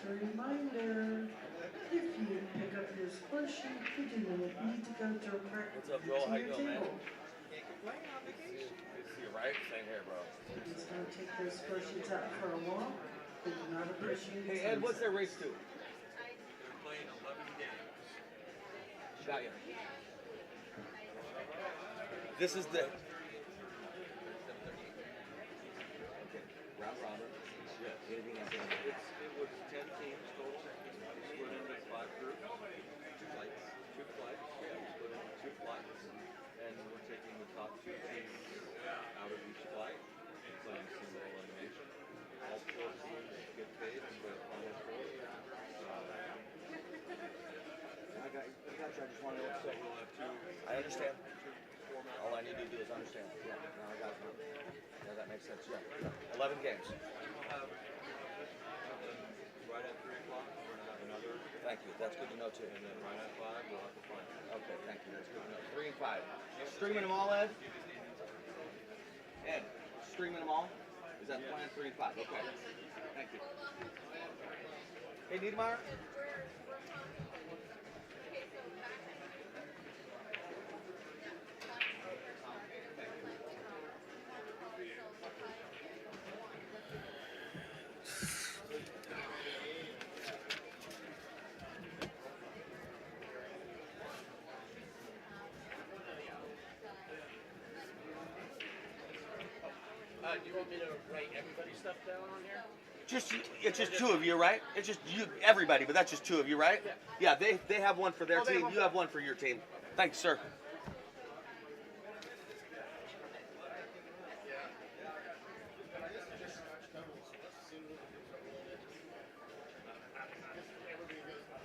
a reminder, if you pick up your split sheet, you do not need to go What's up, directly Joel? to How your you doing, man? table. Can't complain on vacation. Good to see you, right? Same here, bro. Just going to take those split sheets out for a walk. They do not appreciate Hey, Ed, what's their race to? They're playing 11 games. Got you. This is the... Round robin. Yes. Anything else? It was 10 teams total. Split into 5 groups. 2 flights. 2 flights. Yeah, we split into 2 flights. And we're taking the top 2 teams out of each flight and playing single elimination. All 4 teams get paid for the final 4. I got you. I just want to know So what's we'll have 2. I understand. 2 formats. All I need to do is understand. Yeah, no, I got it. Yeah, that makes sense. Yeah. 11 games. We'll have right at 3 o'clock, we're going to have another. Thank you. That's good to know, too. And then right at 5, we'll have the final. Okay, thank you. That's good to know. 3 and 5. Streaming them all, Ed? Ed, streaming them all? Is that the plan? 3 and 5. Okay. Thank you. Hey, Niemeyer? Do you want me to write everybody's stuff down on here? It's just 2 of you, right? It's just you, everybody, but that's just 2 of you, right? Yeah, they have one for their Oh, they have team. one You have one for your team. Thanks, sir.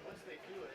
Once they do it,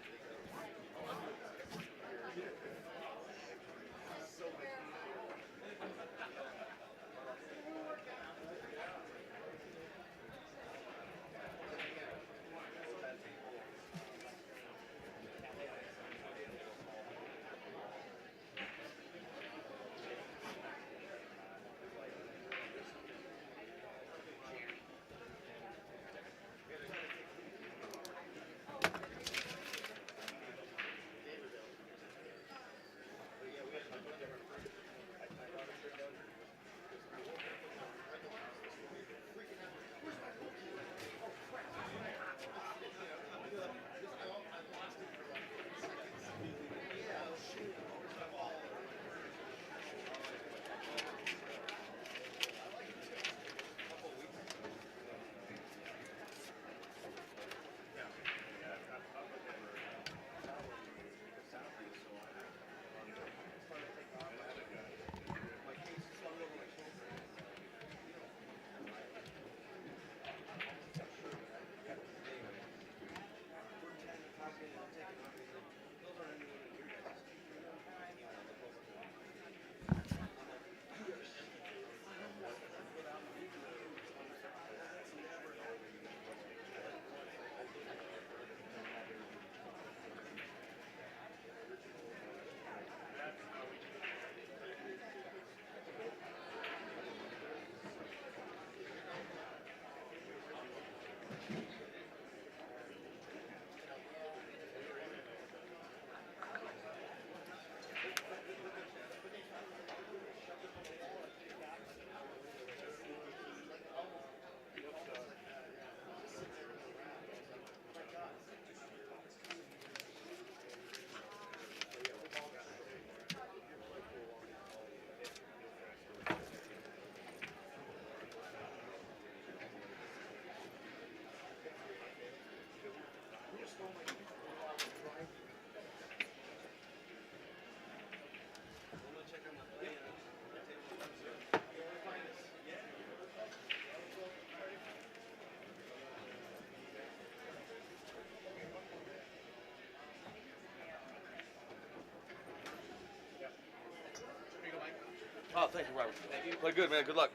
Oh, thank you, Robert. Play good, man. Good luck.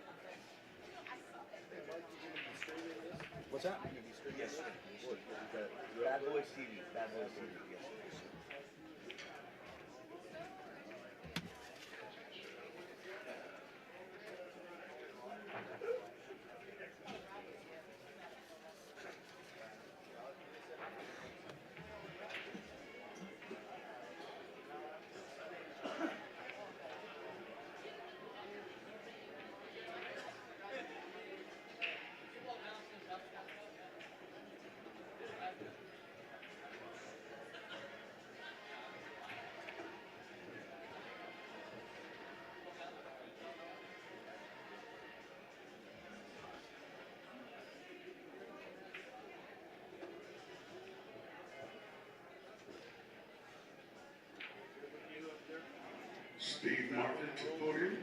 What's that? Yes, sir. Bad Boys TV. Bad Boys TV. Yes, sir. Steve Martin to podium.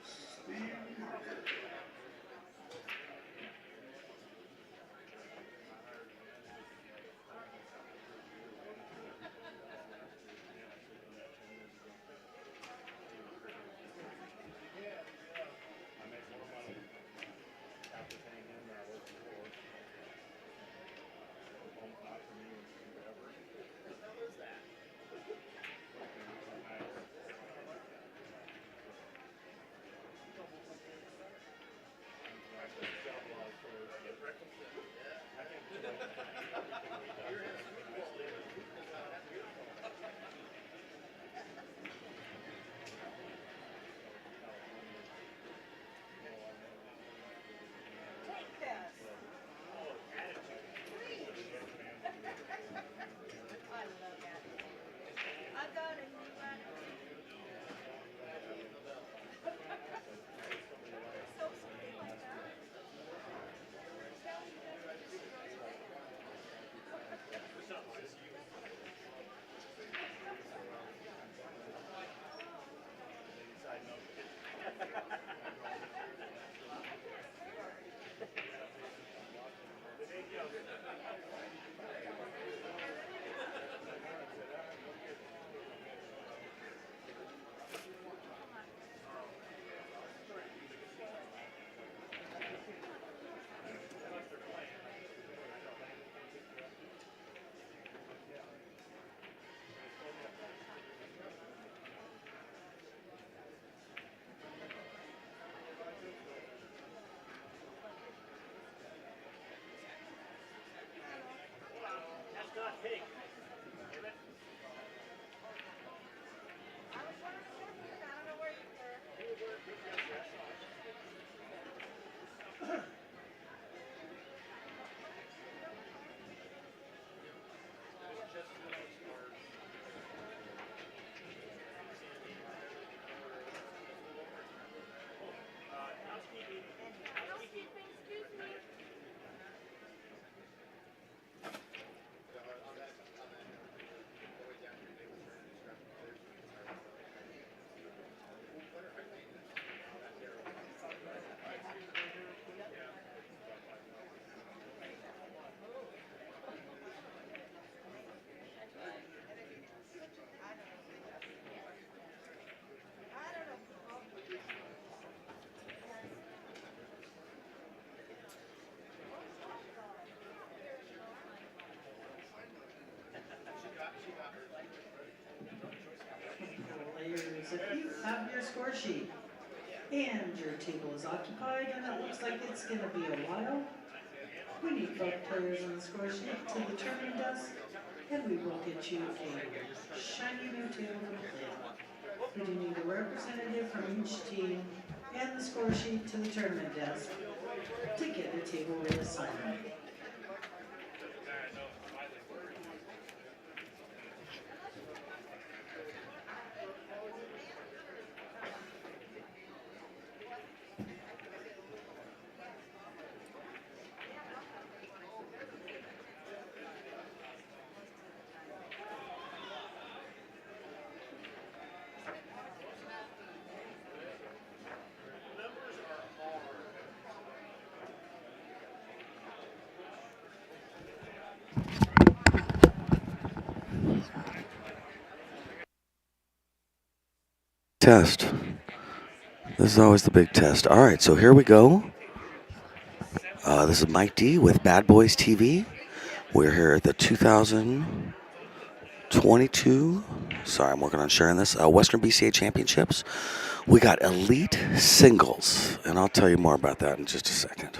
Steve Martin. Players, if you have your score sheet and your table is occupied and it looks like it's going to be a while, we need both players on the score sheet to the tournament desk, and we will get you a shiny new table to play on. We do need a representative from each team and the score sheet to the tournament desk to get a table reassigned. Test. This is always the big test. All right, so here we go. This is Mike D with Bad Boys TV. We're here at the 2022. Sorry, I'm working on sharing this. Western BCA Championships. We got elite singles, and I'll tell you more about that in just a second.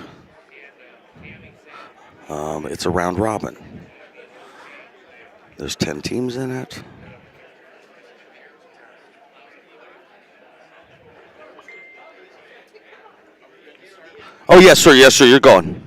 It's a round robin. There's 10 teams in it. Oh, yes, sir. Yes, sir. You're going.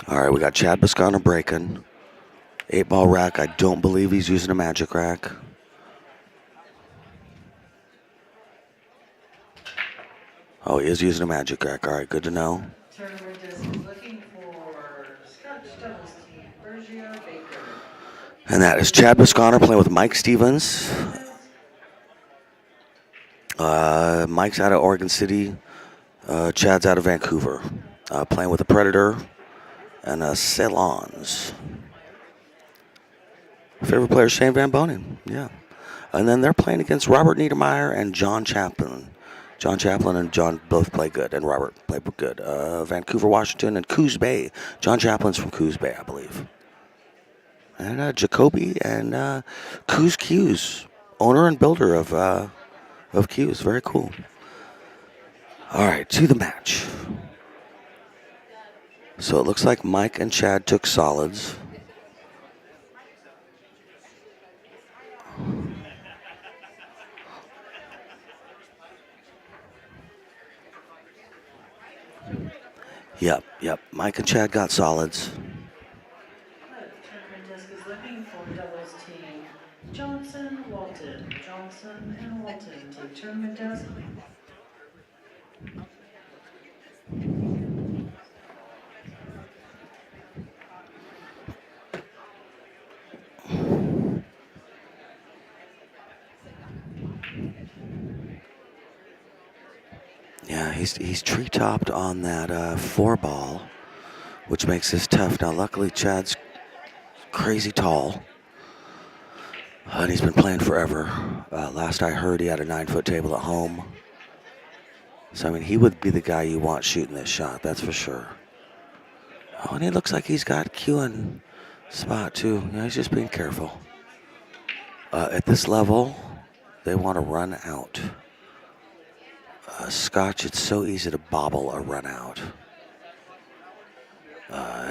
All right, we got Chad Bisconner breaking. 8-ball rack. I don't believe he's using a magic rack. Oh, he is using a magic rack. All right, good to know. Tournament disc is looking for Scotch doubles team, Bergio, Baker. And that is Chad Bisconner playing with Mike Stevens. Mike's out of Oregon City. Chad's out of Vancouver. Playing with a Predator and a Ceylons. Favorite player Shane Van Bonen. Yeah. And then they're playing against Robert Niemeyer and John Chaplin. John Chaplin and John both play good, and Robert played good. Vancouver, Washington, and Coos Bay. John Chaplin's from Coos Bay, I believe. And Jacoby and Coos Q's, owner and builder of Q's. Very cool. All right, to the match. So it looks like Mike and Chad took solids. Yep. Mike and Chad got solids. Tournament disc is looking for doubles team, Johnson, Walton. Johnson and Walton take tournament disc. Yeah, he's tree-topped on that 4-ball, which makes this tough. Now, luckily, Chad's crazy tall, and he's been playing forever. Last I heard, he had a 9-foot table at home. So, I mean, he would be the guy you want shooting this shot, that's for sure. Oh, and it looks like he's got Q in spot, too. Yeah, he's just being careful. At this level, they want to run out. Scotch, it's so easy to bobble a run out.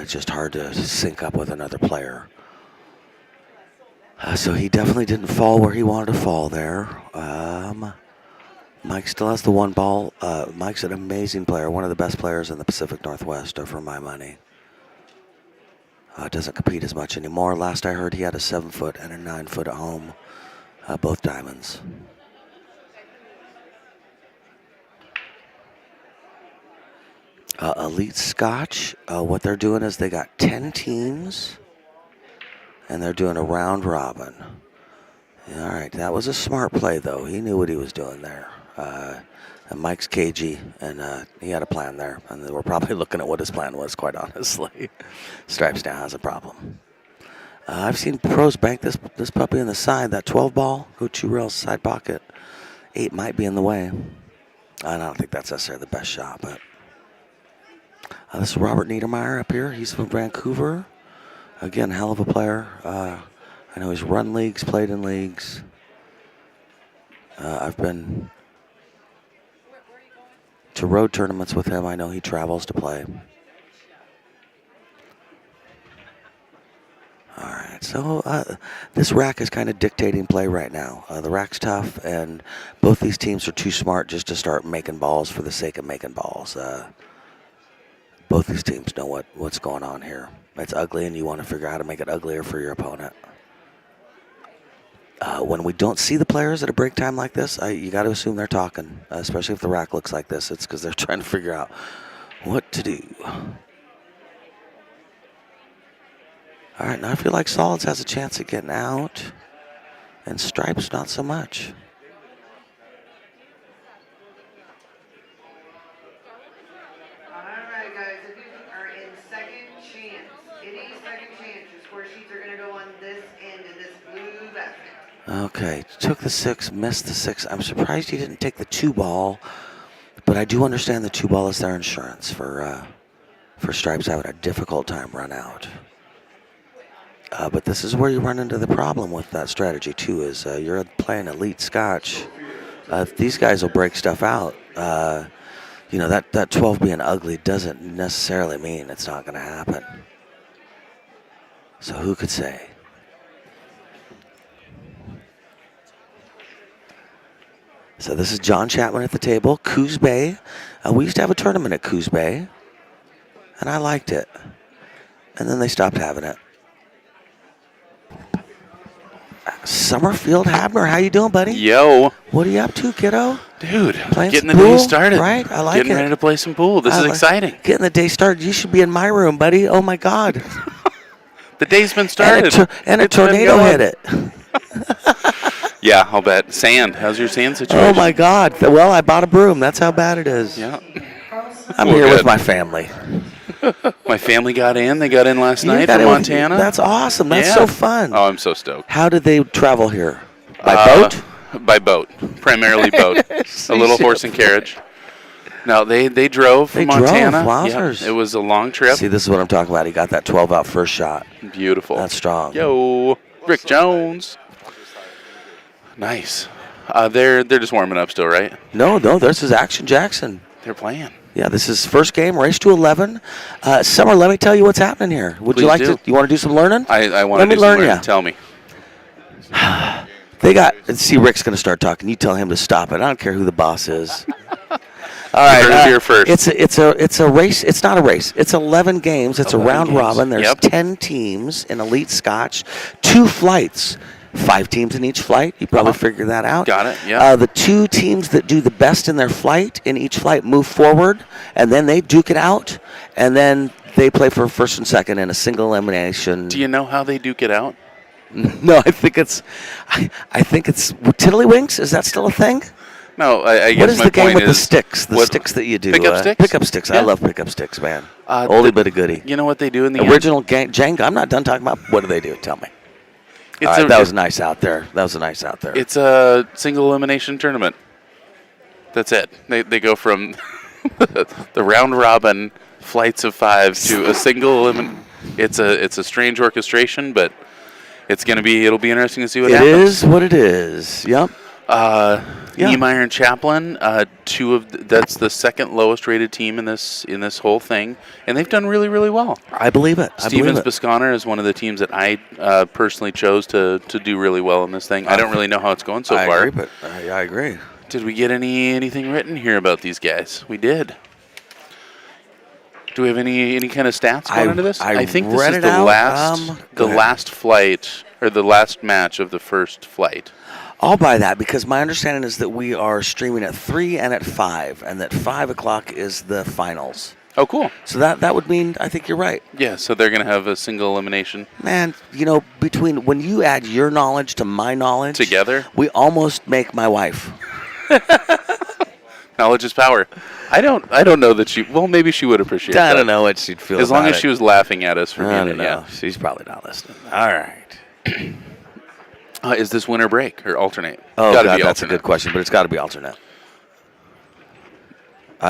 It's just hard to sync up with another player. So he definitely didn't fall where he wanted to fall there. Mike still has the 1 ball. Mike's an amazing player, one of the best players in the Pacific Northwest, for my money. Doesn't compete as much anymore. Last I heard, he had a 7-foot and a 9-foot at home, both diamonds. Elite Scotch, what they're doing is they got 10 teams, and they're doing a round robin. All right, that was a smart play, though. He knew what he was doing there. And Mike's cagey, and he had a plan there. And we're probably looking at what his plan was, quite honestly. Stripes now has a problem. I've seen pros bank this puppy in the side. That 12 ball, go 2 rails, side pocket. 8 might be in the way. I don't think that's necessarily the best shot, but... this is Robert Niemeyer up here. He's from Vancouver. Again, hell of a player. I know he's run leagues, played in leagues. I've been to road tournaments with him. I know he travels to play. All right, so this rack is kind of dictating play right now. The rack's tough, and both these teams are too smart just to start making balls for the sake of making balls. Both these teams know what's going on here. It's ugly, and you want to figure out how to make it uglier for your opponent. When we don't see the players at a break time like this, you got to assume they're talking, especially if the rack looks like this. It's because they're trying to figure out what to do. All right, now I feel like Solids has a chance of getting out, and Stripes not so much. Alright guys, if you are in second chance, any second chance, your score sheets are going to go on this end of this blue basket. Okay, took the 6, missed the 6. I'm surprised he didn't take the 2 ball, but I do understand the 2 ball is their insurance for Stripes having a difficult time run out. But this is where you run into the problem with that strategy too, is you're playing elite Scotch. These guys will break stuff out. You know, that 12 being ugly doesn't necessarily mean it's not going to happen. So who could say? So this is John Chapman at the table, Coos Bay. We used to have a tournament at Coos Bay, and I liked it. and then they stopped having it. Summerfield Habner, how you doing, buddy? Yo, What are you up to, kiddo? dude, Playing getting some the day pool? started. Right? I like getting it. ready to play some pool. This I is like- exciting. Getting the day started. You should be in my room, buddy. Oh my God! The day's been started. And a It's been tornado going. hit it. Yeah, I'll bet. Sand. How's your sand situation? Oh my God! Well, I bought a broom. That's how bad it is. Yeah. I'm Well, here with good. my family. My family got in. They got in last You night got from it with- Montana. That's awesome. That's Yeah. so fun. Oh, I'm so stoked. How did they travel here? By boat? By boat. Primarily boat. A little horse and carriage. No, they drove from They drove, Montana. wowzers. Yep, it was a long trip. See, this is what I'm talking about. He got that 12-out first shot. Beautiful. That's strong. Yo, Rick Jones. Nice. They're just warming up still, right? No, this is Action Jackson. They're playing. Yeah, this is first game, race to 11. Summer, let me tell you what's happening here. Would you Please like do. to? You want to do some learning? I want Let to me do learn some ya. learning. Tell me. They got. See, Rick's going to start talking. You tell him to stop it. I don't care who the boss is. All right, heard it here first. It's a race. It's not a race. It's 11 games. It's 11 a round games. robin. There's Yep. 10 teams in Elite Scotch, 2 flights, 5 teams in each flight. You probably figured that out. Got it, yeah. The 2 teams that do the best in their flight in each flight move forward, and then they duke it out, and then they play for first and second in a single elimination. Do you know how they duke it out? No, I think it's Tiddlywinks. Is that still a thing? No, I guess What is my the game point with the is sticks? The what- sticks that you do. Pickup sticks? Pickup sticks. I Yeah. love pickup sticks, man. Uh, Oldie the- but a goodie. You know what they do in the Original Jenga. I'm not done talking about. What do they do? Tell me. It's All right, a- that was nice out there. It's a single elimination tournament. That's it. They go from the round robin flights of 5 to a single It's a strange orchestration, but it'll be interesting to see what It happens. is what it is. Yep. Yeah. Niemeyer and Chaplin, that's the second lowest rated team in this whole thing, and they've done really, really well. I believe it. Stevens Bisconner is one of the teams that I personally chose to do really well in this thing. I don't really know how it's going so I far. agree, but I agree. Did we get anything written here about these guys? We did. Do we have any kind of stats going into this? I think this read is it the out. last Go ahead. last flight or the last match of the first flight. I'll buy that because my understanding is that we are streaming at 3 and at 5, and that 5 o'clock is the finals. Oh, cool. So that would mean I think you're right. Yeah, so they're going to have a single elimination Man, between when you add your knowledge to my knowledge together. we almost make my wife. Knowledge is power. I don't know that she. Well, maybe she would appreciate that. I don't know what she'd feel As long about as she was laughing at us for I being don't it. know. She's probably not listening. All right. Is this winner break or alternate? Oh, Gotta God, be that's a alternate. good question, but it's got to be alternate.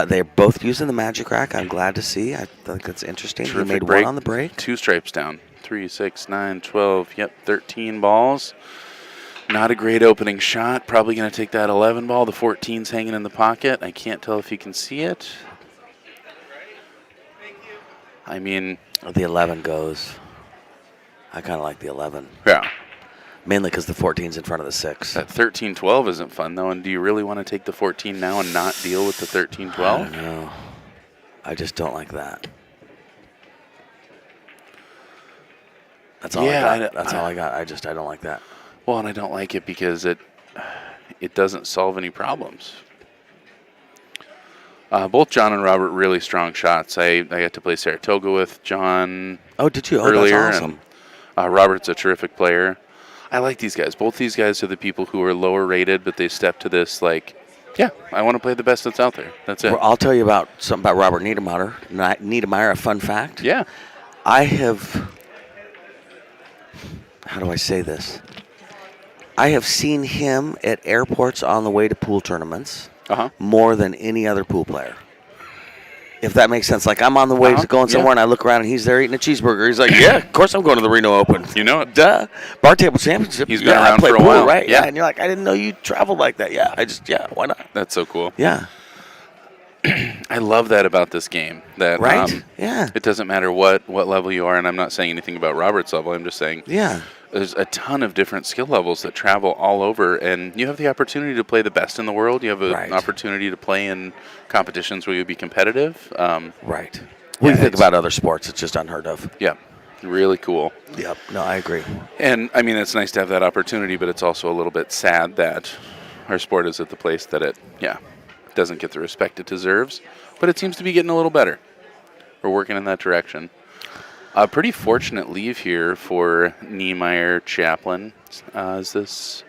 They're both using the magic rack. I'm glad to see. I think that's interesting. Terrific He made break. one on the break. 2 stripes down. 3, 6, 9, 12. Yep, 13 balls. Not a great opening shot. Probably going to take that 11 ball. The 14's hanging in the pocket. I can't tell if you can see it. I mean, The 11 goes. I kind of like the 11. yeah. Mainly because the 14's in front of the 6. That 13-12 isn't fun, though. And do you really want to take the 14 now and not deal with the 13-12? I don't know. I just don't like that. That's all Yeah, I got. That's all I got. I don't like that. Well, and I don't like it because it doesn't solve any problems. Both John and Robert really strong shots. I got to play Saratoga with John Oh, did you? Oh, earlier, that's awesome. and Robert's a terrific player. I like these guys. Both these guys are the people who are lower rated, but they step to this like, yeah, I want to play the best that's out there. That's it. Well, I'll tell you about something about Robert Niemeyer. Niemeyer, a fun fact. Yeah. I have. How do I say this? I have seen him at airports on the way to pool tournaments more than any other pool player. If that makes sense. Like, I'm on the way to going somewhere, and I look around, and he's there eating a cheeseburger. He's like, yeah, of course I'm going to the Reno Open. You know it. Duh. Bar Table Championship. He's been I around play for a pool, while. right? Yeah. And you're like, I didn't know you traveled like that. Yeah, why not? That's so cool. Yeah. I love that about this game. That Right? Yeah. It doesn't matter what level you are, and I'm not saying anything about Robert's level. I'm just saying Yeah. there's a ton of different skill levels that travel all over, and you have the opportunity to play the best in the world. You have an opportunity to play in competitions where you'll be competitive. Right. When you think about other sports, it's just unheard of. Yeah. Really cool. Yep. No, I agree. And, I mean, it's nice to have that opportunity, but it's also a little bit sad that our sport is at the place that it, doesn't get the respect it deserves. But it seems to be getting a little better. We're working in that direction. A pretty fortunate leave here for Niemeyer, Chaplin. Is this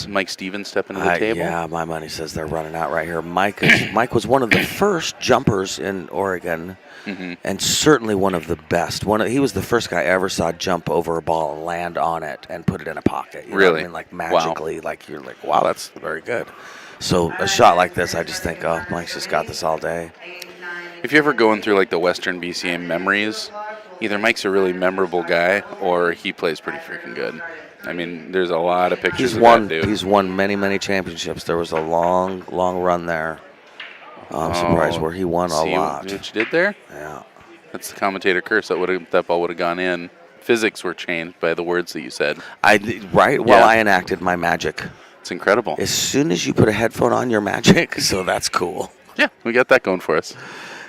Mike Stevens stepping to the table? Yeah, my money says they're running out right here. Mike was one of the first jumpers in Oregon, and certainly one of the best. He was the first guy I ever saw jump over a ball and land on it and put it in a pocket. You know what I mean? Like magically, like you're like, wow, that's very good. So a shot like this, I just think, oh, Mike's just got this all day. If you're ever going through like the Western BCA memories, either Mike's a really memorable guy or he plays pretty freaking good. I mean, there's a lot of pictures of that dude. He's won many, many championships. There was a long, long run there. I'm surprised where he won a lot. See what you did there? Yeah. That's the commentator curse. That ball would have gone in. Physics were changed by the words that you said. Well, I enacted my magic. It's incredible. As soon as you put a headphone on, your magic. So that's cool. Yeah, we got that going for us.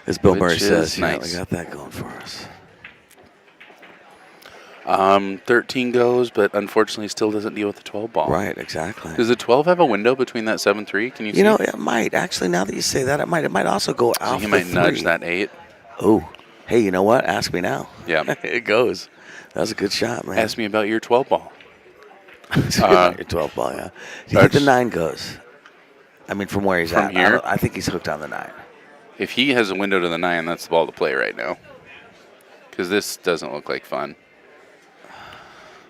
As Bill Murray says, nice. We got that going for us. 13 goes, but unfortunately still doesn't deal with the 12 ball. Right, exactly. Does the 12 have a window between that 7-3? Can you see? You know, it might. Actually, now that you say that, it might. It might also go out. So he might nudge that 8. Oh, hey, you know what? Ask me now. Yeah. It goes. That was a good shot, man. Ask me about your 12 ball. Your 12 ball, yeah. Do you think the 9 goes? I mean, from where he's From at. here? I think he's hooked on the 9. If he has a window to the 9, that's the ball to play right now. Because this doesn't look like fun.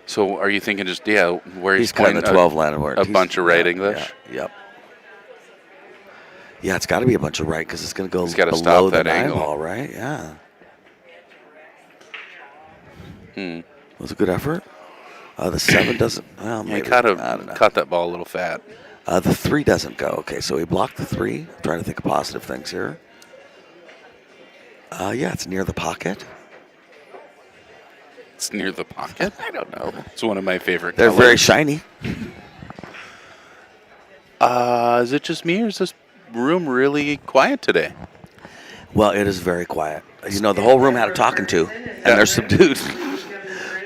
So are you thinking just, where he's cutting playing the 12 landward. a bunch of right English? Yeah, yep. Yeah, it's got to be a bunch of right because it's going to go gotta below stop the that 9 angle. ball, right? Yeah. Was a good effort. The 7 doesn't. Well, He maybe. caught I don't know. that ball a little fat. The 3 doesn't go. Okay, so he blocked the 3. I'm trying to think of positive things here. Yeah, it's near the pocket. It's near the pocket? I don't know. It's one of my favorite They're colors. very shiny. Is it just me, or is this room really quiet today? Well, it is very quiet. You know, the whole room had a talking to, and they're subdued.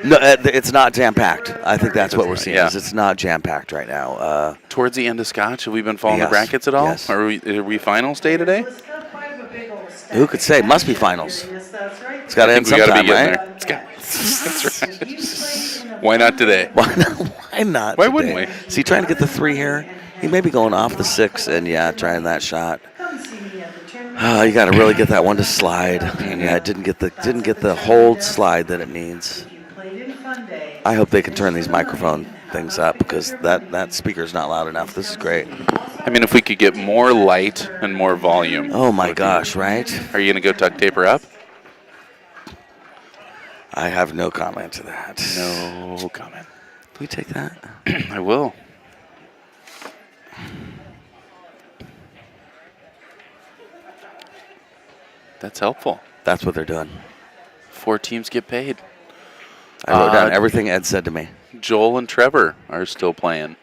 No, it's not jam-packed. I think that's what we're seeing. Yeah. Is it's not jam-packed right now. Towards the end of Scotch, have we been following Yes, the brackets at all? yes. Are we finals day today? Who could say? Must be finals. Yes, that's right. It's got to I end think we got to sometime, be getting right? there. That's right. Why not today? Why not? Why not? Why today? wouldn't we? Is he trying to get the 3 here? He may be going off the 6 and trying that shot. Come see me at the tournament. You got to really get that one to slide. And it didn't get the hold slide that it needs. If you played in Fun Day, I hope they can turn these microphone things up because that speaker's not loud enough. This is great. I mean, if we could get more light and more volume. Oh my gosh, right? Are you going to go tuck taper up? I have no comment to that. No comment. Can we take that? I will. That's helpful. That's what they're doing. 4 teams get paid. I wrote down everything Ed said to me. Joel and Trevor are still playing.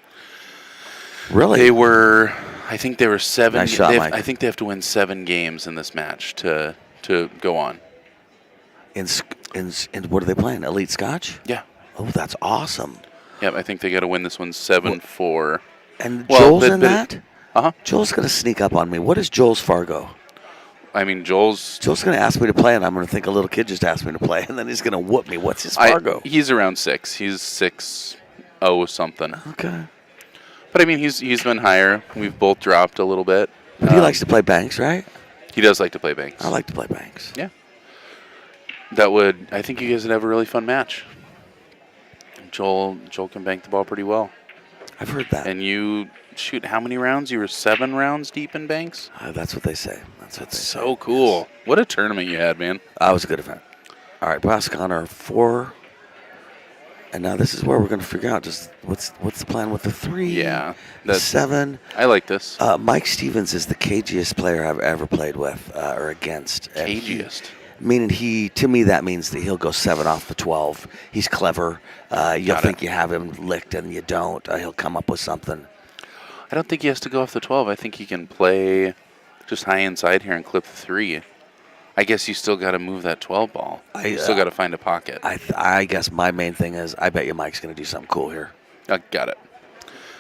Really? They were, I think they were 7. Nice shot, Mike. I think they have to win 7 games in this match to go on. In what are they playing? Elite Scotch? Yeah. Oh, that's awesome. Yep, I think they got to win this one 7-4. And Well, Joel's but- in but- that? Uh-huh. Joel's going to sneak up on me. What is Joel's Fargo? I mean, Joel's Joel's going to ask me to play, and I'm going to think a little kid just asked me to play, and then he's going to whoop me. What's his Fargo? He's around 6. He's 6-0 something. Okay. But I mean, he's been higher. We've both dropped a little bit. But he likes to play banks, right? He does like to play banks. I like to play banks. Yeah. I think you guys would have a really fun match. Joel can bank the ball pretty well. I've heard that. And you shoot how many rounds? You were 7 rounds deep in banks? That's what they say. That's So cool. What a tournament you had, man. I was a good event. All right, Bisconner 4. And now this is where we're going to figure out just what's the plan with the 3. Yeah, The that's- 7. I like this. Mike Stevens is the cagiest player I've ever played with or against. And Cagiest. Meaning to me, that means that he'll go 7 off the 12. He's clever. You'll think you have him licked and you don't. He'll come up with something. I don't think he has to go off the 12. I think he can play just high inside here and clip the 3. I guess you still got to move that 12 ball. You still got to find a pocket. I guess my main thing is I bet you Mike's going to do something cool here. Got it.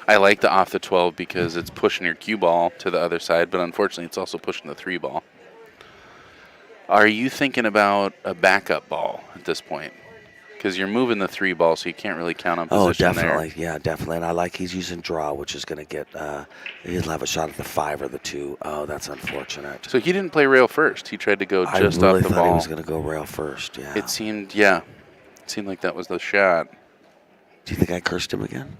I like the off the 12 because it's pushing your cue ball to the other side, but unfortunately it's also pushing the 3 ball. Are you thinking about a backup ball at this point? Because you're moving the 3 ball, so you can't really count on position definitely. there. Yeah, definitely. And I like he's using draw, which is going to get, he'll have a shot at the 5 or the 2. Oh, that's unfortunate. So he didn't play rail first. He tried to go just I really off the thought ball. he was going to go rail first, yeah. It seemed like that was the shot. Do you think I cursed him again?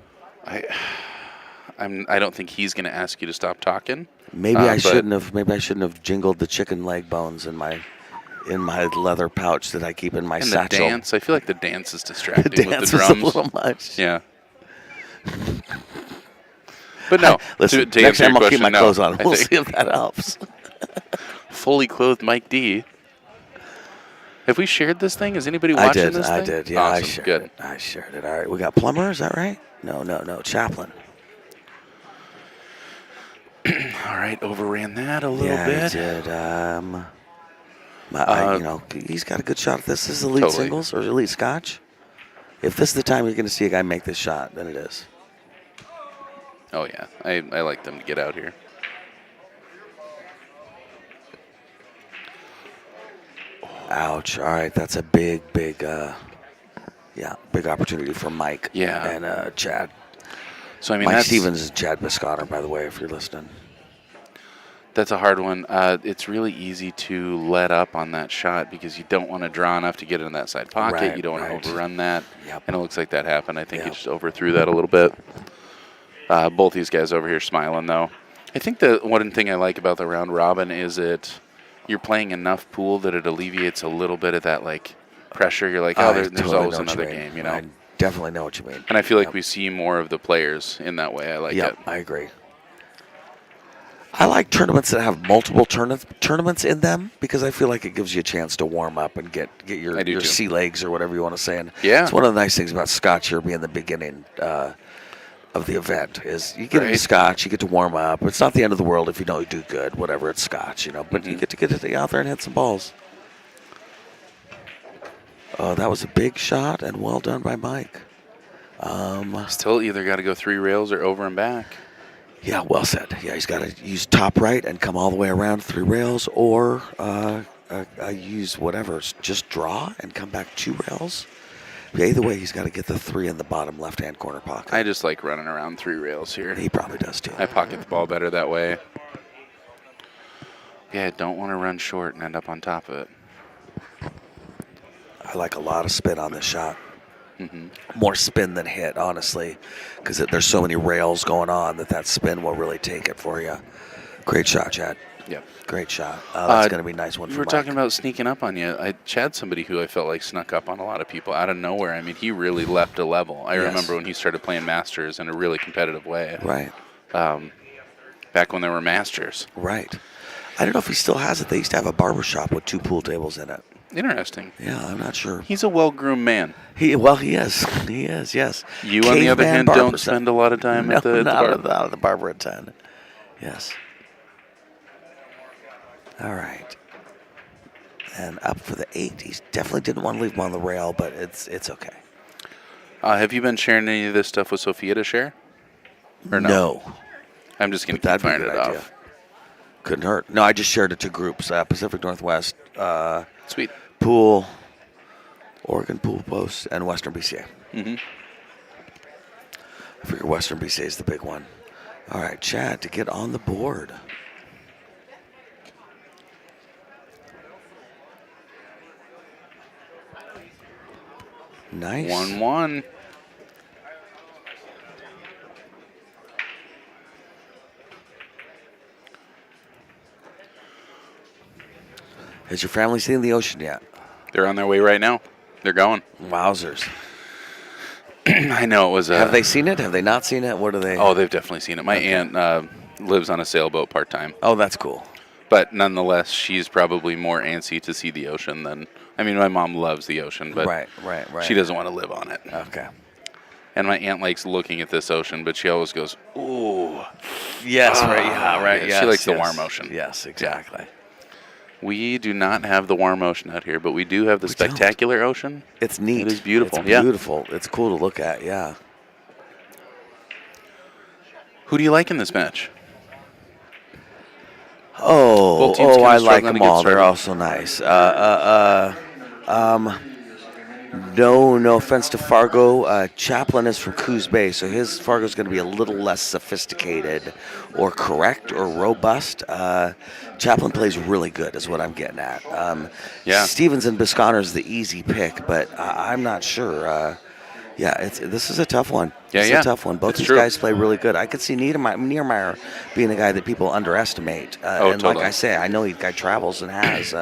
I don't think he's going to ask you to stop talking. Maybe I shouldn't have. Maybe I shouldn't have jingled the chicken leg bones in my leather pouch that I keep in my And satchel. the dance, I feel like the dance is distracting The dance with the was drums. a little much. Yeah. But no, Listen, to next answer time your I'll keep question, my no. clothes on. I We'll think see if that helps. fully clothed Mike D. Have we shared this thing? Is anybody watching this thing? I did. Yeah, awesome. I shared Good. it. I shared it. All right, we got Plummer. Is that right? No. Chaplin. All right, overran that a little Yeah, bit. he did. He's got a good shot at this. This is elite Totally. singles or elite Scotch. If this is the time you're going to see a guy make this shot, then it is. Oh yeah, I like them to get out here. Ouch. All right, that's a big opportunity for Mike. Yeah. And Chad. So I mean, Mike that's Stevens is Chad Bisconner, by the way, if you're listening. that's a hard one. It's really easy to let up on that shot because you don't want to draw enough to get in that side pocket. Right, You don't want right. to overrun that. Yep. And it looks like that happened. I think he Yep. just overthrew that a little bit. Both these guys over here smiling, though. I think the one thing I like about the round robin is you're playing enough pool that it alleviates a little bit of that like pressure. You're like, there's totally always know what you another mean. game, you know. I definitely know what you mean. And I feel like Yep. we see more of the players in that way. I like Yep, it. I agree. I like tournaments that have multiple tournaments in them because I feel like it gives you a chance to warm up and get I your do too. sea legs or whatever you want to say. And Yeah. it's one of the nice things about Scotch here being the beginning of the event is you get into Right. Scotch, you get to warm up. It's not the end of the world if you don't do good, whatever, it's Scotch, but you get to get out there and hit some balls. Oh, that was a big shot and well done by Mike. Still either got to go 3 rails or over and back. Yeah, well said. Yeah, he's got to use top right and come all the way around 3 rails, or use whatever. Just draw and come back 2 rails. Yeah, either way, he's got to get the 3 in the bottom left-hand corner pocket. I just like running around 3 rails here. He probably does too. I pocket the ball better that way. Yeah, don't want to run short and end up on top of it. I like a lot of spin on this shot. Mm-hmm. More spin than hit, honestly, because there's so many rails going on that spin will really take it for you. Great shot, Chad. Yep. Great shot. That's going to be a nice one We for were Mike. talking about sneaking up on you. Chad's somebody who I felt like snuck up on a lot of people out of nowhere. I mean, he really left a level. I Yes. remember when he started playing Masters in a really competitive way. Right. Back when there were Masters. Right. I don't know if he still has it. They used to have a barber shop with 2 pool tables in it. Interesting. Yeah, I'm not sure. He's a well-groomed man. He is. He is, yes. You, on the other Caveman hand, barber don't set. spend a lot of time No, at the not bar. at the barber at 10. Yes. All right. And up for the 8. He definitely didn't want to leave him on the rail, but it's okay. Have you been sharing any of this stuff with Sophia to share? Or no? I'm just going to keep That'd be a firing good it idea. off. Couldn't hurt. No, I just shared it to groups. Pacific Northwest, Sweet. Pool, Oregon Pool Post, and Western BCA. Mm-hmm. I figure Western BCA is the big one. All right, Chad, to get on the board. Nice. 1-1. Has your family seen the ocean yet? They're on their way right now. They're going. Wowzers. I know it was. Have they seen it? Have they not seen it? What are they? Oh, they've definitely seen it. My aunt lives on a sailboat part-time. Oh, that's cool. But nonetheless, she's probably more antsy to see the ocean than... I mean, my mom loves the ocean, but Right. she doesn't want to live on it. Okay. And my aunt likes looking at this ocean, but she always goes, ooh. Yes, right. Yeah, right. Yeah, Yes, she likes the yes. warm ocean. Yes, exactly. We do not have the warm ocean out here, but we do have the We don't. spectacular ocean. It's neat. It is beautiful. It's Yeah. beautiful. It's cool to look at. Yeah. Who do you like in this match? Oh, Both teams kinda I like struggling them to get all. They're started. all so nice. No offense to Fargo. Chaplin is from Coos Bay, so his Fargo's going to be a little less sophisticated or correct or robust. Chaplin plays really good, is what I'm getting at. Yeah. Stevens and Bisconner is the easy pick, but I'm not sure. This is a tough one. This is a tough one. Both It's these true. guys play really good. I could see Niemeyer being a guy that people underestimate. And totally. like I say, I know he guy travels and has.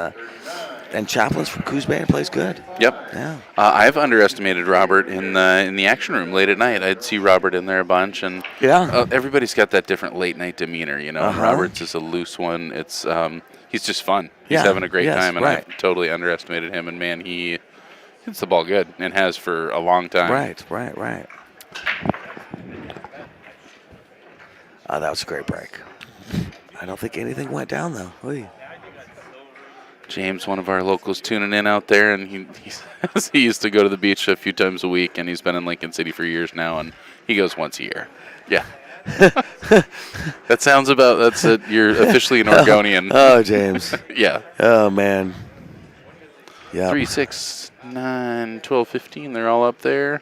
And Chaplin's from Coos Bay and plays good. Yep. Yeah. I've underestimated Robert in the action room late at night. I'd see Robert in there a bunch, and Yeah. everybody's got that different late night demeanor. Uh-huh. Robert's is a loose one. It's he's just fun. He's Yeah. having a great Yes, time, and right. I've totally underestimated him. And man, he hits the ball good and has for a long time. Right. That was a great break. I don't think anything went down though. Oy. James, one of our locals, tuning in out there, and he he used to go to the beach a few times a week, and he's been in Lincoln City for years now, and he goes once a year. Yeah. That sounds about, that's it. You're officially an Oregonian. Oh, James. Yeah. Oh, man. Yeah. 3, 6, 9, 12, 15, they're all up there.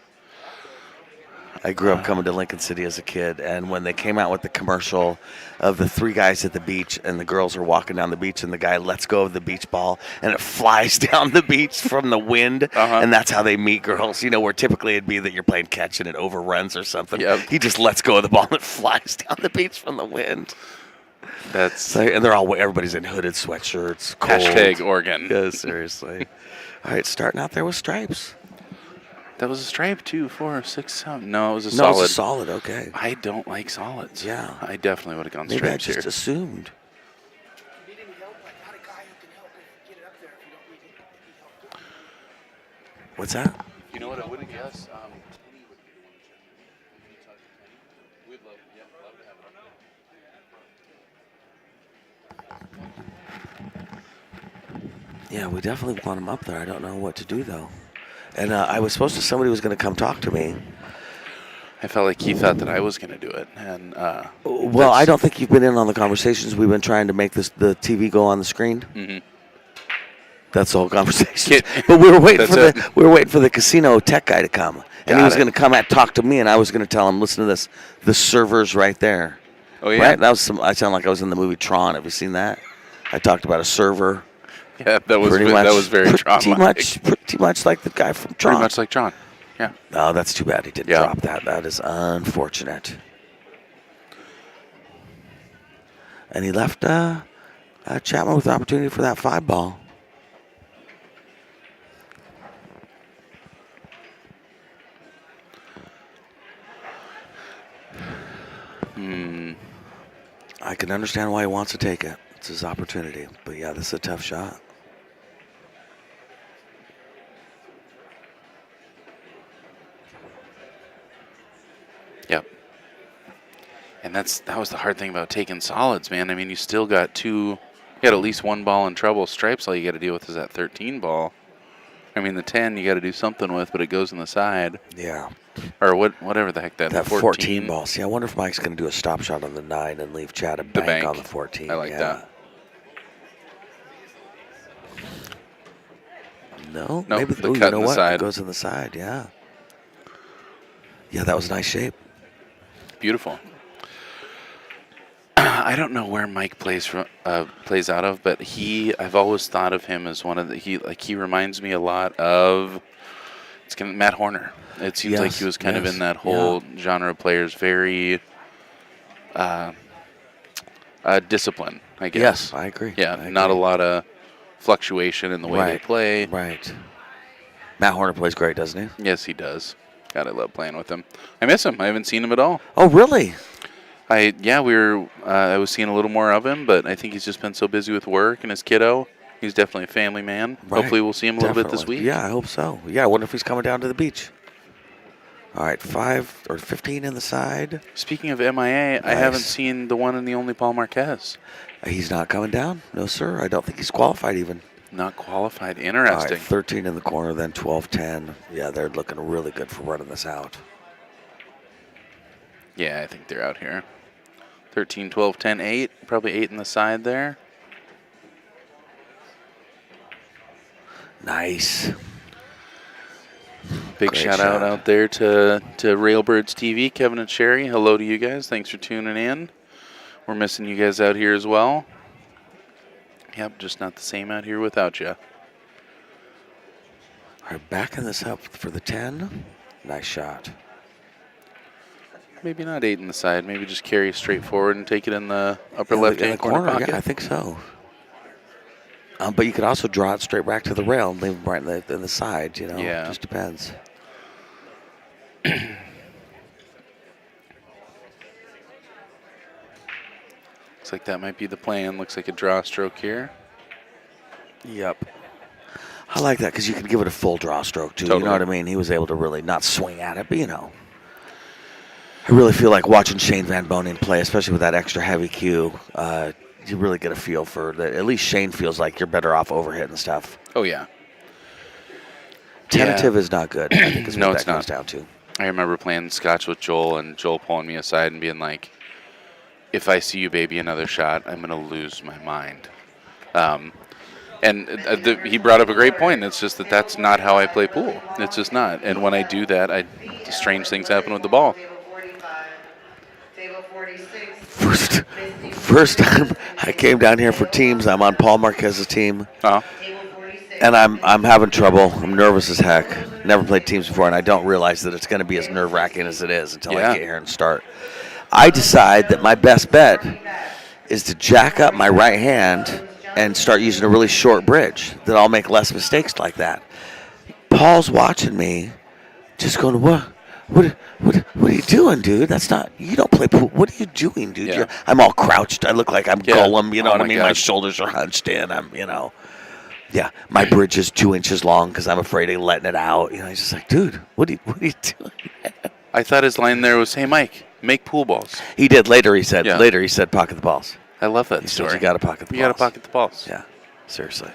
I grew up coming to Lincoln City as a kid, and when they came out with the commercial of the three guys at the beach, and the girls are walking down the beach, and the guy lets go of the beach ball, and it flies down the beach from the wind, and that's how they meet girls. Where typically it'd be that you're playing catch and it overruns or something. Yep. He just lets go of the ball and it flies down the beach from the wind. That's And everybody's in hooded sweatshirts. Cold. hashtag Oregon. Yeah, seriously. All right, starting out there with stripes. That was a stripe, 2, 4, 6, 7. No, it was a No, solid. it's a solid, okay. I don't like solids. Yeah. I definitely would have gone Maybe I stripes just here. assumed. If you need any help, I got a guy who can help get it up there if you don't need any help. What's that? You know what I wouldn't guess? Penny would be the one to check. Can you talk to Penny? We'd love to have it up there. Yeah, we definitely want him up there. I don't know what to do, though. And I was supposed to, somebody was going to come talk to me. I felt like he thought that I was going to do it, and Well, I don't think you've been in on the conversations. We've been trying to make the TV go on the screen. Mhm. That's the whole conversation. But we were waiting for the casino tech guy to come, and he was going to come and talk to me, and I was going to tell him, listen to this, the server's right there. Oh yeah, Right? That was I sound like I was in the movie Tron. Have you seen that? I talked about a server. yeah, that was very Tron-like. Pretty much like the guy from Tron. Pretty much like Tron. Yeah. Oh, that's too bad he didn't Yeah. drop that. That is unfortunate. And he left Chapman with the opportunity for that 5 ball. I can understand why he wants to take it. It's his opportunity. But yeah, this is a tough shot. Yep. And that was the hard thing about taking solids, man. I mean, you still got you got at least 1 ball in trouble. Stripes, all you got to deal with is that 13 ball. I mean, the 10 you got to do something with, but it goes in the side. Yeah. Or whatever the heck that 14 ball. See, I wonder if Mike's going to do a stop shot on the 9 and leave Chad a bank on the 14. I like that. No, Nope, maybe the you cut know in the what? side. It goes in the side, yeah. Yeah, that was a nice shape. Beautiful. I don't know where Mike plays out of, but I've always thought of him as one of he reminds me a lot of Matt Horner. It seems like he was kind of in that whole genre of players, very discipline, I guess. Yes, I agree. Yeah, I not a agree. lot of fluctuation in the way they play. Right. Matt Horner plays great, doesn't he? Yes, he does. God, I love playing with him. I miss him. I haven't seen him at all. Oh, really? I was seeing a little more of him, but I think he's just been so busy with work and his kiddo. He's definitely a family man. Right. Hopefully we'll see him a little bit this Definitely. week. Yeah, I hope so. Yeah, I wonder if he's coming down to the beach. All right, 5 or 15 in the side. Speaking of MIA, I haven't seen the one and the only Paul Marquez. He's not coming down. No, sir. I don't think he's qualified even. Not qualified. All Interesting. right, 13 in the corner, then 12-10. Yeah, they're looking really good for running this out. Yeah, I think they're out here. 13, 12, 10, 8. Probably 8 in the side there. Nice. Big Great shout shot. out there to Railbirds TV, Kevin and Sherry. Hello to you guys. Thanks for tuning in. We're missing you guys out here as well. Yep, just not the same out here without you. All right, backing this up for the 10. Nice shot. Maybe not 8 in the side. Maybe just carry straight forward and take it in the upper In the left-hand corner pocket. Yeah, I think so. But you could also draw it straight back to the rail and leave it right in the side, you know. Yeah. Just depends. Looks like that might be the plan. Looks like a draw stroke here. Yep. I like that because you can give it a full draw stroke, too. You Totally. know what I mean? He was able to really not swing at it, but, you know. I really feel like watching Shane Van Bonen play, especially with that extra heavy cue. You really get a feel for that. At least Shane feels like you're better off overhitting stuff. Oh, yeah. Tentative is not good, I think is No, what it's that comes not. down to. I remember playing Scotch with Joel and Joel pulling me aside and being like, if I see you, baby, another shot, I'm going to lose my mind. He brought up a great point. It's just that's not how I play pool. It's just not. And when I do that, strange things happen with the ball. Table 45, table 46. First time I came down here for teams, I'm on Paul Marquez's team, Uh-huh. Table 46. and I'm having trouble. I'm nervous as heck. Never played teams before, and I don't realize that it's going to be as nerve-wracking as it is until I Yeah. get here and start. I decide that my best bet is to jack up my right hand and start using a really short bridge, that I'll make less mistakes like that. Paul's watching me, just going, what are you doing, dude? That's not, you don't play pool. What are you doing, dude? Yeah. I'm all crouched. I look like I'm Yeah. Gollum, you know Oh what I my mean? My God. shoulders are hunched in. Yeah, my bridge is 2 inches long because I'm afraid of letting it out. You know, he's just like, dude, what are you doing? I thought his line there was, hey, Mike, make pool balls. He did. Later he said, Yeah. pocket the balls. I love that He story. said, you got to pocket the balls. You got to pocket the balls. Yeah, seriously.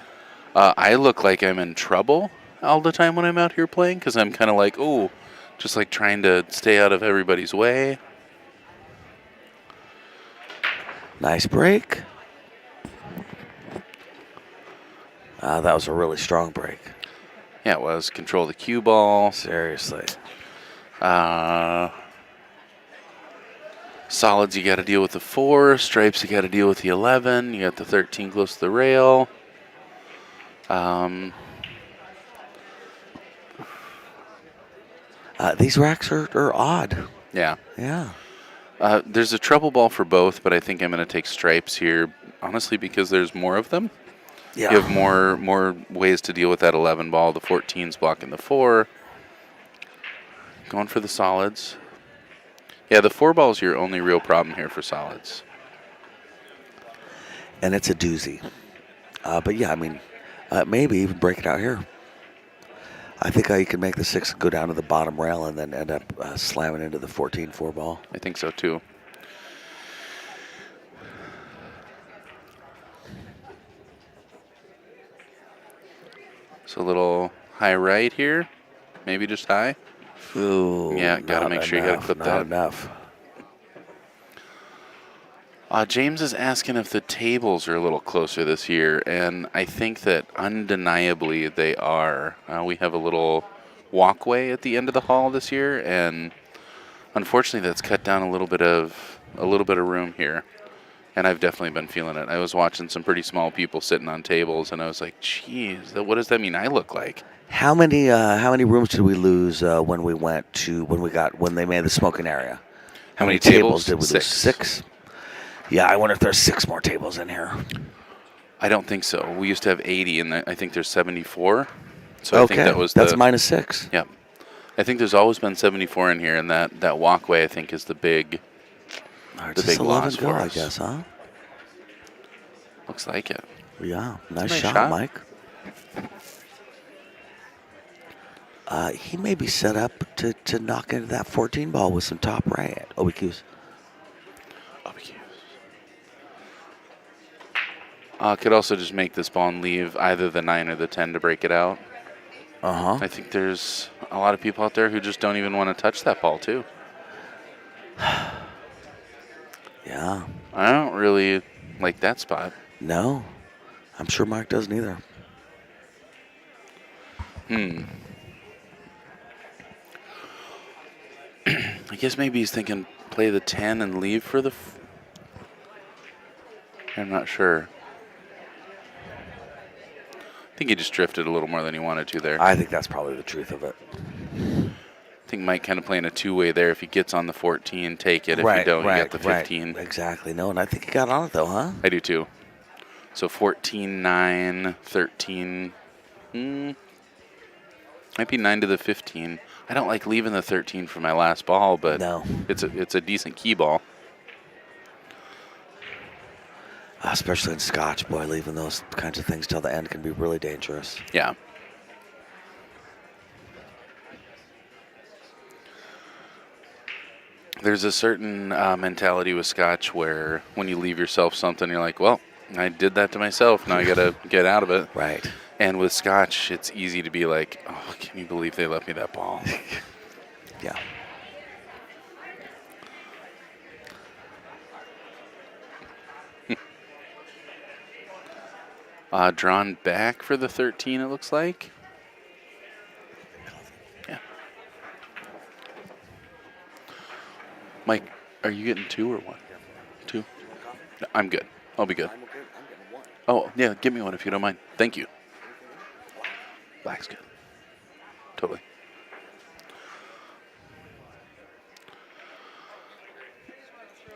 I look like I'm in trouble all the time when I'm out here playing because I'm kind of like, just like trying to stay out of everybody's way. Nice break. That was a really strong break. Yeah, it was. Control the cue ball. Seriously. Solids, you got to deal with the 4. Stripes, you got to deal with the 11. You got the 13 close to the rail. These racks are odd. Yeah. Yeah. There's a treble ball for both, but I think I'm going to take stripes here, honestly, because there's more of them. Yeah. You have more ways to deal with that 11 ball. The 14's blocking the 4. Going for the solids. Yeah, the 4 ball's your only real problem here for solids. And it's a doozy. But yeah, I mean, maybe even break it out here. I think you can make the 6 go down to the bottom rail and then end up slamming into the 14 4 ball. I think so, too. So a little high right here. Maybe just high. Ooh. Yeah, gotta not make sure you gotta enough, clip not that. enough. James is asking if the tables are a little closer this year, and I think that undeniably they are. We have a little walkway at the end of the hall this year, and unfortunately that's cut down a little bit of room here. And I've definitely been feeling it. I was watching some pretty small people sitting on tables, and I was like, "Geez, what does that mean I look like?" How many rooms did we lose when they made the smoking area? How many tables did we lose? 6. 6. Yeah, I wonder if there's 6 more tables in here. I don't think so. We used to have 80, and I think there's 74. So I think that's that's minus 6. Yep. I think there's always been 74 in here, and that walkway I think is the big. All right, The just big 11 loss go, for I us. guess, huh? Looks like it. Yeah, nice Nice shot, shot. Mike. He may be set up to knock into that 14 ball with some top right. OBQs. Could also just make this ball and leave either the 9 or the 10 to break it out. Uh-huh. I think there's a lot of people out there who just don't even want to touch that ball, too. Yeah. I don't really like that spot. No. I'm sure Mark doesn't either. I guess maybe he's thinking play the 10 and leave for the... I'm not sure. I think he just drifted a little more than he wanted to there. I think that's probably the truth of it. I think Mike kind of playing a two-way there. If he gets on the 14, take it. If you don't, you get the 15. Right. Exactly. No, and I think he got on it, though, huh? I do, too. So 14, 9, 13. Might be 9 to the 15. I don't like leaving the 13 for my last ball, but No. it's a decent key ball. Especially in Scotch, boy, leaving those kinds of things till the end can be really dangerous. Yeah. There's a certain mentality with Scotch where when you leave yourself something, you're like, well, I did that to myself. Now I got to get out of it. Right. And with Scotch, it's easy to be like, oh, can you believe they left me that ball? Yeah. Drawn back for the 13, it looks like. Yeah. Mike, are you getting 2 or 1? 2? No, I'm good. I'll be good. I'm getting 1. Oh, yeah, give me one if you don't mind. Thank you. Black's good. Totally.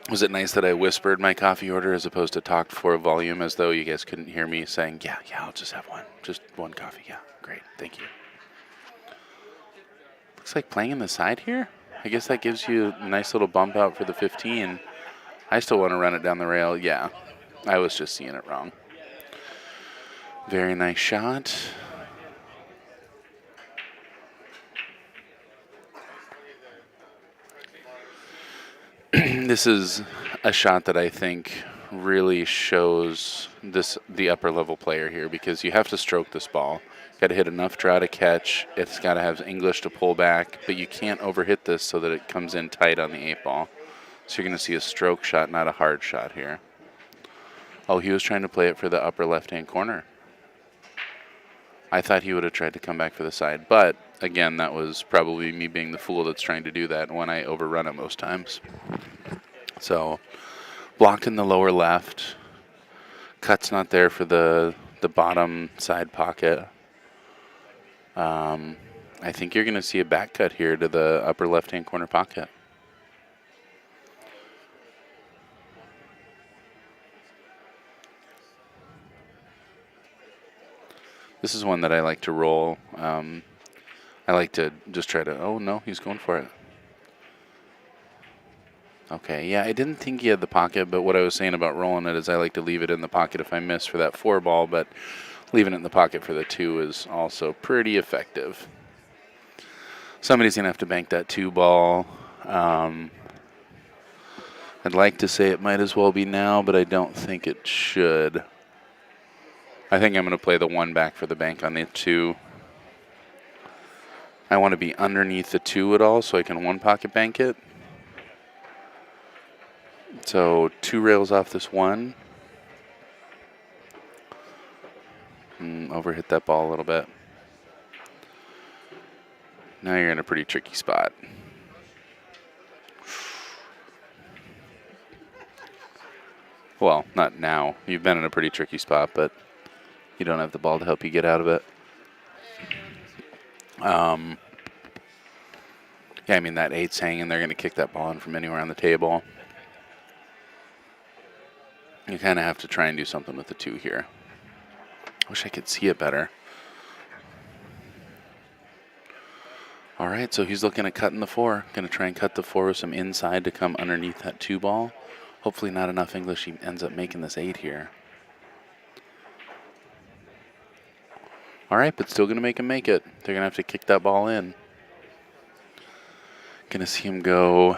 Was it nice that I whispered my coffee order as opposed to talked for volume as though you guys couldn't hear me saying, yeah, I'll just have one. Just one coffee. Yeah, great. Thank you. Looks like playing in the side here. I guess that gives you a nice little bump out for the 15. I still want to run it down the rail. Yeah, I was just seeing it wrong. Very nice shot. This is a shot that I think really shows the upper level player here, because you have to stroke this ball. Got to hit enough draw to catch. It's got to have English to pull back, but you can't overhit this so that it comes in tight on the 8 ball. So you're going to see a stroke shot, not a hard shot here. Oh, he was trying to play it for the upper left-hand corner. I thought he would have tried to come back for the side, but again, that was probably me being the fool that's trying to do that when I overrun it most times. So, blocked in the lower left. Cut's not there for the bottom side pocket. I think you're going to see a back cut here to the upper left-hand corner pocket. This is one that I like to roll. I like to just try to, oh no, he's going for it. Okay, yeah, I didn't think he had the pocket, but what I was saying about rolling it is I like to leave it in the pocket if I miss for that 4 ball, but leaving it in the pocket for the 2 is also pretty effective. Somebody's going to have to bank that 2 ball. I'd like to say it might as well be now, but I don't think it should. I think I'm going to play the 1 back for the bank on the 2. I want to be underneath the 2 at all so I can 1 pocket bank it. So 2 rails off this 1. Overhit that ball a little bit. Now you're in a pretty tricky spot. Well, not now. You've been in a pretty tricky spot, but you don't have the ball to help you get out of it. Yeah, I mean, that 8's hanging. They're going to kick that ball in from anywhere on the table. You kind of have to try and do something with the 2 here. Wish I could see it better. All right, so he's looking at cutting the 4. Going to try and cut the 4 with some inside to come underneath that 2 ball. Hopefully not enough English. He ends up making this 8 here. All right, but still going to make him make it. They're going to have to kick that ball in. Going to see him go.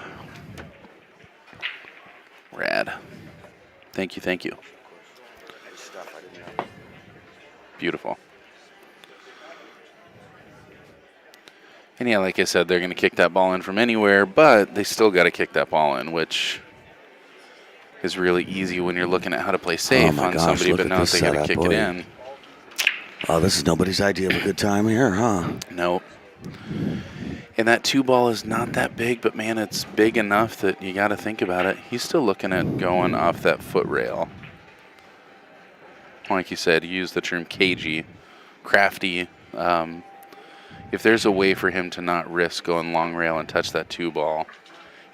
Rad. Thank you, thank you. Beautiful. And yeah, like I said, they're going to kick that ball in from anywhere, but they still got to kick that ball in, which is really easy when you're looking at how to play safe on somebody, but now they got to kick it in. Oh, this is nobody's idea of a good time here, huh? Nope. And that 2 ball is not that big, but man, it's big enough that you got to think about it. He's still looking at going off that foot rail. Like you said, you used the term cagey, crafty. If there's a way for him to not risk going long rail and touch that 2 ball,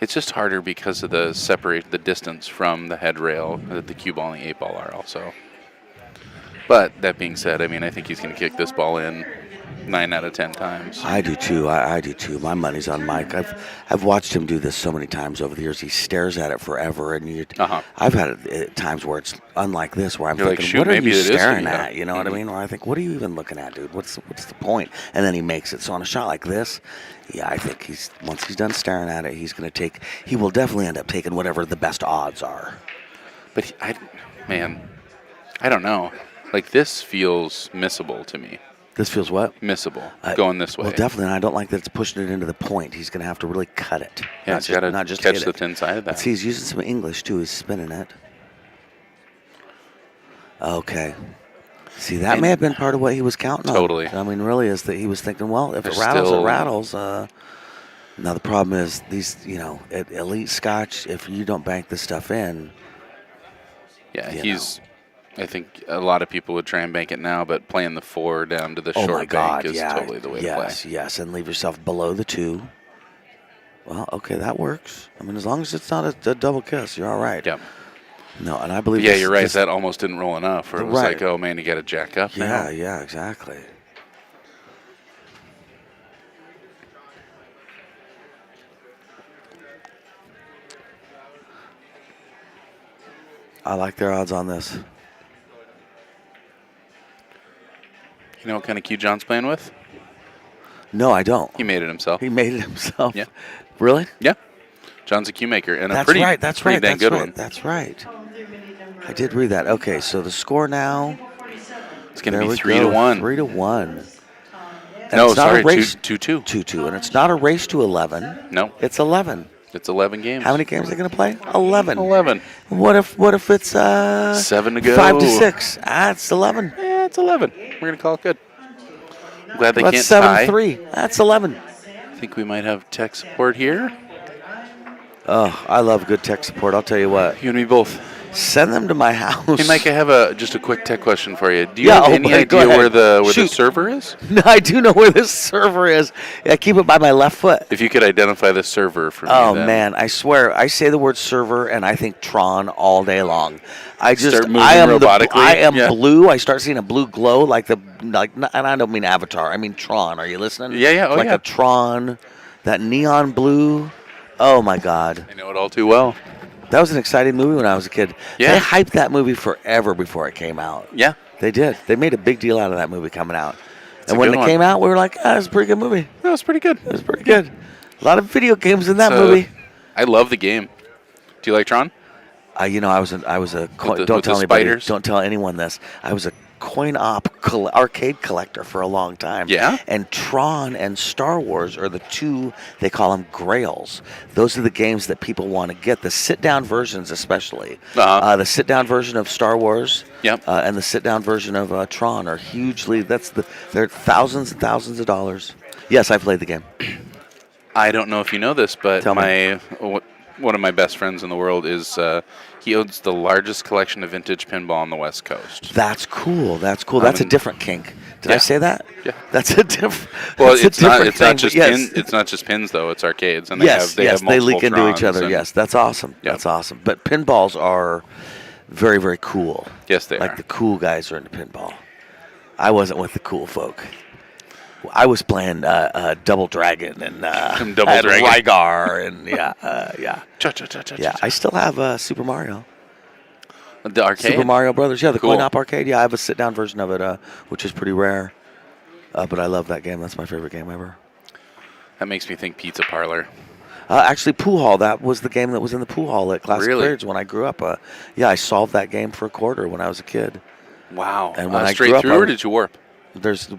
it's just harder because of the distance from the head rail that the cue ball and the 8 ball are also. But that being said, I mean, I think he's going to kick this ball in 9 out of 10 times. I do too. I do too. My money's on Mike. I've watched him do this so many times over the years. He stares at it forever, and I've had it times where it's unlike this, where I'm thinking, like, what are you staring at? at? You know what I mean? Where I think, what are you even looking at, dude? What's the point? And then he makes it. So on a shot like this, yeah, I think once he's done staring at it, he will definitely end up taking whatever the best odds are. But I don't know. Like, this feels missable to me. This feels what? Missable, going this way. Well, definitely, and I don't like that it's pushing it into the point. He's going to have to really cut it. Yeah, he's got to catch the thin side of that. But see, he's using some English, too. He's spinning it. Okay. See, that may have been part of what he was counting on. Totally. I mean, really, is that he was thinking, well, if it rattles, it rattles. Now, the problem is these, at Elite Scotch, if you don't bank this stuff in. Yeah, I think a lot of people would try and bank it now, but playing the 4 down to the short bank is totally the way to play. Yes, and leave yourself below the 2. Well, okay, that works. I mean, as long as it's not a double kiss, you're all right. Yeah. No, and I believe. Yeah, you're right. That almost didn't roll enough. Where it was like, oh man, you got to jack up. Yeah, now. yeah, exactly. I like their odds on this. You know what kind of cue John's playing with? No, I don't. He made it himself. He made it himself. Yeah. Really? Yeah. John's a cue maker, and that's a pretty, right. That's pretty right. dang That's good right. one. That's right. I did read that. Okay, so the score now. It's going to be 3-1. 3-1. No, sorry, 2-2. 2-2, and it's not a race to 11. No. It's 11. It's 11 games. How many games are they going to play? 11. 11. What if it's 7 to go? 5 to 6. It's 11. Yeah, it's 11. We're going to call it good. I'm glad they That's can't tie. 7-3. That's 11. I think we might have tech support here. Oh, I love good tech support. I'll tell you what. You and me both. Send them to my house. Hey, Mike, I have just a quick tech question for you. Do you have any idea where the server is? No, I do know where this server is. I keep it by my left foot. If you could identify the server for me. Oh, then. man, I swear, I say the word server and I think Tron all day long. I am robotically. I am blue. I start seeing a blue glow and I don't mean Avatar. I mean Tron. Are you listening? Yeah. Like a Tron, that neon blue. Oh my God. I know it all too well. That was an exciting movie when I was a kid. Yeah. They hyped that movie forever before it came out. Yeah. They did. They made a big deal out of that movie coming out. It's and when it came out, we were like, it was a pretty good movie. That was pretty good. It was pretty good. A lot of video games in that movie. I love the game. Do you like Tron? I was a don't tell anybody. Don't tell anyone this. I was a coin-op arcade collector for a long time. Yeah? And Tron and Star Wars are the two, they call them grails. Those are the games that people want to get, the sit-down versions especially. The sit-down version of Star Wars and the sit-down version of Tron are hugely, they're thousands and thousands of dollars. Yes, I've played the game. I don't know if you know this, but one of my best friends in the world is he owns the largest collection of vintage pinball on the West Coast. That's cool. That's a different kink. Did I say that? Yeah. That's a different. Well, it's not just pins though. It's arcades, and they leak into Trons each other. Yes, that's awesome. Yep. That's awesome. But pinballs are very, very cool. Yes, they are. Like the cool guys are into pinball. I wasn't with the cool folk. I was playing Double Dragon and Rygar and yeah. I still have Super Mario. The arcade? Super Mario Brothers. Yeah, the cool. coin-op arcade. Yeah, I have a sit-down version of it, which is pretty rare. But I love that game. That's my favorite game ever. That makes me think pizza parlor. Actually, pool hall. That was the game that was in the pool hall at Classic Really? Billiards when I grew up. Yeah, I solved that game for a quarter when I was a kid. Wow. And when I straight grew up, through, or did you warp? There's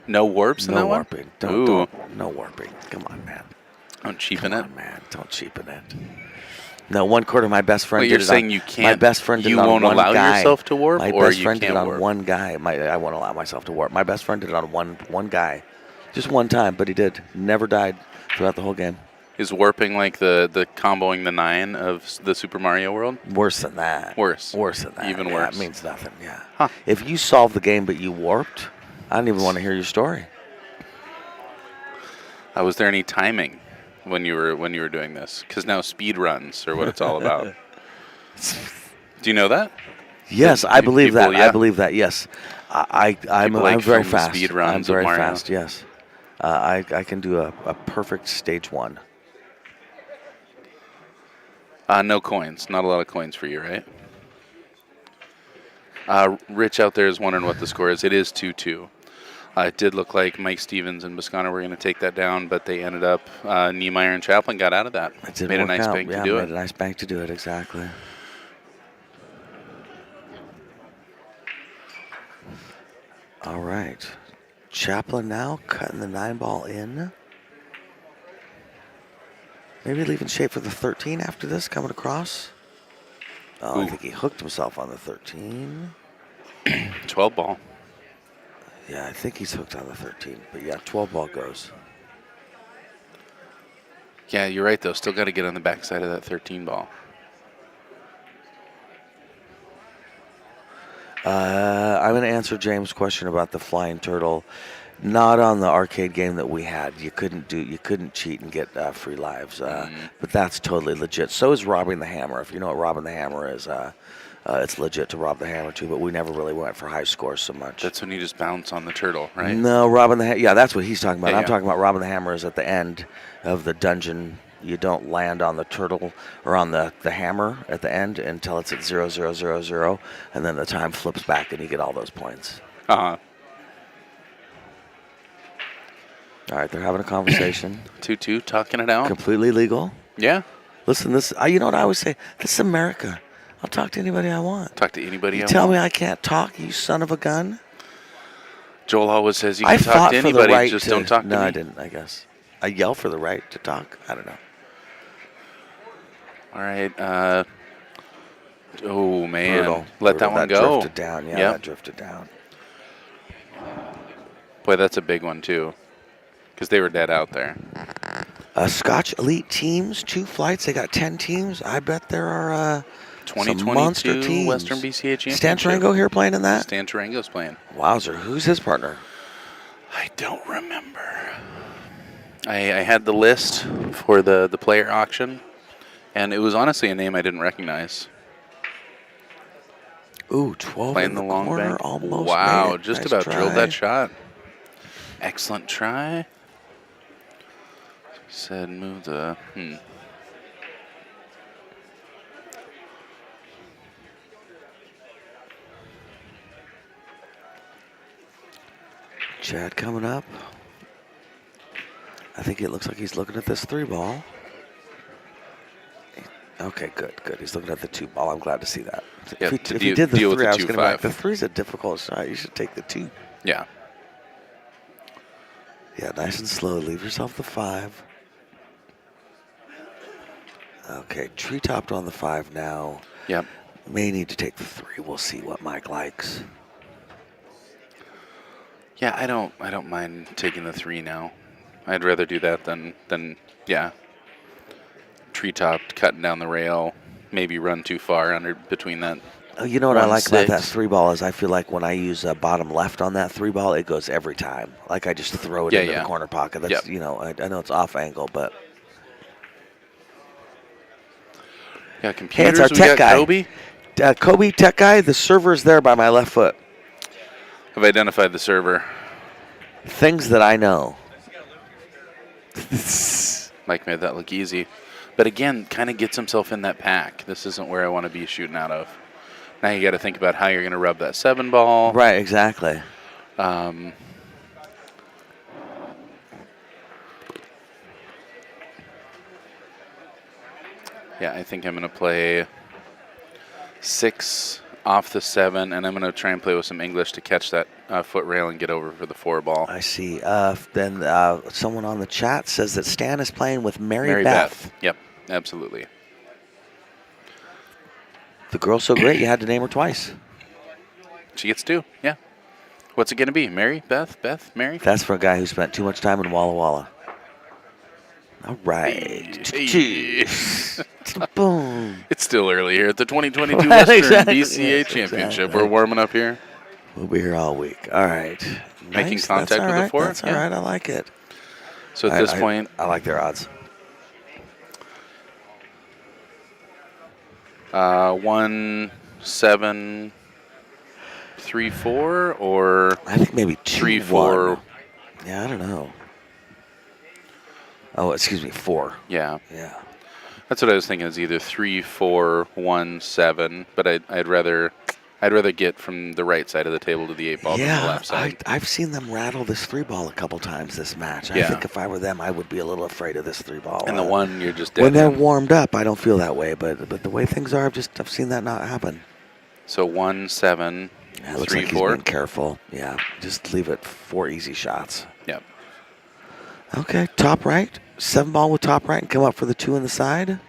No warps in no that one? warping. Ooh. No warping. Come on, man. Don't cheapen Come it. on, man. Don't cheapen it. No, one quarter. My best friend Wait, did you're it saying on, you My can't. best friend did You it on won't one allow guy. yourself to warp, My or best you friend did can't it on warp? one guy. I won't allow myself to warp. My best friend did it on one guy, just one time, but he did. Never died throughout the whole game. Is warping like the comboing the 9 of the Super Mario World? Worse than that. Worse. Worse than that. Even Yeah, worse. It means nothing. Yeah. Huh. If you solved the game but you warped, I don't even want to hear your story. Was there any timing when you were doing this? Because now speed runs are what it's all about. Do you know that? Yes, I believe people, that. yeah. I believe that. Yes, I'm like very film fast. speed I'm runs of very Mario. fast. Yes, I can do a perfect stage 1. No coins. Not a lot of coins for you, right? Rich out there is wondering what the score is. It is 2-2. It did look like Mike Stevens and Bisconner were going to take that down, but they ended up, Niemeyer and Chaplin got out of that. It didn't Made a work nice out. bank Yeah, to do made it. a nice bank to do it. Exactly. All right, Chaplin now cutting the 9-ball in. Maybe leaving shape for the 13 after this, coming across. Oh, I Ooh. think he hooked himself on the 13. 12 ball. Yeah, I think he's hooked on the 13. But yeah, 12-ball goes. Yeah, you're right, though. Still got to get on the backside of that 13 ball. I'm going to answer James' question about the flying turtle. Not on the arcade game that we had. You couldn't cheat and get free lives. But that's totally legit. So is robbing the hammer. If you know what robbing the hammer is, it's legit to rob the hammer too. But we never really went for high scores so much. That's when you just bounce on the turtle, right? No, robbing the yeah, that's what he's talking about. Yeah, I'm yeah. talking about robbing the hammer is at the end of the dungeon. You don't land on the turtle or on the hammer at the end until it's at 0,0,0,0, and then the time flips back and you get all those points. Uh-huh. All right, they're having a conversation. 2-2, talking it out. Completely legal. Yeah. Listen, you know what I always say? This is America. I'll talk to anybody I want. Talk to anybody You I tell want. me I can't talk, you son of a gun. Joel always says you I can talk fought to for anybody, the right just to, don't talk to No, me. I didn't, I guess. I yell for the right to talk. I don't know. All right. Oh, man. Brutal. Let that Brutal. one go. Drifted down. Yeah, Yep. that drifted down. Boy, that's a big one, too, because they were dead out there. Scotch Elite teams, 2 flights. They got 10 teams. I bet there are some monster 2022 teams. Western BCA Championship. Stan Tarango here playing in that? Stan Tarango's playing. Wowzer. Who's his partner? I don't remember. I had the list for the player auction, and it was honestly a name I didn't recognize. Ooh, 12 Playing in the the long corner. bank. Almost Wow, made it. just Nice about try. drilled that shot. Excellent try. Said move the. Chad coming up. I think it looks like he's looking at this 3-ball. Okay, good. He's looking at the 2-ball. I'm glad to see that. Yeah, if to he did the deal with 3, the I was going to be like, 2-5. the 3's a difficult shot. You should take the 2. Yeah. Yeah, nice and slow. Leave yourself the 5. Okay, tree-topped on the 5 now. Yep. May need to take the 3. We'll see what Mike likes. Yeah, I don't mind taking the 3 now. I'd rather do that than yeah. Treetopped, cutting down the rail, maybe run too far under between that. Oh, you know what I like about that 1-6. 3-ball is I feel like when I use bottom left on that 3-ball, it goes every time. Like I just throw it into the corner pocket. That's Yep. you know, I know it's off angle, but Yeah, computers. our We tech got guy. Kobe. Kobe tech guy, the server's there by my left foot. Have identified the server. Things that I know. Mike made that look easy. But again, kind of gets himself in that pack. This isn't where I want to be shooting out of. Now you got to think about how you're going to rub that 7 ball. Right, exactly. Yeah, I think I'm going to play 6 off the 7, and I'm going to try and play with some English to catch that foot rail and get over for the 4 ball. I see. Then someone on the chat says that Stan is playing with Mary Beth. Yep, absolutely. The girl's so great, you had to name her twice. She gets 2, yeah. What's it going to be? Mary? Beth? Beth? Mary? That's for a guy who spent too much time in Walla Walla. All right. Hey. Boom. It's still early here at the 2022 Right, Western exactly. BCA Yes, Championship. exactly. We're warming up here. We'll be here all week. All right. Making Nice. contact That's all with the right. 4? That's all right. I like it. So at this point, I like their odds. 1, 7, 3, 4, or I think maybe 3, 2-1. 4. Yeah, I don't know. Oh, excuse me, 4. Yeah, Yeah. that's what I was thinking. Is either 3, 4, 1, 7. But I'd rather get from the right side of the table to the 8 ball than the left side. I've seen them rattle this 3 ball a couple times this match. I Yeah. think if I were them, I would be a little afraid of this 3 ball. And the 1, you're just dead. when they're warmed up, I don't feel that way. But the way things are, I've seen that not happen. So 1, 7, Yeah, it looks 3, like he's 4. being careful. Yeah, just leave it 4 easy shots. Yep. Okay, top right. 7 ball with top right and come up for the 2 on the side.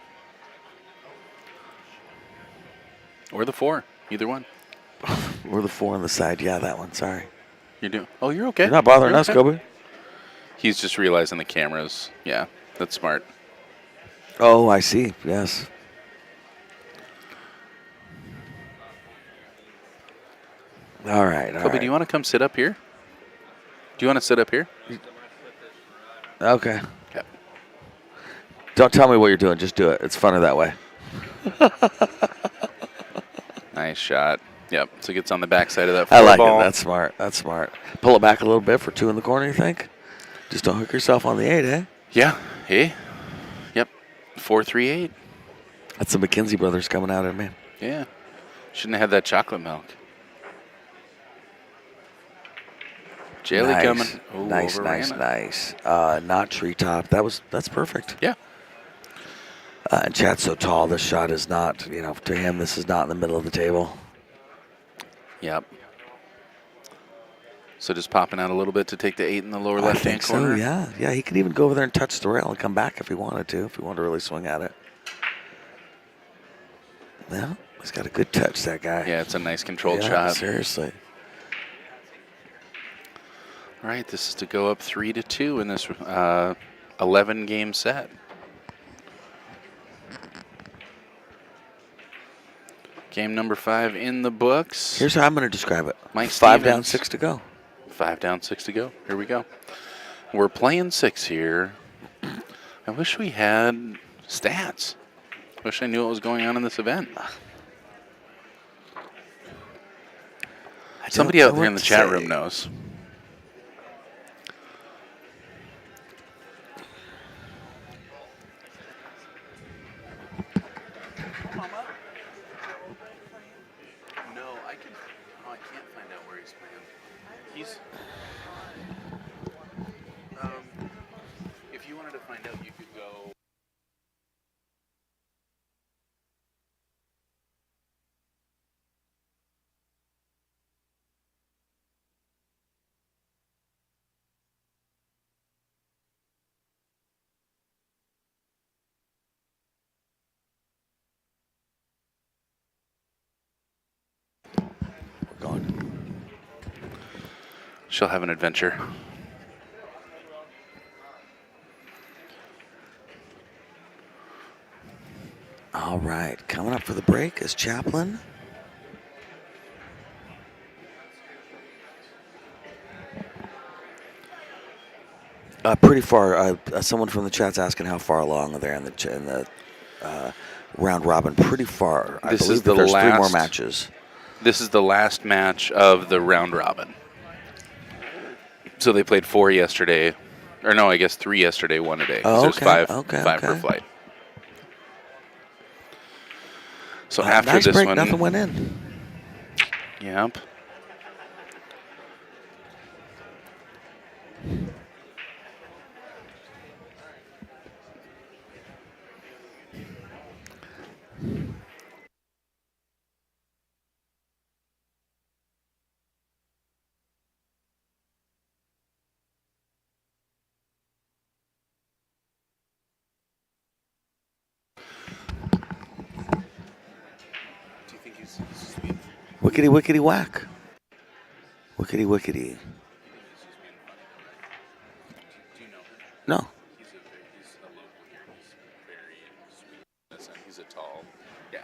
Or the 4. Either one. Or the 4 on the side. Yeah, that one. Sorry. You're doing. Oh, you're okay. You're not bothering You're us, okay. Kobe. He's just realizing the cameras. Yeah, that's smart. Oh, I see. Yes. All right. All Kobe, right. do you want to come sit up here? Do you want to sit up here? Okay. Okay. Don't tell me what you're doing. Just do it. It's funner that way. Nice shot. Yep. So it gets on the backside of that I 4 like ball. it. That's smart. That's smart. Pull it back a little bit for 2 in the corner, you think? Just don't hook yourself on the 8, eh? Yeah. Hey. Yep. 4-3-8. That's the McKenzie brothers coming out at me. Yeah. Shouldn't have had that chocolate milk. Jelly nice. coming. Ooh, Nice, overran nice, it. nice. Not treetop. That's perfect. Yeah. And Chad's so tall, this shot is not, to him, this is not in the middle of the table. Yep. So just popping out a little bit to take the 8 in the lower I left-hand think corner. so, yeah. Yeah, he could even go over there and touch the rail and come back if he wanted to really swing at it. Well, he's got a good touch, that guy. Yeah, it's a nice controlled Yeah, shot. seriously. All right, this is to go up 3-2 in this 11-game set. Game number 5 in the books. Here's how I'm going to describe it. Mike 5 down, Stevens. 6 to go. 5 down, 6 to go. Here we go. We're playing 6 here. I wish we had stats. Wish I knew what was going on in this event. Somebody out there in the chat room knows. No, I can't find out where he's playing. If you wanted to find out, you could go. We're going. She'll have an adventure. All right, coming up for the break is Chaplin. Pretty far. Someone from the chat's asking how far along are they in the round robin. Pretty far. I This believe is the there's 3 more last- matches. This is the last match of the round robin. So they played 4 yesterday. Or no, I guess 3 yesterday, 1 today. 'Cause Oh, there's okay, 5 per okay. flight. So after nice this break, one, nothing went in. Yep. Wickety, wickety, whack. Wickety, wickety. No. He's a local here. He's very sweet. He's a tall. Yeah.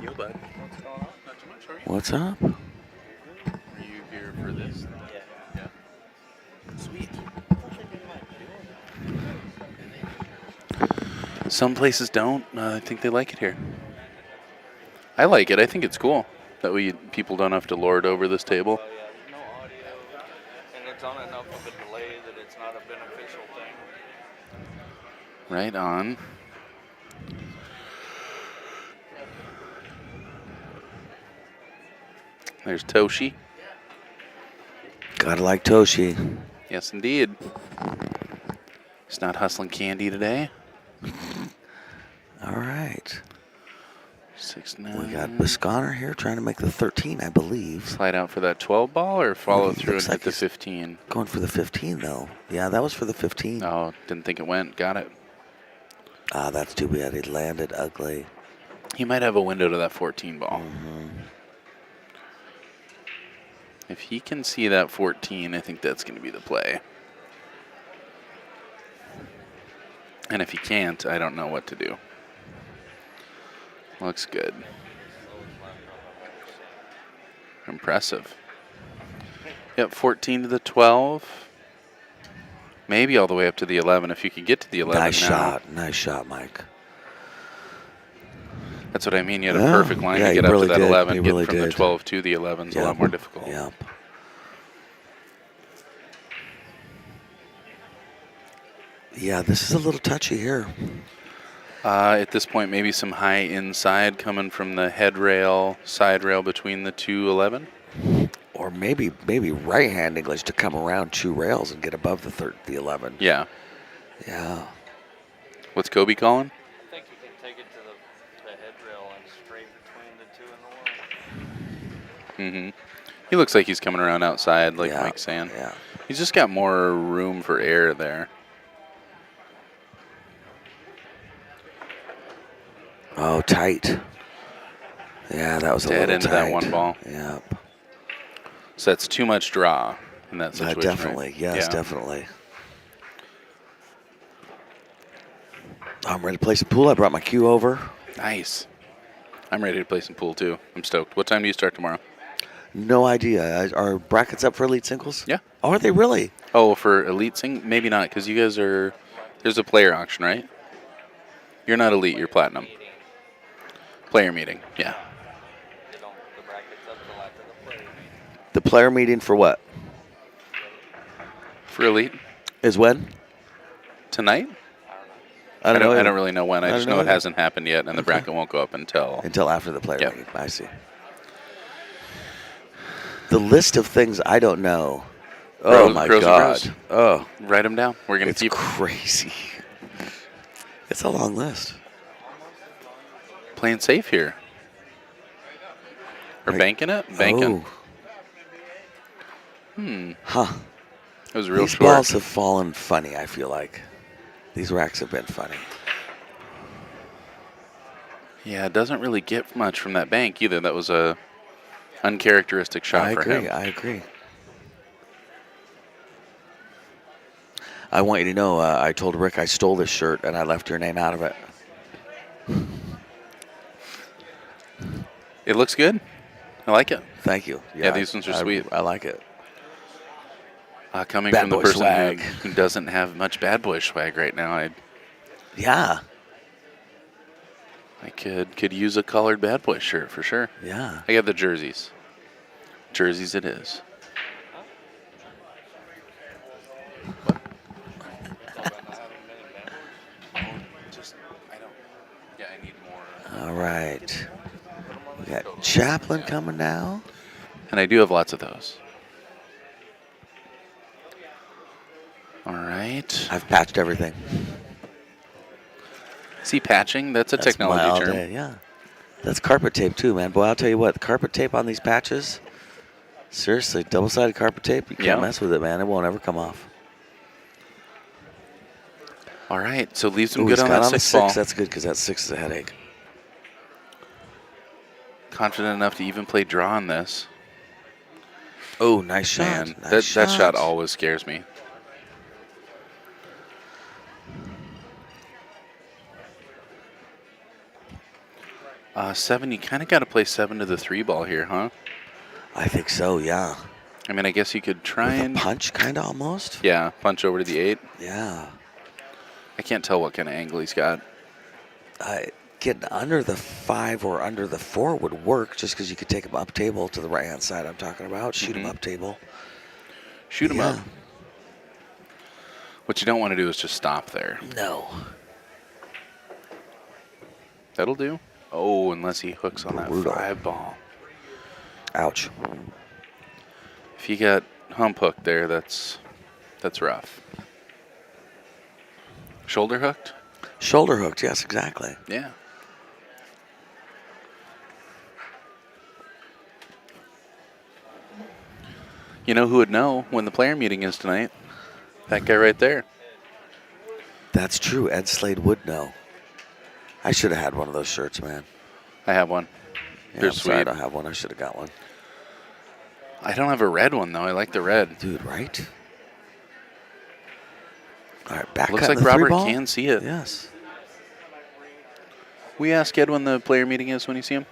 You, bud. What's going on? Not too much, are you? What's up? Are you here for this? Yeah. Sweet. Some places don't. I think they like it here. I like it. I think it's cool that people don't have to lord over this table. Oh yeah, there's no audio, and it's on enough of a delay that it's not a beneficial thing. Right on. There's Toshi. Gotta like Toshi. Yes, indeed. He's not hustling candy today. All right. 6-9. We got Bisconner here trying to make the 13, I believe. Slide out for that 12 ball or follow Looks through and like hit the he's 15? Going for the 15, though. Yeah, that was for the 15. Oh, didn't think it went. Got it. Ah, that's too bad. It landed ugly. He might have a window to that 14 ball. Mm-hmm. If he can see that 14, I think that's going to be the play. And if he can't, I don't know what to do. Looks good. Impressive. Yep, 14 to the 12. Maybe all the way up to the 11 if you could get to the 11 Nice now. shot. Nice shot, Mike. That's what I mean. You had a Yeah, perfect line yeah, to he get up really to that did. 11. He Getting really from the did. 12 to the 11 is a lot more difficult. Yep. Yeah, this is a little touchy here. At this point, maybe some high inside coming from the head rail, side rail between the 211. Or maybe right-hand English to come around 2 rails and get above the 11. Yeah. Yeah. What's Kobe calling? I think you can take it to the head rail and straight between the 2 and the 1. Mm-hmm. He looks like he's coming around outside, like Yeah, Mike's saying. yeah. He's just got more room for air there. Oh, tight. Yeah, that was a Dead little into tight. that one ball. Yep. So that's too much draw in that situation. Definitely. right? Yes, Yeah. definitely. I'm ready to play some pool. I brought my cue over. Nice. I'm ready to play some pool too. I'm stoked. What time do you start tomorrow? No idea. Are brackets up for elite singles? Yeah. Oh, are they really? Oh, for elite sing? Maybe not, because you guys are. There's a player auction, right? You're not elite. You're platinum. Player meeting. Yeah. The brackets up till after the play. The player meeting for what? For elite Is when? tonight. I don't know. I don't really know when. I just know it either. hasn't happened yet, and the bracket won't go up until. Until after the player Yep. meeting. I see. The list of things I don't know. Oh, my Pros and God. pros. Oh, Write them down. We're gonna it's keep crazy. It's a long list. playing safe here. Or Like- banking it. Banking. Oh. Huh. It was real These short. balls have fallen funny, I feel like. These racks have been funny. Yeah, it doesn't really get much from that bank either. That was a uncharacteristic shot I for agree. him. I agree. I want you to know, I told Rick I stole this shirt and I left your name out of it. It looks good. I like it. Thank you. Yeah, these ones are sweet. I like it. Coming Bad from the boy person swag. who doesn't have much bad boy swag right now, I Yeah. could use a colored bad boy shirt for sure. Yeah. I got the jerseys. Jerseys it is. I need more. All right. We got Chaplin coming now. And I do have lots of those. All right. I've patched everything. See, patching, that's a That's my technology all term. day, yeah. That's carpet tape too, man. Boy, I'll tell you what, the carpet tape on these patches, seriously, double-sided carpet tape, you can't Yeah. mess with it, man. It won't ever come off. All right, so leaves him Ooh, good he's on got that on the 6 ball. 6. That's good because that 6 is a headache. Confident enough to even play draw on this. Oh, nice shot. Man, Nice that shot always scares me. Seven, you kind of got to play 7 to the 3 ball here, huh? I think so, yeah. I mean, I guess you could try With and a punch, kind of almost. yeah, punch over to the 8. Yeah. I can't tell what kind of angle he's got. Getting under the 5 or under the 4 would work just because you could take him up table to the right-hand side I'm talking about. Shoot him up table. Shoot him up. Yeah. What you don't want to do is just stop there. No. That'll do. Oh, unless he hooks on that Brutal. 5 ball. Ouch. If you got hump hook there, that's rough. Shoulder hooked? Shoulder hooked, yes, exactly. Yeah. You know who would know when the player meeting is tonight? That guy right there. That's true. Ed Slade would know. I should have had one of those shirts, man. I have one. Yeah, They're I'm sorry I sweet. don't have one. I should have got one. I don't have a red one, though. I like the red. Dude, right? All right, back Looks cut like in the 3 Robert ball? can see it. Yes. We ask Ed when the player meeting is when you see him?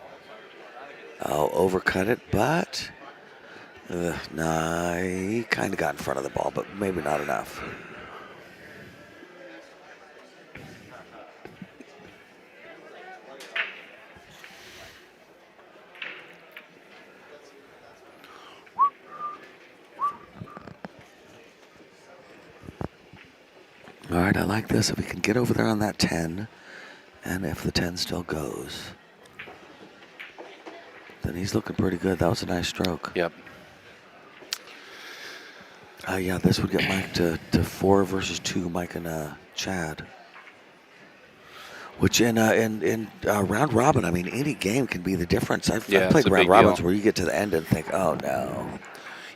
I'll overcut it, but nah, he kind of got in front of the ball, but maybe not enough. All right, I like this. If we can get over there on that 10, and if the 10 still goes, then he's looking pretty good. That was a nice stroke. Yep. Yeah, this would get Mike to 4 versus 2, Mike and Chad. Which in round robin, I mean, any game can be the difference. I've Yeah, played it's a round big robins deal. where you get to the end and think, oh no.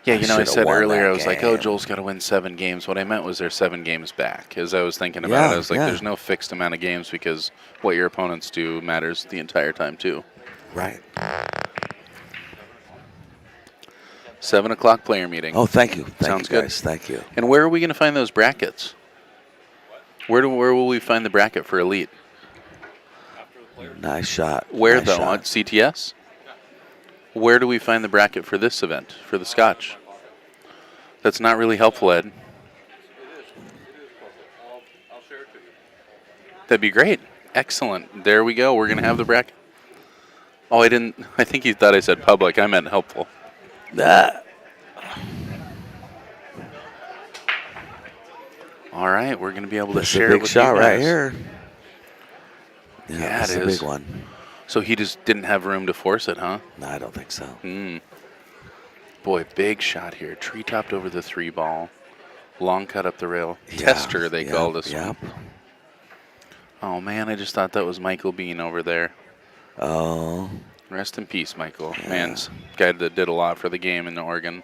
Yeah, you know, I should've said won earlier, that I was like, oh, game. Joel's got to win 7 games. What I meant was there's 7 games back. As I was thinking about it, I was like, Yeah. there's no fixed amount of games because what your opponents do matters the entire time, too. Right. 7 o'clock player meeting. Oh, thank you. Thank Sounds you, good. guys. Thank you. And where are we going to find those brackets? Where will we find the bracket for Elite? Nice shot. Where, nice though? shot. On CTS? Where do we find the bracket for this event, for the Scotch? That's not really helpful, Ed. I'll share it to you. That'd be great. Excellent. There we go. We're going to have the bracket. Oh, I think you thought I said public. I meant helpful. All right. We're going to be able to This is share a it big with shot you right guys. here. Yeah, that's it a is. big one. So he just didn't have room to force it, huh? No, I don't think so. Boy, big shot here. Tree topped over the 3 ball. Long cut up the rail. Yeah, Tester, they call this Yep. one. Oh, man, I just thought that was Michael Bean over there. Oh. Rest in peace, Michael. Yeah. Man's guy that did a lot for the game in Oregon.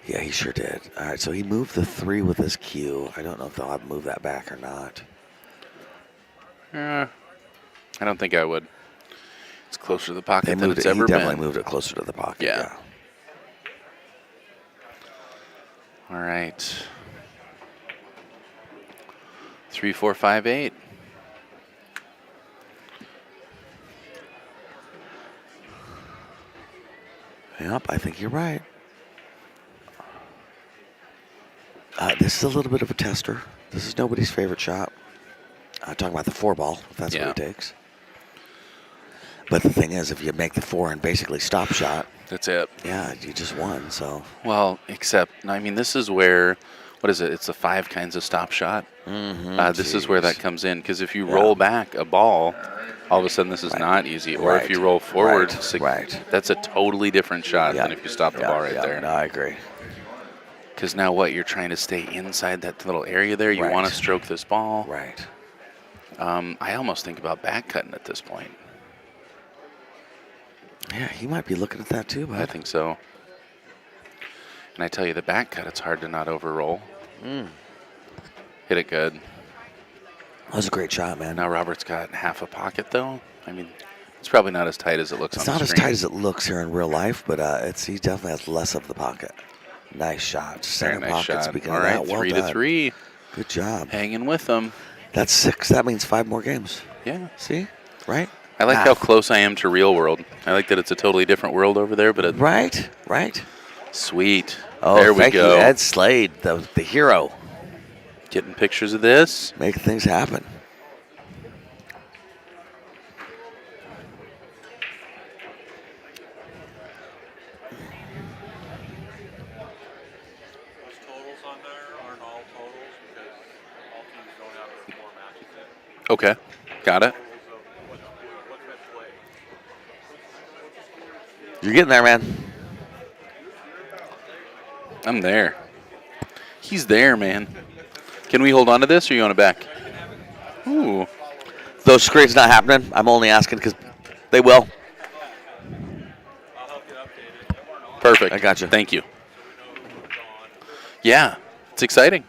Yeah, he sure did. All right, so he moved the 3 with his cue. I don't know if they'll have to move that back or not. I don't think I would. It's closer to the pocket They than moved it's it. ever He definitely been. moved it closer to the pocket. Yeah. All right. 3, 4, 5, 8. Yep, I think you're right. This is a little bit of a tester. This is nobody's favorite shot. Talking about the 4 ball, if that's Yeah. what it takes. But the thing is, if you make the 4 and basically stop shot, That's it. yeah, you just won. So Well, except, I mean, this is where, what is it? It's the 5 kinds of stop shot. This is where that comes in. Because if you roll back a ball, all of a sudden this is not easy. Or if you roll forward, that's a totally different shot than if you stop the ball right there. No, I agree. Because now what? You're trying to stay inside that little area there. You want to stroke this ball. Right. I almost think about back cutting at this point. Yeah, he might be looking at that too, I bud. think so. And I tell you, the back cut, it's hard to not overroll. Hit it good. That was a great shot, man. Now Robert's got half a pocket, though. I mean, it's probably not as tight as it looks It's on not the as screen. tight as it looks here in real life, but he definitely has less of the pocket. Nice shot. Very Center nice pocket. shot. Speaking All of right, that, well 3 done. to 3. Good job. Hanging with them. That's 6. That means 5 more games. Yeah. See? Right? I like how close I am to real world. I like that it's a totally different world over there, but Right. Sweet. Oh, there we thank go. you, Ed Slade, the hero. Getting pictures of this. Make things happen. Those totals on there aren't all totals because all teams don't have their 4 matches in. Okay. Got it. Totals of what's been played. You're getting there, man. I'm there. He's there, man. Can we hold on to this, or you want it back? Ooh. Those screens not happening. I'm only asking because they will. I'll help you update it. Perfect. I got you. Thank you. Yeah, it's exciting.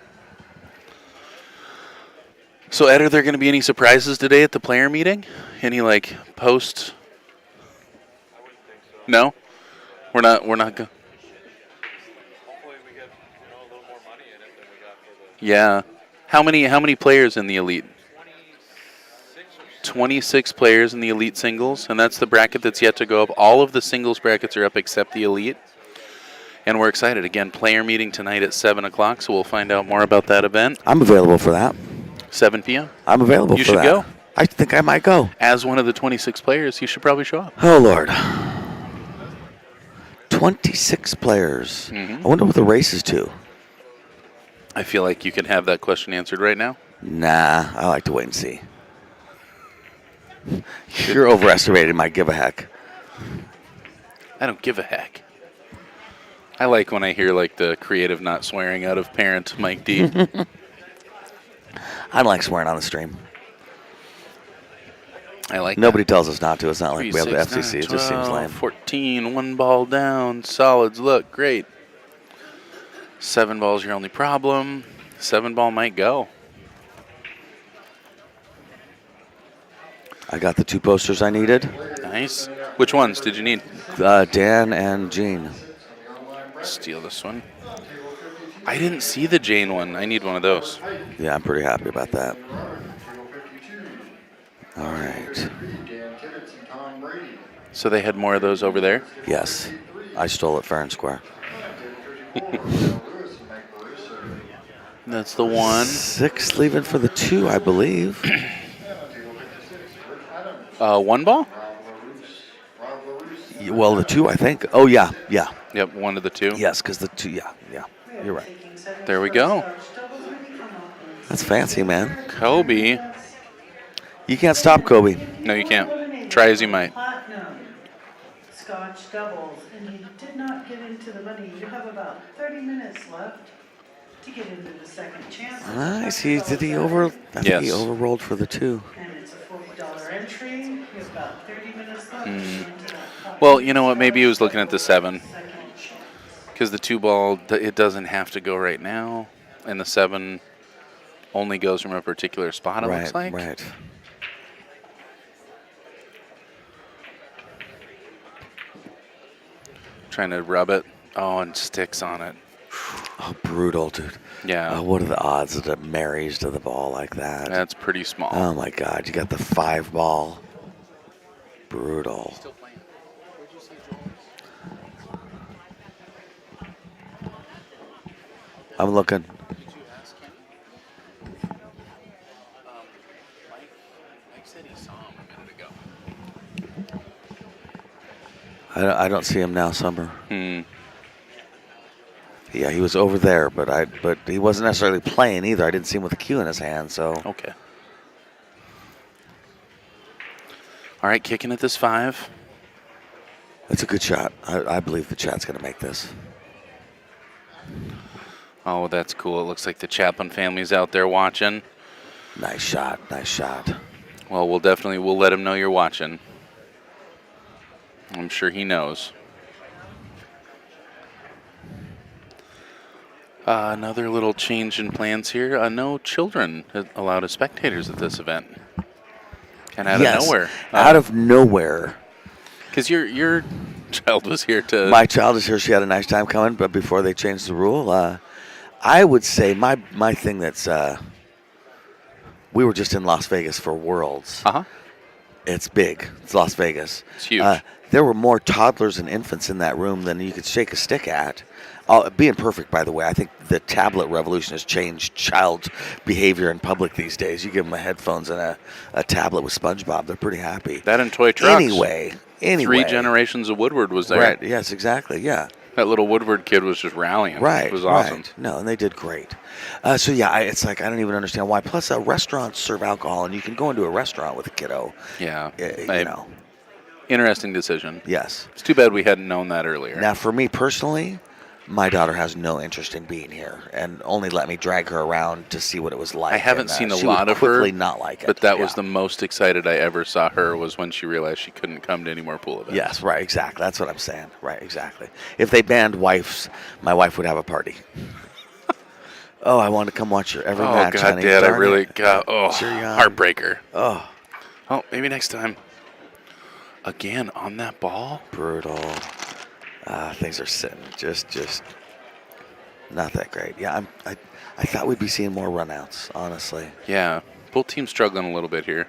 So, Ed, are there going to be any surprises today at the player meeting? Any post? I wouldn't think so. No, we're not. We're not. Hopefully we get a little more money in it than we got for the Yeah. How many players in the elite? 26 or 26 players in the elite singles, and that's the bracket that's yet to go up. All of the singles brackets are up except the elite, and we're excited. Again, player meeting tonight at 7 o'clock, so we'll find out more about that event. I'm available for that. 7 p.m. I'm available You for should that. go. I think I might go. As one of the 26 players, you should probably show up. Oh, Lord. 26 players. I wonder what the race is to. I feel like you can have that question answered right now. Nah, I like to wait and see. You're overestimating my give a heck. I don't give a heck. I like when I hear the creative not swearing out of parent Mike D. I don't like swearing on the stream. I like Nobody tells us not to. It's not like 3, we have the 6, 9, FCC. It just seems 12, lame. 14, 1 ball down, solids look great. 7 ball's your only problem. 7 ball might go. I got the 2 posters I needed. Nice. Which ones did you need? Dan and Gene. Steal this one. I didn't see the Jane one. I need one of those. Yeah, I'm pretty happy about that. All right. So they had more of those over there? Yes. I stole it fair and square. That's the 1. 6 leaving for the 2, I believe. 1 ball? Well, the 2, I think. Oh, yeah. Yep, 1 of the 2. Yes, because the 2, yeah. You're right. There we go. That's fancy, man. Kobe. You can't stop Kobe. No, you can't. Try as you might. Platinum, Scotch doubles, and you did not get into the money. You have about 30 minutes left to get into the second chance. Nice. I think he overrolled for the 2. And it's a $40 entry. You have about 30 minutes left to get into that pot. Well, you know what? Maybe he was looking at the 7. Second chance. Because the 2 ball, it doesn't have to go right now. And the 7 only goes from a particular spot, it looks like. Right. Trying to rub it. Oh, and sticks on it. Oh, brutal, dude. Yeah. What are the odds that it marries to the ball like that? That's pretty small. Oh, my God. You got the 5 ball. Brutal. I'm looking. Mike said he saw him a minute ago. I don't see him now, Summer. Hmm. Yeah, he was over there, but he wasn't necessarily playing either. I didn't see him with a cue in his hand, so. Okay. All right, kicking at this 5. That's a good shot. I believe the chat's going to make this. Oh, that's cool. It looks like the Chaplin family's out there watching. Nice shot. Well, we'll let him know you're watching. I'm sure he knows. Another little change in plans here. No children allowed as spectators at this event. And out Yes, of nowhere. out of nowhere. Because your child was here to... My child is here. She had a nice time coming, but before they changed the rule, I would say my thing that's we were just in Las Vegas for Worlds. Uh-huh. It's big. It's Las Vegas. It's huge. There were more toddlers and infants in that room than you could shake a stick at. Being perfect, by the way, I think the tablet revolution has changed child behavior in public these days. You give them headphones and a tablet with SpongeBob, they're pretty happy. That and toy trucks. Anyway. 3 generations of Woodward was there. Right, yes, exactly, yeah. That little Woodward kid was just rallying. Right, It was awesome. Right. No, and they did great. It's like I don't even understand why. Plus, restaurants serve alcohol, and you can go into a restaurant with a kiddo. Yeah. You know. Interesting decision. Yes. It's too bad we hadn't known that earlier. Now, for me personally, my daughter has no interest in being here, and only let me drag her around to see what it was like. I haven't seen a she lot would of her, quickly not like it. but that was the most excited I ever saw her was when she realized she couldn't come to any more pool events. Yes, right, exactly. That's what I'm saying. Right, exactly. If they banned wives, my wife would have a party. Oh, I want to come watch your every match, God, honey. Dad, I Darn really it. got Sure you are. heartbreaker. Oh, Maybe next time. Again on that ball. brutal. Things are sitting just not that great. Yeah, I thought we'd be seeing more runouts, honestly. Yeah, both teams struggling a little bit here.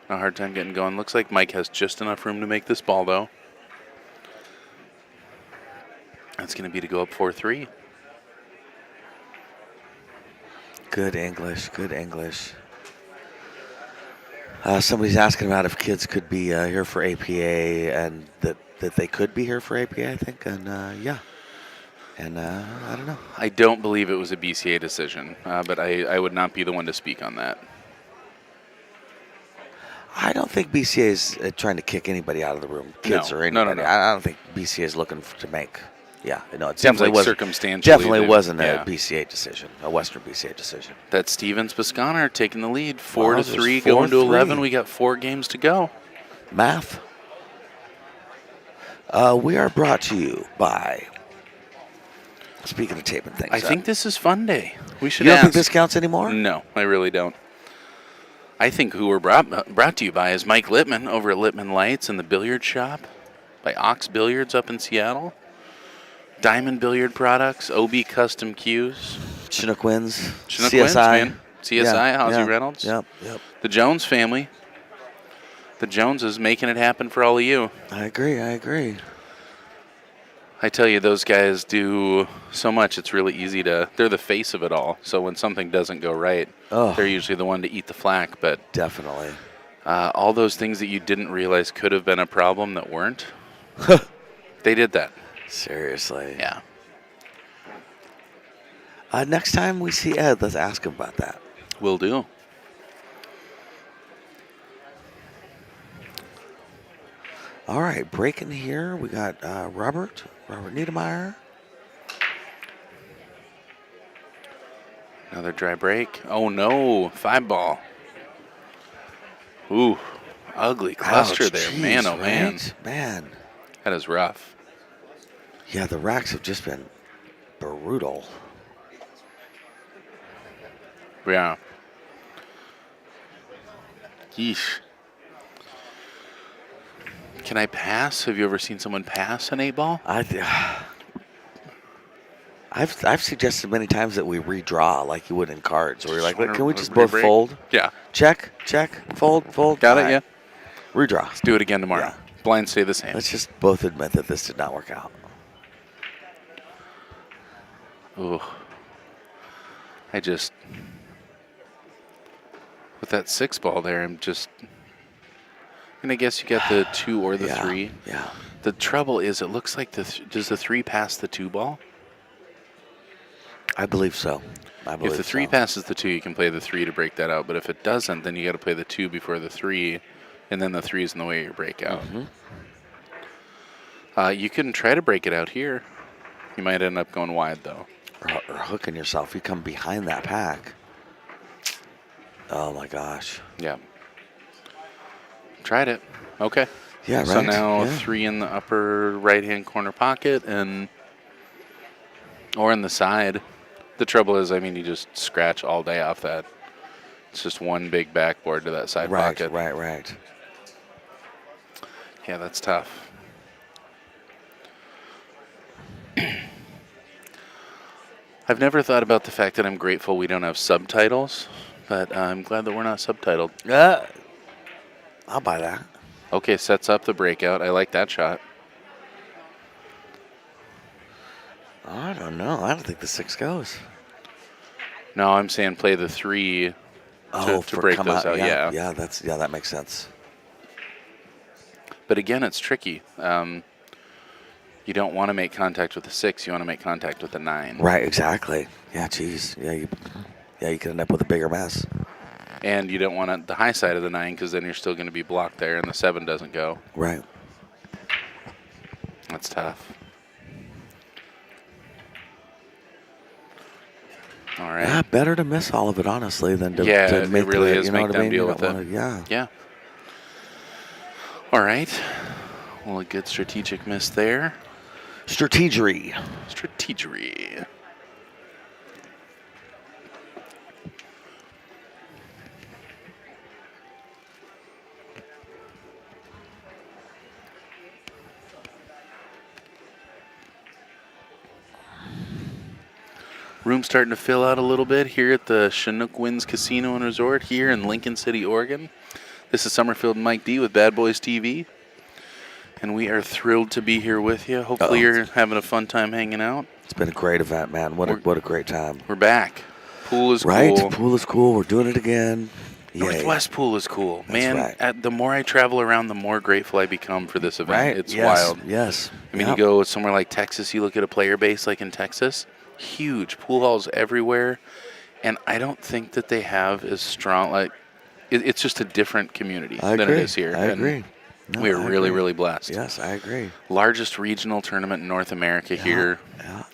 A hard time getting going. Looks like Mike has just enough room to make this ball, though. That's going to be to go up 4-3. Good English, good English. Somebody's asking about if kids could be here for APA, and that they could be here for APA, I think, and yeah. And I don't know. I don't believe it was a BCA decision, but I would not be the one to speak on that. I don't think BCA is trying to kick anybody out of the room, kids No, or no, anybody. no. I don't think BCA is looking to make. Yeah, no, it Seems definitely like wasn't. circumstantially Definitely they- wasn't yeah. a BCA decision, a Western BCA decision. That's Stevens Bisconner taking the lead, 4-3, Wowzers, going to 4-3. 11. We got 4 games to go. Math. We are brought to you by. Speaking of taping things, I think this is Fun Day. We should you don't ask. think this counts anymore? No, I really don't. I think who we're brought to you by is Mike Littman over at Littman Lights and the Billiard Shop by Ox Billiards up in Seattle. Diamond Billiard Products, OB Custom Cues. Chinook Wins. Chinook CSI. Wins, man. CSI, Yeah, Hossie yeah, Reynolds. Yep. The Jones family. The Joneses making it happen for all of you. I agree. I tell you, those guys do so much, it's really easy to... They're the face of it all. So when something doesn't go right, Oh. they're usually the one to eat the flack. But Definitely. all those things that you didn't realize could have been a problem that weren't, they did that. Seriously. Yeah. Next time we see Ed, let's ask him about that. Will do. All right, breaking here. We got Robert Niemeyer. Another dry break. Oh, no. 5-ball. Ooh. Ugly cluster Ouch, there. geez, Man, oh, man. right? Man. That is rough. Yeah, the racks have just been brutal. Yeah. Yeesh. Can I pass? Have you ever seen someone pass an 8-ball? I've suggested many times that we redraw like you would in cards, where you're like, Wanna can we just both re-break? fold? Yeah. Check, fold. Got All it, yeah. Redraw. Let's do it again tomorrow. Yeah. Blinds stay the same. Let's just both admit that this did not work out. Ooh. With that 6-ball there, I'm just... And I guess you got the 2 or the 3. Yeah. The trouble is, it looks like does the 3 pass the 2-ball? I believe so. If the 3 passes the 2, you can play the 3 to break that out. But if it doesn't, then you got to play the 2 before the 3, and then the 3 is in the way of your breakout. You can try to break it out here. You might end up going wide, though. Or hooking yourself. You come behind that pack. Oh, my gosh. Yeah. Tried it. Okay. Yeah, right. So now yeah. 3 in the upper right-hand corner pocket, and Or in the side. The trouble is, I mean, you just scratch all day off that. It's just one big backboard to that side Right, pocket. right. Yeah, that's tough. I've never thought about the fact that I'm grateful we don't have subtitles, but I'm glad that we're not subtitled. I'll buy that. Okay, sets up the breakout. I like that shot. I don't know. I don't think the 6 goes. No, I'm saying play the 3 to for break come those out. Yeah, Yeah. that makes sense. But again, it's tricky. You don't want to make contact with the 6. You want to make contact with the 9. Right, exactly. Yeah, geez. Yeah, you could end up with a bigger mess. And you don't want the high side of the 9 because then you're still going to be blocked there and the 7 doesn't go. Right. That's tough. All right. Yeah, better to miss all of it, honestly, than to, Yeah, to it make really the, is you know make what I them mean? deal You with don't it. wanna- Yeah. All right. Well, a good strategic miss there. Strategery. Strategery. Room starting to fill out a little bit here at the Chinook Winds Casino and Resort here in Lincoln City, Oregon. This is Summerfield and Mike D with Bad Boys TV. And we are thrilled to be here with you. Hopefully you're having a fun time hanging out. It's been a great event, man. What a great time. We're back. Pool is right? cool. Pool is cool. We're doing it again. Yay. Northwest Pool is cool. That's Man, right. the more I travel around, the more grateful I become for this event. Right? It's Yes, wild. Yes. I mean, Yep. you go somewhere like Texas, you look at a player base like in Texas, huge pool halls everywhere. And I don't think that they have as strong, like, it's just a different community I than agree. it is here. I And agree. No, we are I really, agree. really blessed. Yes, I agree. Largest regional tournament in North America here. Yeah.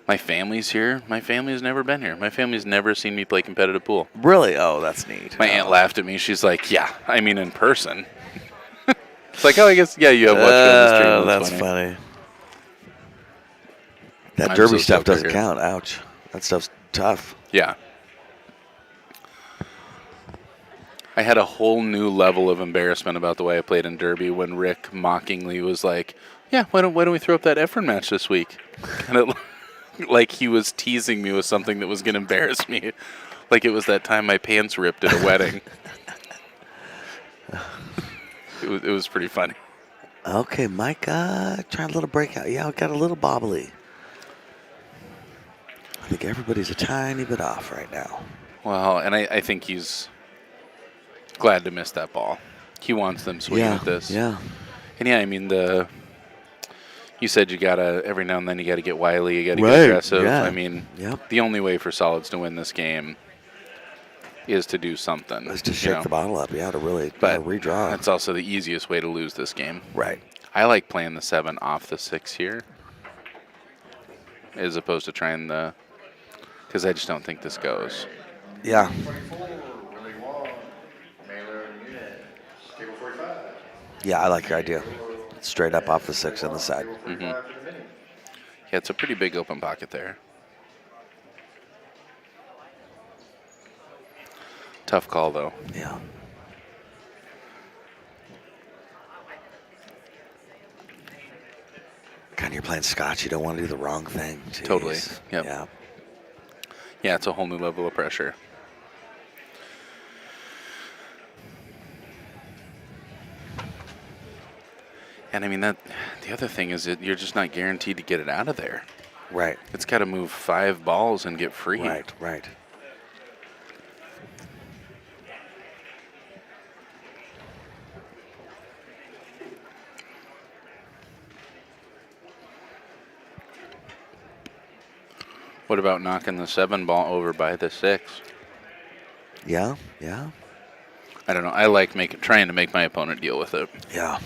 My family's here. My family has never been here. My family's never seen me play competitive pool. Really? Oh, that's neat. My aunt laughed at me. She's like, yeah, I mean in person. It's like, oh, I guess, yeah, you have watched it on the stream. That's funny. That I'm derby so stuff stoked they're doesn't here. count. Ouch. That stuff's tough. Yeah. I had a whole new level of embarrassment about the way I played in Derby when Rick mockingly was like, yeah, why don't we throw up that Efren match this week? And it, like he was teasing me with something that was going to embarrass me. Like it was that time my pants ripped at a wedding. It was pretty funny. Okay, Mike, trying a little breakout. Yeah, I got a little bobbly. I think everybody's a tiny bit off right now. Well, and I think he's glad to miss that ball. He wants them swinging at this. Yeah. And yeah, I mean you said you gotta every now and then you gotta get wily, you gotta Right, get aggressive. yeah. I mean, Yep. the only way for Solids to win this game is to do something. Let's just you shake know. the bottle up. Yeah, to really But redraw. that's also the easiest way to lose this game. Right. I like playing the 7 off the 6 here, as opposed to trying because I just don't think this goes. Yeah. 24, Willie Wong, Mailer unit, table 45. Yeah, I like your idea. Straight up off the 6 on the side. Table 45 for the minute. Yeah, it's a pretty big open pocket there. Tough call, though. Yeah. God, you're playing Scotch. You don't want to do the wrong thing. Jeez. Totally. Yep. Yeah. Yeah, it's a whole new level of pressure. And I mean, the other thing is that you're just not guaranteed to get it out of there. Right. It's got to move 5 balls and get free. Right. Right. What about knocking the 7 ball over by the 6? Yeah. Yeah. I don't know. I like trying to make my opponent deal with it. Yeah.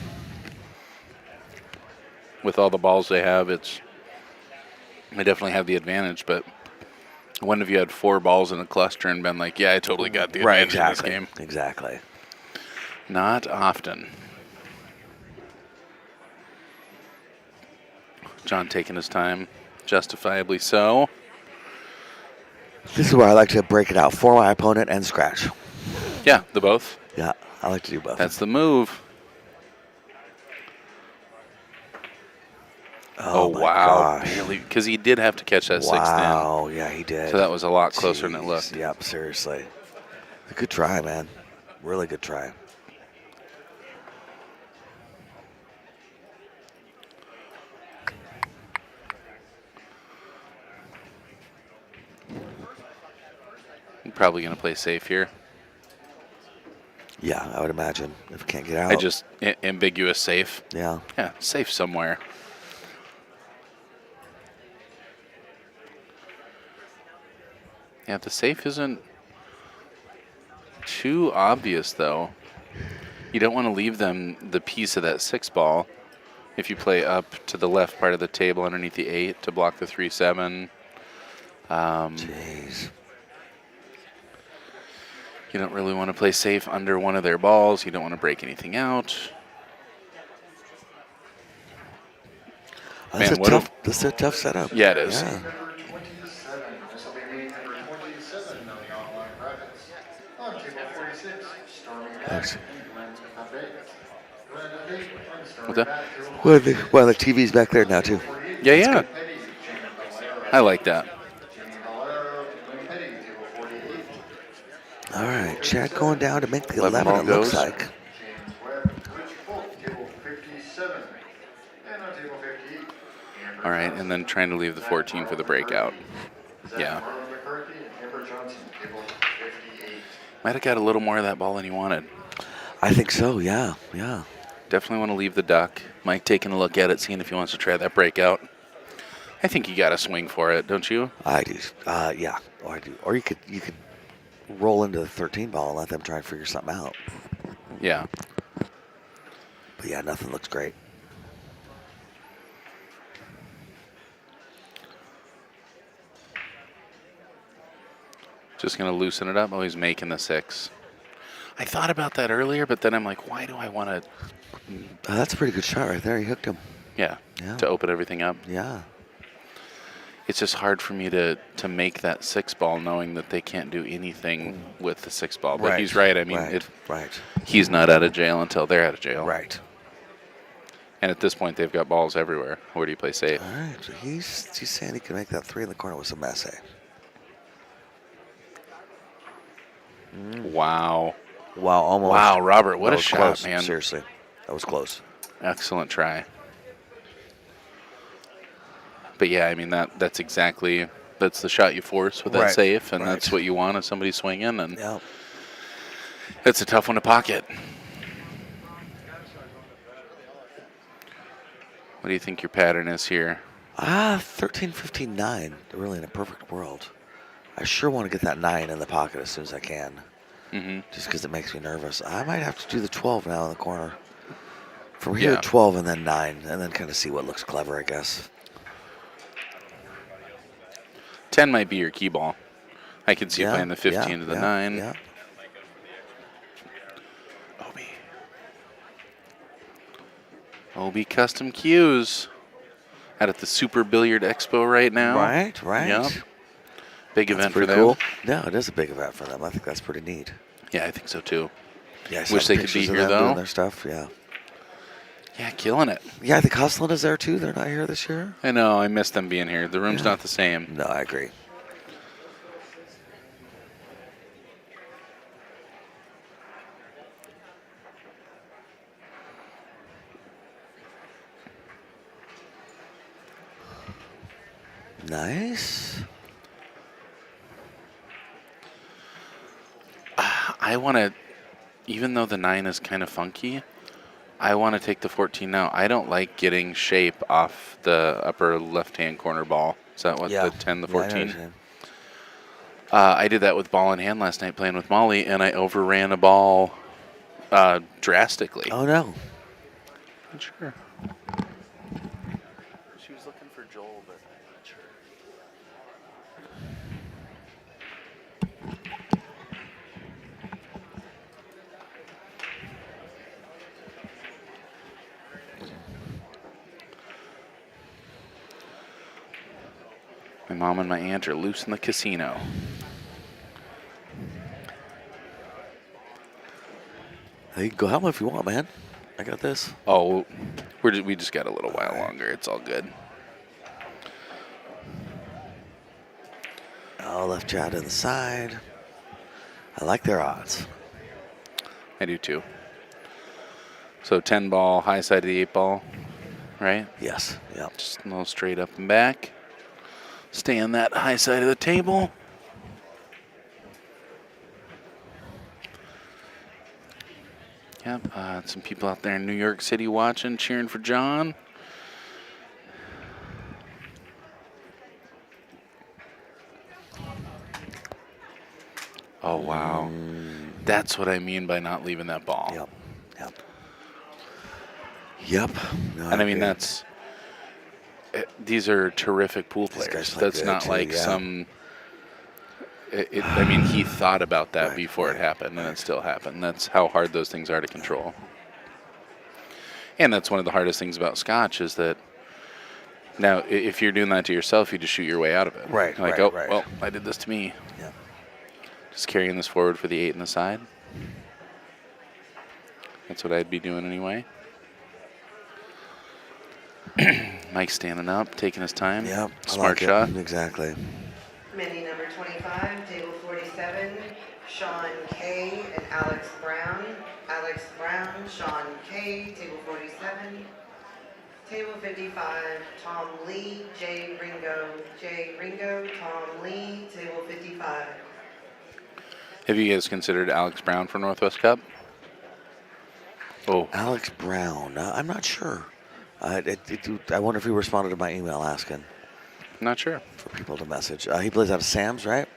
With all the balls they have, I definitely have the advantage, but when have you had 4 balls in a cluster and been like, yeah, I totally got the Right. advantage Exactly. in this game? Exactly. Not often. John taking his time, justifiably so. This is where I like to break it out for my opponent and scratch. Yeah, the both. Yeah, I like to do both. That's the move. Oh, my wow. gosh. Barely. Because he did have to catch that 6th in. Wow, yeah, he did. So that was a lot closer than it Jeez, looked. Yep, seriously. Good try, man. Really good try. I'm probably going to play safe here. Yeah, I would imagine. If we can't get out. I just ambiguous safe. Yeah. Yeah, safe somewhere. Yeah, the safe isn't too obvious, though. You don't want to leave them the piece of that 6 ball if you play up to the left part of the table underneath the 8 to block the 3-7. Jeez. You don't really want to play safe under one of their balls. You don't want to break anything out. That's Man, this is a tough setup. Yeah, it is. Yeah. Number 27. This will be meeting number 27 of the online brackets. On table 46, storming back. Thanks. What the? Well, the TV's back there now, too. Yeah, yeah. I like that. All right, Chad going down to make the 11 11, ball it looks goes. like. All right, and then trying to leave the 14 for the breakout. Yeah. Might have got a little more of that ball than he wanted. I think so, yeah, yeah. Definitely want to leave the duck. Mike taking a look at it, seeing if he wants to try that breakout. I think you got to swing for it, don't you? I do, yeah, I do. Or you could roll into the 13 ball and let them try and figure something out. Yeah. But yeah, nothing looks great. Just going to loosen it up. Oh, he's making the 6. I thought about that earlier, but then I'm like, why do I want to? That's a pretty good shot right there. He hooked him. Yeah, Yeah. to open everything up. Yeah. It's just hard for me to make that 6 ball knowing that they can't do anything with the 6 ball. But he's right. I mean, right. He's not out of jail until they're out of jail. Right. And at this point, they've got balls everywhere. Where do you play safe? All right. So he's saying he can make that 3 in the corner with some essay. Wow. Wow, almost. Wow, Robert, what That a was shot, close. man. Seriously. That was close. Excellent try. But yeah, I mean, that's exactly, that's the shot you force with that Right, safe, and right. that's what you want if somebody's swinging, and Yeah. it's a tough one to pocket. What do you think your pattern is here? 13, 15, 9. Really in a perfect world. I sure want to get that 9 in the pocket as soon as I can. Mm-hmm. Just because it makes me nervous. I might have to do the 12 now in the corner. From here, Yeah. 12 and then 9, and then kind of see what looks clever, I guess. 10 might be your key ball. I can see you Yeah, playing the 15 to the 9. Yeah. Obi Custom Cues out at the Super Billiard Expo right now. Right. Yep. Big That's event for pretty them. cool. No, it is a big event for them. I think that's pretty neat. Yeah, I think so too. Yeah, I saw Wish the they could be pictures of here them doing though. their stuff, yeah. Yeah, killing it. Yeah, I think Hustlin is there too. They're not here this year. I know, I miss them being here. The room's Yeah. not the same. No, I agree. Nice. I want to, even though the 9 is kind of funky, I want to take the 14 now. I don't like getting shape off the upper left-hand corner ball. Is that what, the 10, the 14? I did that with ball in hand last night playing with Molly, and I overran a ball drastically. Oh, no. Sure. She was looking for Joel, but I'm not sure. My mom and my aunt are loose in the casino. Hey, you can go help if you want, man. I got this. Oh, we just got a little while longer. It's all good. Oh, left you out to the side. I like their odds. I do too. So 10 ball, high side of the 8 ball, right? Yes. Yep. Just a little straight up and back. Stay on that high side of the table. Yep, some people out there in New York City watching, cheering for John. Oh, wow. That's what I mean by not leaving that ball. Yep. Yep. Yep. No, And I mean, agree. these are terrific pool These guys players. play That's good not too, like yeah. some. I mean, he thought about that Right, before it right, happened, and it still happened. That's how hard those things are to control. And that's one of the hardest things about Scotch is that now, if you're doing that to yourself, you just shoot your way out of it. Right, Like, right, oh, right. well, I did this to me. Yeah. Just carrying this forward for the 8 in the side. That's what I'd be doing anyway. Mike standing up, taking his time. Yep. I Smart like it. shot. Exactly. Mini number 25, table 47, Sean Kay and Alex Brown. Alex Brown, Sean Kay, table 47. Table 55, Tom Lee, Jay Ringo, Tom Lee, table 55. Have you guys considered Alex Brown for Northwest Cup? Oh, Alex Brown. I'm not sure. I wonder if he responded to my email asking not sure. for people to message. He plays out of Sam's, right?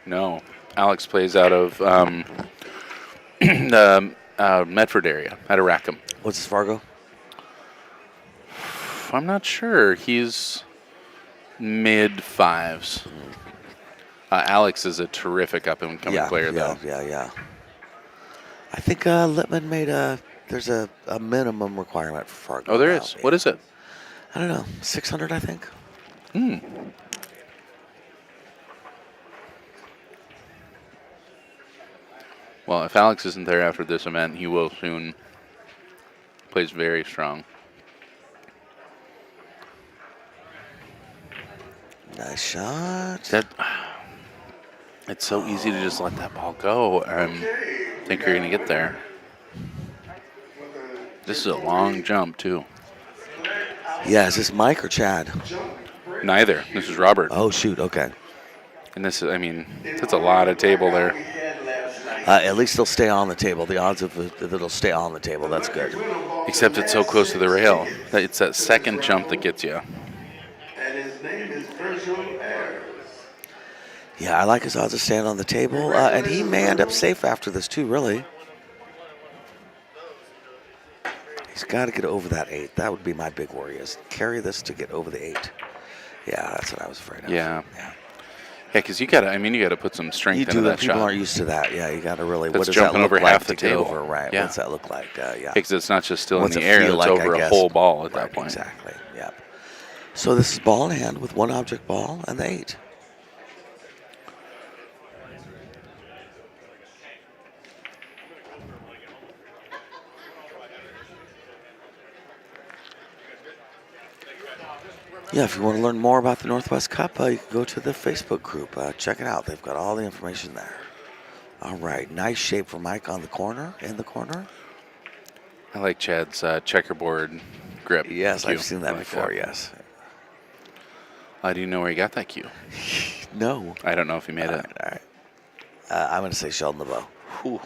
No. Alex plays out of the Medford area, out of Rackham. What's his Fargo? I'm not sure. He's mid-5s. Alex is a terrific up-and-coming player, though. Yeah. I think Littman made there's a minimum requirement for Fargo. Oh, there now. is. Yeah. What is it? I don't know, 600, I think. Well, if Alex isn't there after this event, he will soon. Plays very strong. Nice shot. It's so easy to just let that ball go and think you're going to get there. This is a long jump, too. Yeah, is this Mike or Chad? Neither. This is Robert. Oh, shoot, okay. And this is, I mean, that's a lot of table there. At least they'll stay on the table. The odds of that it'll stay on the table, that's good. Except it's so close to the rail. It's that second jump that gets you. And his name is Virgil Ayers. Yeah, I like his odds of staying on the table. And he may end up safe after this, too, really. He's got to get over that 8. That would be my big worry, is carry this to get over the 8. Yeah, that's what I was afraid of. Yeah. Yeah, because you got to put some strength You into do that that. People shot. aren't used to that. Yeah, you got to really. That's What does jumping that look over like half to the get table. over? Right. Yeah. What's that look like? Yeah. Because it's not just still What's in the it air; feel it's like, over I a guess? whole ball at Right, that point. Exactly. Yep. So this is ball in hand with one object ball and the 8. Yeah, if you want to learn more about the Northwest Cup, you can go to the Facebook group. Check it out. They've got all the information there. All right. Nice shape for Mike on the corner, in the corner. I like Chad's checkerboard grip. Yes, cue. I've seen that I like before, yes. Do you know where he got that cue? No. I don't know if he made All it. right. I'm going to say Sheldon LeBeau. Whew.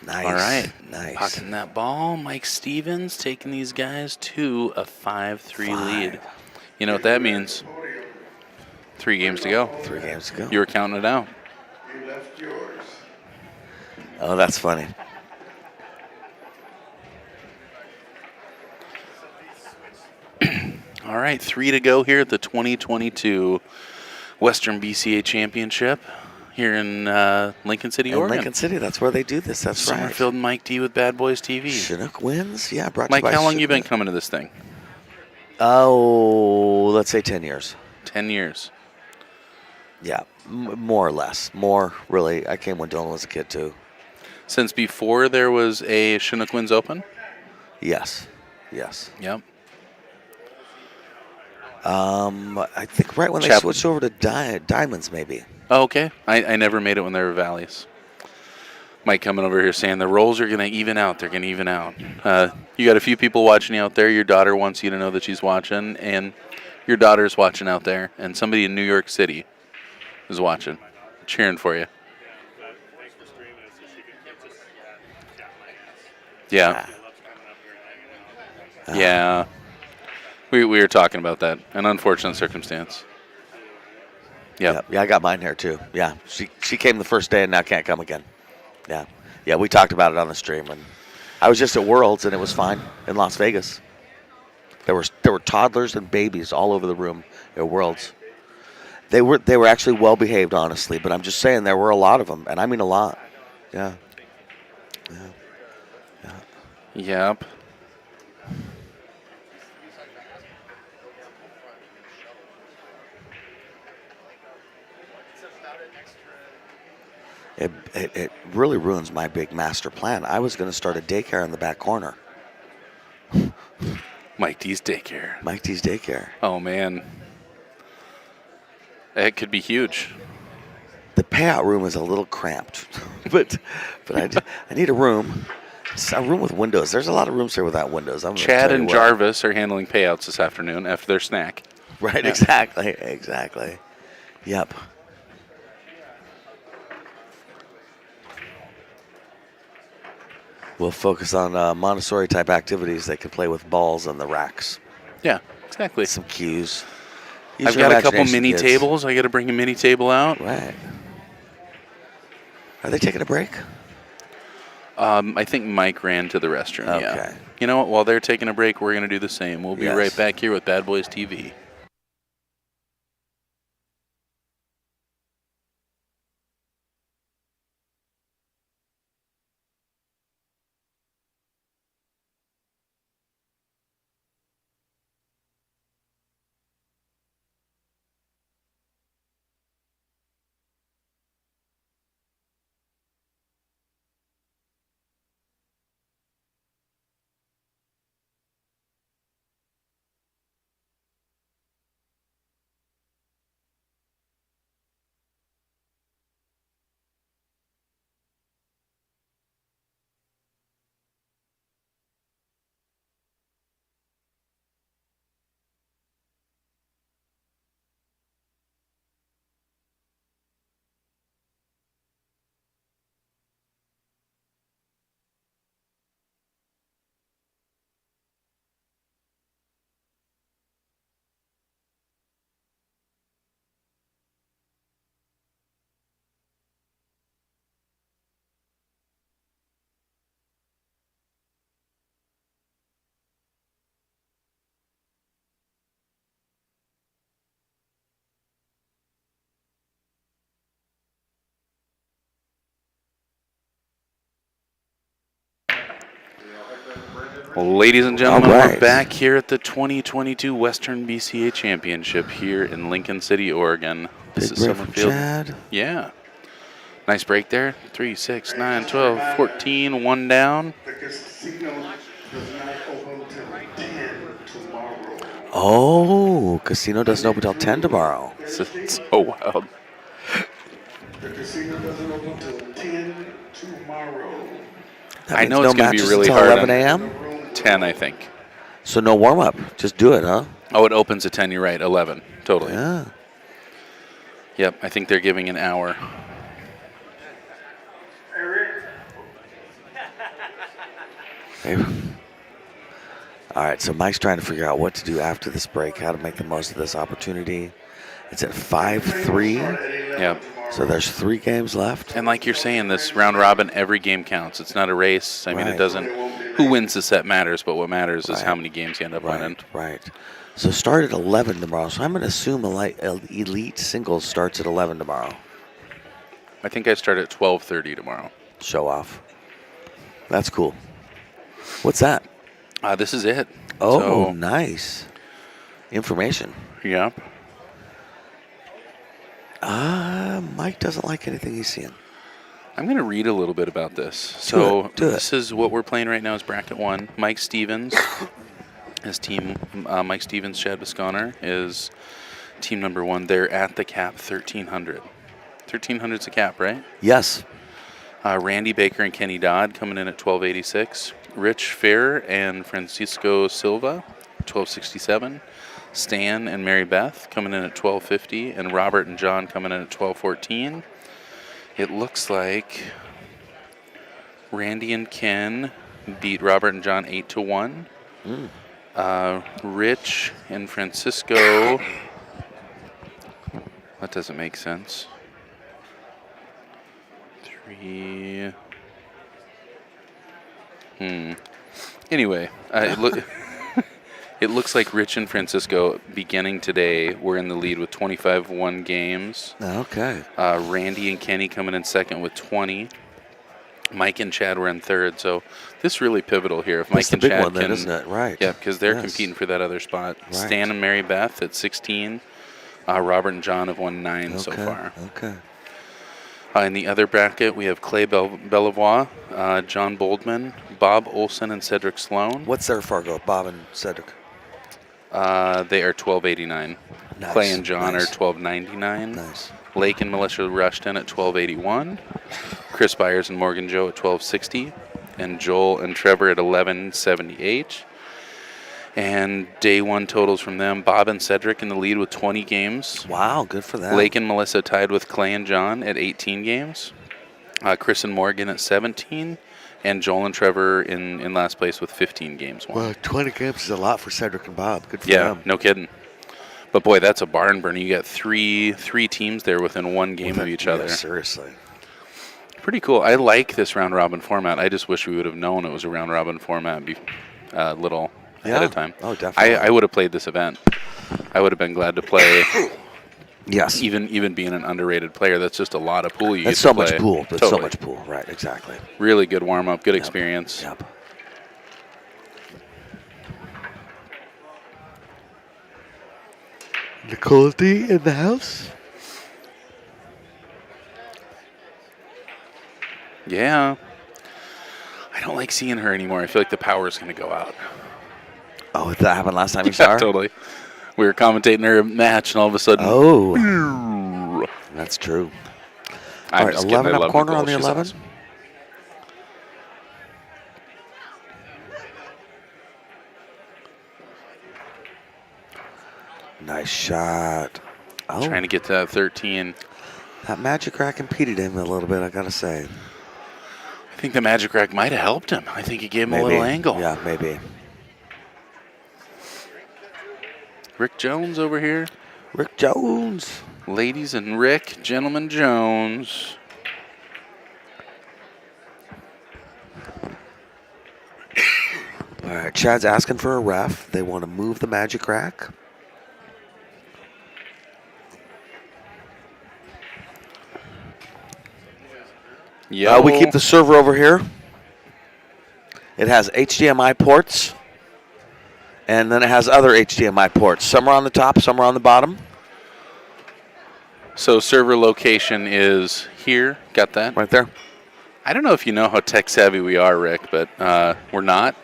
Nice. All right. Nice. Pucking that ball. Mike Stevens taking these guys to a 5-3 lead. You know what that means? 3 games to go. 3 games to go. You were counting it out. You left yours. Oh, that's funny. All right, 3 to go here at the 2022 Western BCA Championship here in Lincoln City, In Oregon. Lincoln City, that's where they do this. That's right. Summerfield and Mike D with Bad Boys TV. Chinook wins. Yeah, brought Mike, to you by how long you been Chinook. coming to this thing? Oh, let's say 10 years. 10 years. Yeah, more or less. More, really. I came when Dylan was a kid, too. Since before there was a Chinook Winds Open? Yes. Yes. Yep. I think right when they Chaplin. switched over to diamonds, maybe. Oh, okay. I never made it when there were valleys. Mike coming over here saying the rolls are going to even out. They're going to even out. You got a few people watching you out there. Your daughter wants you to know that she's watching, and your daughter's watching out there, and somebody in New York City is watching, cheering for you. Yeah. Yeah. We were talking about that. An unfortunate circumstance. Yep. Yeah, I got mine here, too. Yeah, she came the first day and now can't come again. Yeah. Yeah, we talked about it on the stream, and I was just at Worlds, and it was fine in Las Vegas. There were toddlers and babies all over the room at Worlds. They were actually well behaved, honestly, but I'm just saying there were a lot of them, and I mean a lot. Yeah. Yep. It really ruins my big master plan. I was going to start a daycare in the back corner. Mike D's daycare. Mike D's daycare. Oh, man. It could be huge. The payout room is a little cramped, but I need a room. It's a room with windows. There's a lot of rooms here without windows. Chad and Jarvis are handling payouts this afternoon after their snack. Right, Yeah. exactly. Yep. We'll focus on Montessori-type activities. They can play with balls and the racks. Yeah, exactly. Some cues. Use I've your got a couple imagination, mini kids. tables. I got to bring a mini table out. Right. Are they taking a break? I think Mike ran to the restroom. Okay. Yeah. You know what? While they're taking a break, we're going to do the same. We'll be Yes. right back here with Bad Boys TV. Ladies and gentlemen, All we're right. back here at the 2022 Western BCA Championship here in Lincoln City, Oregon. This Big is break from Summerfield. Chad. Yeah. Nice break there. 3, 6, 9, 12, 14, one down. The casino does not open till 10 tomorrow. Oh, casino doesn't open till 10 tomorrow. It's so wild. The casino doesn't open till 10 tomorrow. That I means know no it's going to be matches really until hard. 11 a.m.? 10, I think. So no warm-up. Just do it, huh? Oh, it opens at 10. You're right. 11. Totally. Yeah. Yep. I think they're giving an hour. Hey. All right, so Mike's trying to figure out what to do after this break, how to make the most of this opportunity. It's at 5-3, Yep. so there's 3 games left. And like you're saying, this round robin, every game counts. It's not a race. I mean, Right. it doesn't. Who wins the set matters, but what matters is Right. how many games you end up winning. Right. So start at 11 tomorrow. So I'm going to assume elite singles starts at 11 tomorrow. I think I start at 12:30 tomorrow. Show off. That's cool. What's that? This is it. Oh, So, nice. Information. yep. Mike doesn't like anything he's seeing. I'm going to read a little bit about this. So Do it. this is what we're playing right now is bracket 1. Mike Stevens, his team, Mike Stevens, Chad Bisconner, is team number 1. They're at the cap 1,300. 1,300's a cap, right? Yes. Randy Baker and Kenny Dodd coming in at 1,286. Rich Fair and Francisco Silva, 1,267. Stan and Mary Beth coming in at 1,250. And Robert and John coming in at 1,214. It looks like Randy and Ken beat Robert and John 8-1. Rich and Francisco. That doesn't make sense. 3. Anyway, it looks like Rich and Francisco, beginning today, were in the lead with 25-1 games. Okay. Randy and Kenny coming in second with 20. Mike and Chad were in third, so this is really pivotal here. If That's Mike and the big Chad one, can, then, isn't it? Right. Yeah, because they're Yes. competing for that other spot. Right. Stan and Mary Beth at 16. Robert and John have won 9 so far. Okay. In the other bracket, we have Clay Bellevoix, John Boldman, Bob Olson, and Cedric Sloan. What's their Fargo? Bob and Cedric. They are 1289. Nice. Clay and John Nice. are 1299. Nice. Lake and Melissa Rushton at 1281. Chris Byers and Morgan Joe at 1260. And Joel and Trevor at 1178. And day one totals from them. Bob and Cedric in the lead with 20 games. Wow, good for that. Lake and Melissa tied with Clay and John at 18 games. Chris and Morgan at 17. And Joel and Trevor in last place with 15 games won. Well, 20 games is a lot for Cedric and Bob. Good for Yeah, them. no kidding. But boy, that's a barn burner. You got three teams there within one game of each other. Seriously. Pretty cool. I like this round robin format. I just wish we would have known it was a round robin format a little ahead of time. Oh, definitely. I would have played this event. I would have been glad to play. Yes. Even being an underrated player, that's just a lot of pool you That's get so to play. much pool. That's Totally. so much pool. Right, exactly. Really good warm up, good experience. Yep. Nicole D in the house. Yeah. I don't like seeing her anymore. I feel like the power is going to go out. Oh, that happened last time you saw her? Totally. We were commentating her match, and all of a sudden, Oh, that's true. I'm All right, just kidding. 11 I up love corner Nicole. on the She's 11. awesome. Nice shot. Oh, Trying to get to that 13. that magic rack impeded him a little bit, I gotta say. I think the magic rack might have helped him. I think it gave him a little angle. Yeah, maybe. Rick Jones over here. Rick Jones. Ladies and Rick, gentleman Jones. All right, Chad's asking for a ref. They want to move the magic rack. Yeah, We keep the server over here. It has HDMI ports, and then it has other HDMI ports. Some are on the top, some are on the bottom. So server location is here. Got that? Right there. I don't know if you know how tech savvy we are, Rick, but we're not.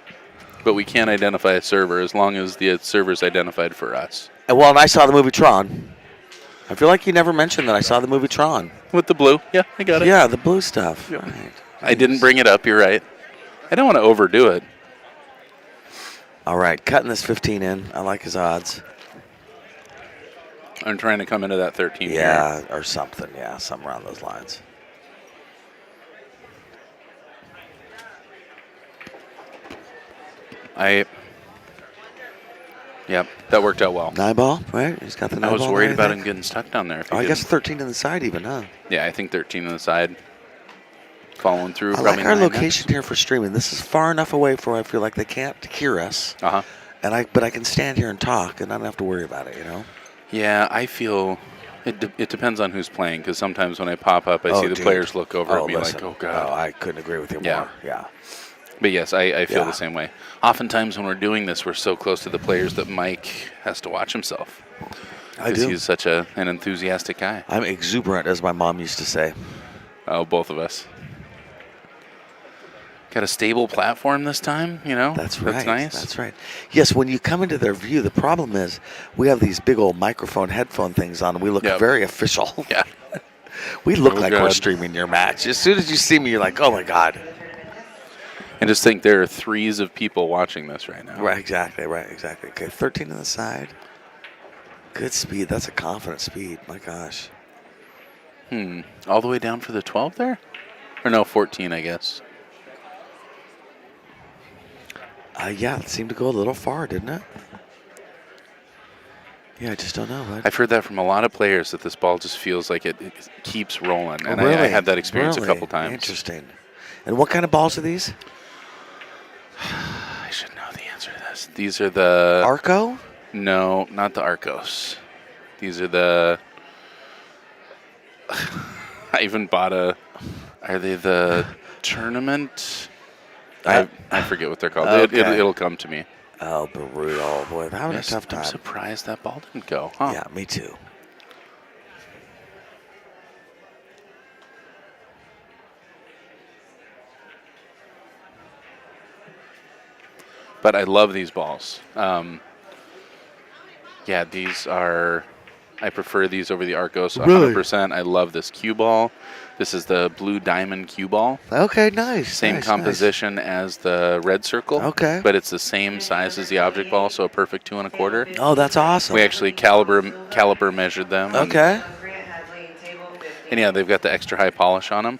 But we can identify a server as long as the server's identified for us. Well, and I saw the movie Tron. I feel like you never mentioned that I saw the movie Tron. With the blue? Yeah, I got it. Yeah, the blue stuff. Right. I didn't bring it up. You're right. I don't want to overdo it. All right, cutting this 15 in. I like his odds. I'm trying to come into that 13 here. Yeah, or something. Yeah, something around those lines. Yep, that worked out well. 9 ball, right? He's got the 9 I was ball worried there, about I him think. getting stuck down there. If he Oh, I guess didn't. 13 in the side even, huh? Yeah, I think 13 on the side. Following through. I probably like our 9 location here for streaming. This is far enough away for I feel like they can't hear us. Uh-huh. But I can stand here and talk, and I don't have to worry about it, you know? Yeah, I feel it depends on who's playing, because sometimes when I pop up, I see the dude. players look over at me listen. like, oh, God. Oh, I couldn't agree with you Yeah. more. Yeah. But yes, I feel Yeah. the same way. Oftentimes when we're doing this, we're so close to the players that Mike has to watch himself. I Because do. he's such an enthusiastic guy. I'm exuberant, as my mom used to say. Oh, both of us. Got a stable platform this time, you know? That's right. That's nice. That's right. Yes, when you come into their view, the problem is we have these big old microphone headphone things on, and we look Yep. very official. Yeah. We look Oh, like we're God. streaming your match. As soon as you see me, you're like, oh, my God. And just think there are threes of people watching this right now. Right, exactly. Okay, 13 on the side. Good speed. That's a confident speed. My gosh. All the way down for the 12 there? Or no, 14, I guess. Yeah, it seemed to go a little far, didn't it? Yeah, I just don't know. But I've heard that from a lot of players that this ball just feels like it keeps rolling. And really? I had that experience a Really? couple times. Interesting. And what kind of balls are these? I should know the answer to this. These are the... Arco? No, not the Arcos. These are the... I even bought a... Are they the tournament? I forget what they're called. Okay. It'll come to me. Oh, brutal. Boy, I'm having a tough I'm time. surprised that ball didn't go. Huh? Yeah, me too. But I love these balls. Yeah, these are... I prefer these over the Arcos 100%. I love this cue ball. This is the blue diamond cue ball. Okay, nice. Same nice, composition as the red circle. Okay. But it's the same size as the object ball, so a perfect 2 1/4. Nice. Oh, that's awesome. We actually caliper measured them. Okay. And yeah, they've got the extra high polish on them.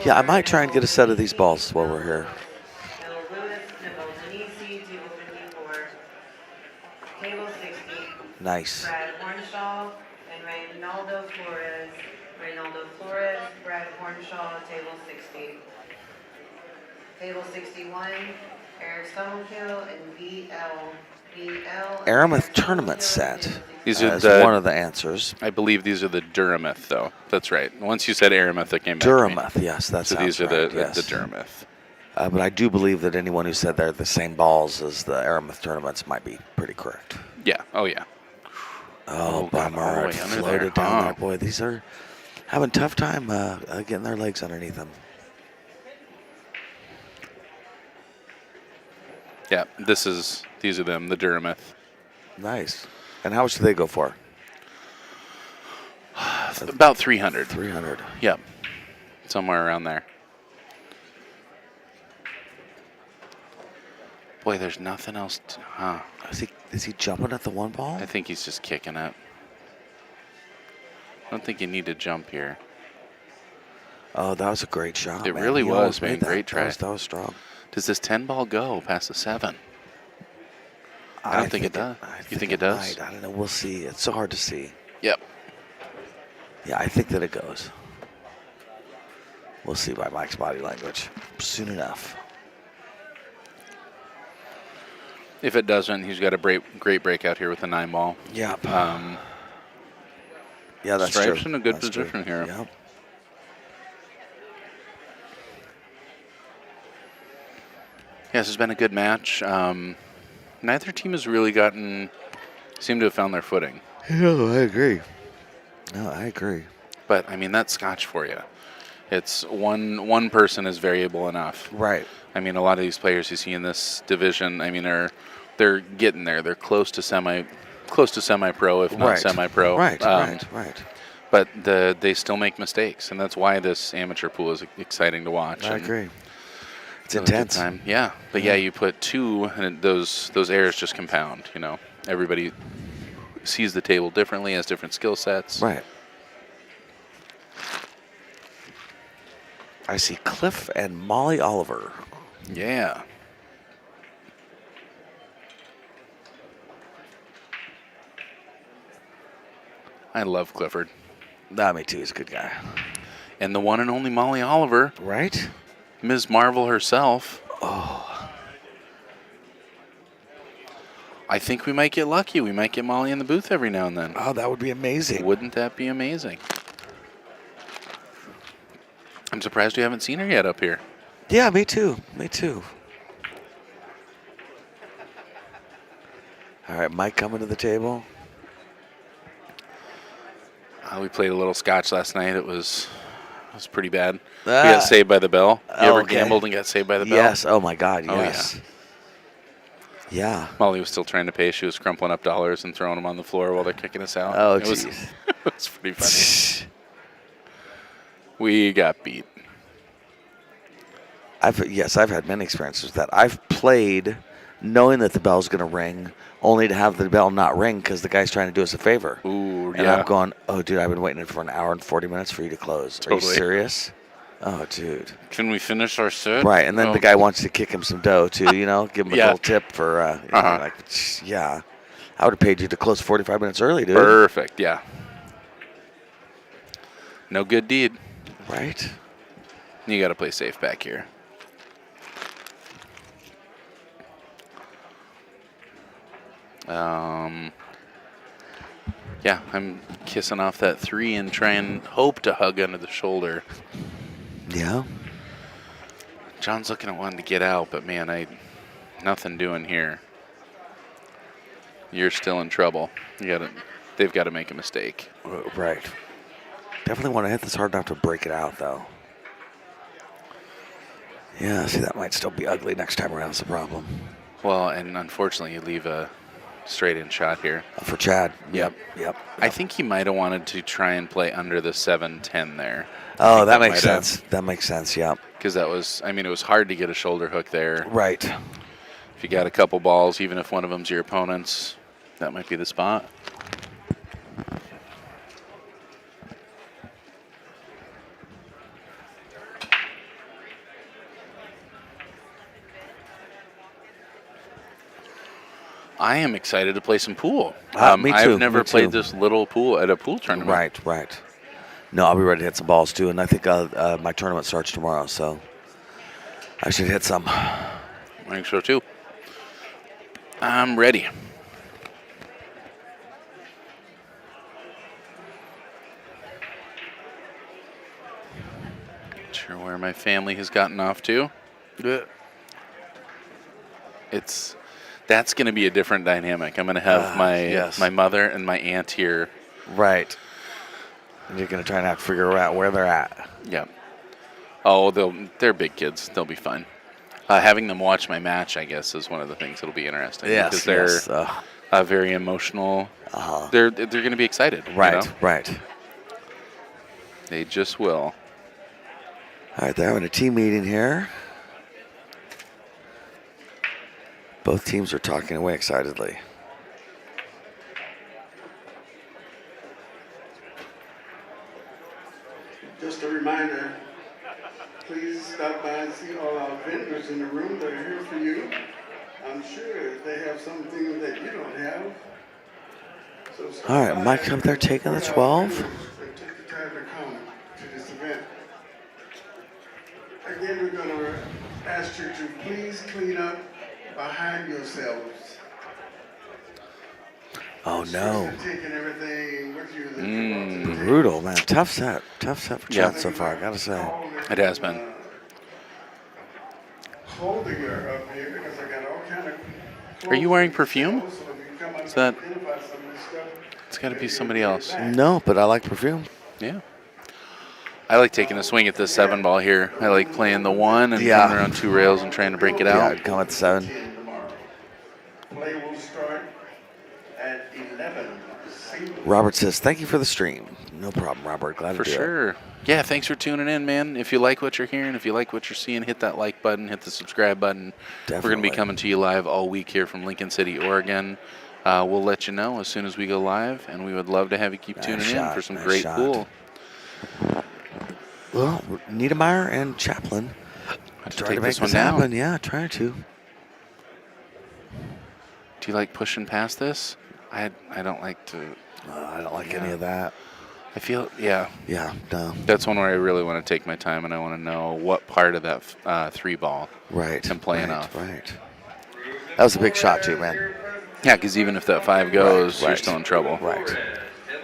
Yeah, I might try and get a set of these balls while we're here. Table 60. Nice. Brad Hornshaw and Reynaldo Flores, Brad Hornshaw, table 60. Table 61, Eric Stubblekill and BL. Aramith tournament set. These are is the- one of the answers. I believe these are the Duramith, though. That's right. Once you said Aramith, it came back to me. Duramith, yes, that's So these are right, the yes. Duramith. But I do believe that anyone who said they're the same balls as the Aramith tournaments might be pretty correct. Yeah. Oh, yeah. Oh, Oh, God, all bummer. the It way under floated there, down huh? there. Boy, these are having a tough time getting their legs underneath them. Yeah, these are them, the Duramith. Nice. And how much do they go for? About 300. 300. Yep. Somewhere around there. Boy, there's nothing else. Is he jumping at the one ball? I think he's just kicking it. I don't think you need to jump here. Oh, that was a great shot. It man. really He was, almost man. made that. Great try. That was strong. Does this 10 ball go past the 7? I don't think it does. You think it does? Might. I don't know. We'll see. It's so hard to see. Yep. Yeah, I think that it goes. We'll see by Mike's body language soon enough. If it doesn't, he's got a great breakout here with the 9 ball. Yeah. Yeah, that's Stripes true. in a good That's position true. here. Yep. Yeah, this has been a good match. Neither team has really seem to have found their footing. No, I agree. But, I mean, that's Scotch for you. It's one person is variable enough. Right. I mean, a lot of these players you see in this division, I mean, they're getting there. They're close to semi-pro, if not Right. semi-pro. Right. But they still make mistakes, and that's why this amateur pool is exciting to watch. I and agree. It's have a good intense. time. Yeah, but yeah, you put 2, and those errors just compound. You know, everybody sees the table differently, has different skill sets. Right. I see Cliff and Molly Oliver. Yeah. I love Clifford. Nah, me too. He's a good guy. And the one and only Molly Oliver, Right? Ms. Marvel herself. Oh. I think we might get lucky. We might get Molly in the booth every now and then. Oh, that would be amazing. Wouldn't that be amazing? I'm surprised we haven't seen her yet up here. Yeah, me too. All right, Mike coming to the table. We played a little Scotch last night. It was pretty bad. We got saved by the bell. You ever okay. gambled and got saved by the bell? Yes. Oh my God. Oh, Yes. Yeah. Molly was still trying to pay. She was crumpling up dollars and throwing them on the floor while they're kicking us out. Oh it was, jeez. it was pretty funny. We got beat. I've had many experiences with that. I've played knowing that the bell's going to ring, only to have the bell not ring because the guy's trying to do us a favor. Ooh, and I'm going, oh, dude, I've been waiting for an hour and 40 minutes for you to close. Are you Totally. serious? Oh, dude. Can we finish our set? Right, and then the guy wants to kick him some dough too. You know, give him a Yeah. little tip for. Like, yeah, I would have paid you to close 45 minutes early, dude. Perfect. Yeah. No good deed. Right. You got to play safe back here. Yeah, I'm kissing off that 3 and try and hope to hug under the shoulder. Yeah. John's looking at wanting to get out, but man, nothing doing here. You're still in trouble. They've got to make a mistake. Right. Definitely want to hit this hard enough to break it out, though. Yeah, see, that might still be ugly next time around. That's the problem. Well, and unfortunately, you leave a straight-in shot here. For Chad. Yep. Yep. I think he might have wanted to try and play under the 7-10 there. Oh, that makes sense. That makes sense, yeah. Because it was hard to get a shoulder hook there. Right. If you got a couple balls, even if one of them's your opponent's, that might be the spot. I am excited to play some pool. Me too. I've never played this little pool at a pool tournament. Right. No, I'll be ready to hit some balls too, and I think my tournament starts tomorrow, so I should hit some. I think so too. I'm ready. Not sure where my family has gotten off to. That's going to be a different dynamic. I'm going to have my mother and my aunt here. Right. And you're going to try and have to figure out where they're at. Yeah. Oh, they're big kids. They'll be fine. Having them watch my match, I guess, is one of the things that'll be interesting. Yes, because they're very emotional. They're going to be excited. Right, you know? right. They just will. All right, they're having a team meeting here. Both teams are talking away excitedly. Just a reminder, please stop by and see all our vendors in the room that are here for you. I'm sure they have something that you don't have. So All right, Mike up there taking the 12. Take the time to come to this event. Again, we're going to ask you to please clean up behind yourselves. Oh no. Taking everything with you that you want to take. Brutal, man. Tough set for Chad so far, I gotta say. It has been. Holding her up here because I got all kind of. Are you wearing perfume? So if you come up Is that? and identify some of this stuff, It's got to be somebody else. No, but I like perfume. Yeah. I like taking a swing at this 7 ball here. I like playing the 1 and Yeah. coming around 2 rails and trying to break it Yeah, out. I'd come at 7. tomorrow. Play will start at 11. Robert says, thank you for the stream. No problem, Robert. Glad For to do it. sure. Yeah, thanks for tuning in, man. If you like what you're hearing, if you like what you're seeing, hit that like button, hit the subscribe button. We're going to be Definitely. coming to you live all week here from Lincoln City, Oregon. We'll let you know as soon as we go live, and we would love to have you keep Nice tuning in shot, for some nice great shot. pool. Well, Niemeyer and Chaplin. Have to Trying take to make this one this down. happen. Yeah, trying to. Do you like pushing past this? I don't like to. I don't like any of that. I feel, yeah. Yeah, no. That's one where I really want to take my time, and I want to know what part of that 3 ball Right. I'm playing right, off. Right. That was a big shot, too, man. Yeah, because even if that 5 goes, Right, you're still in trouble. Right.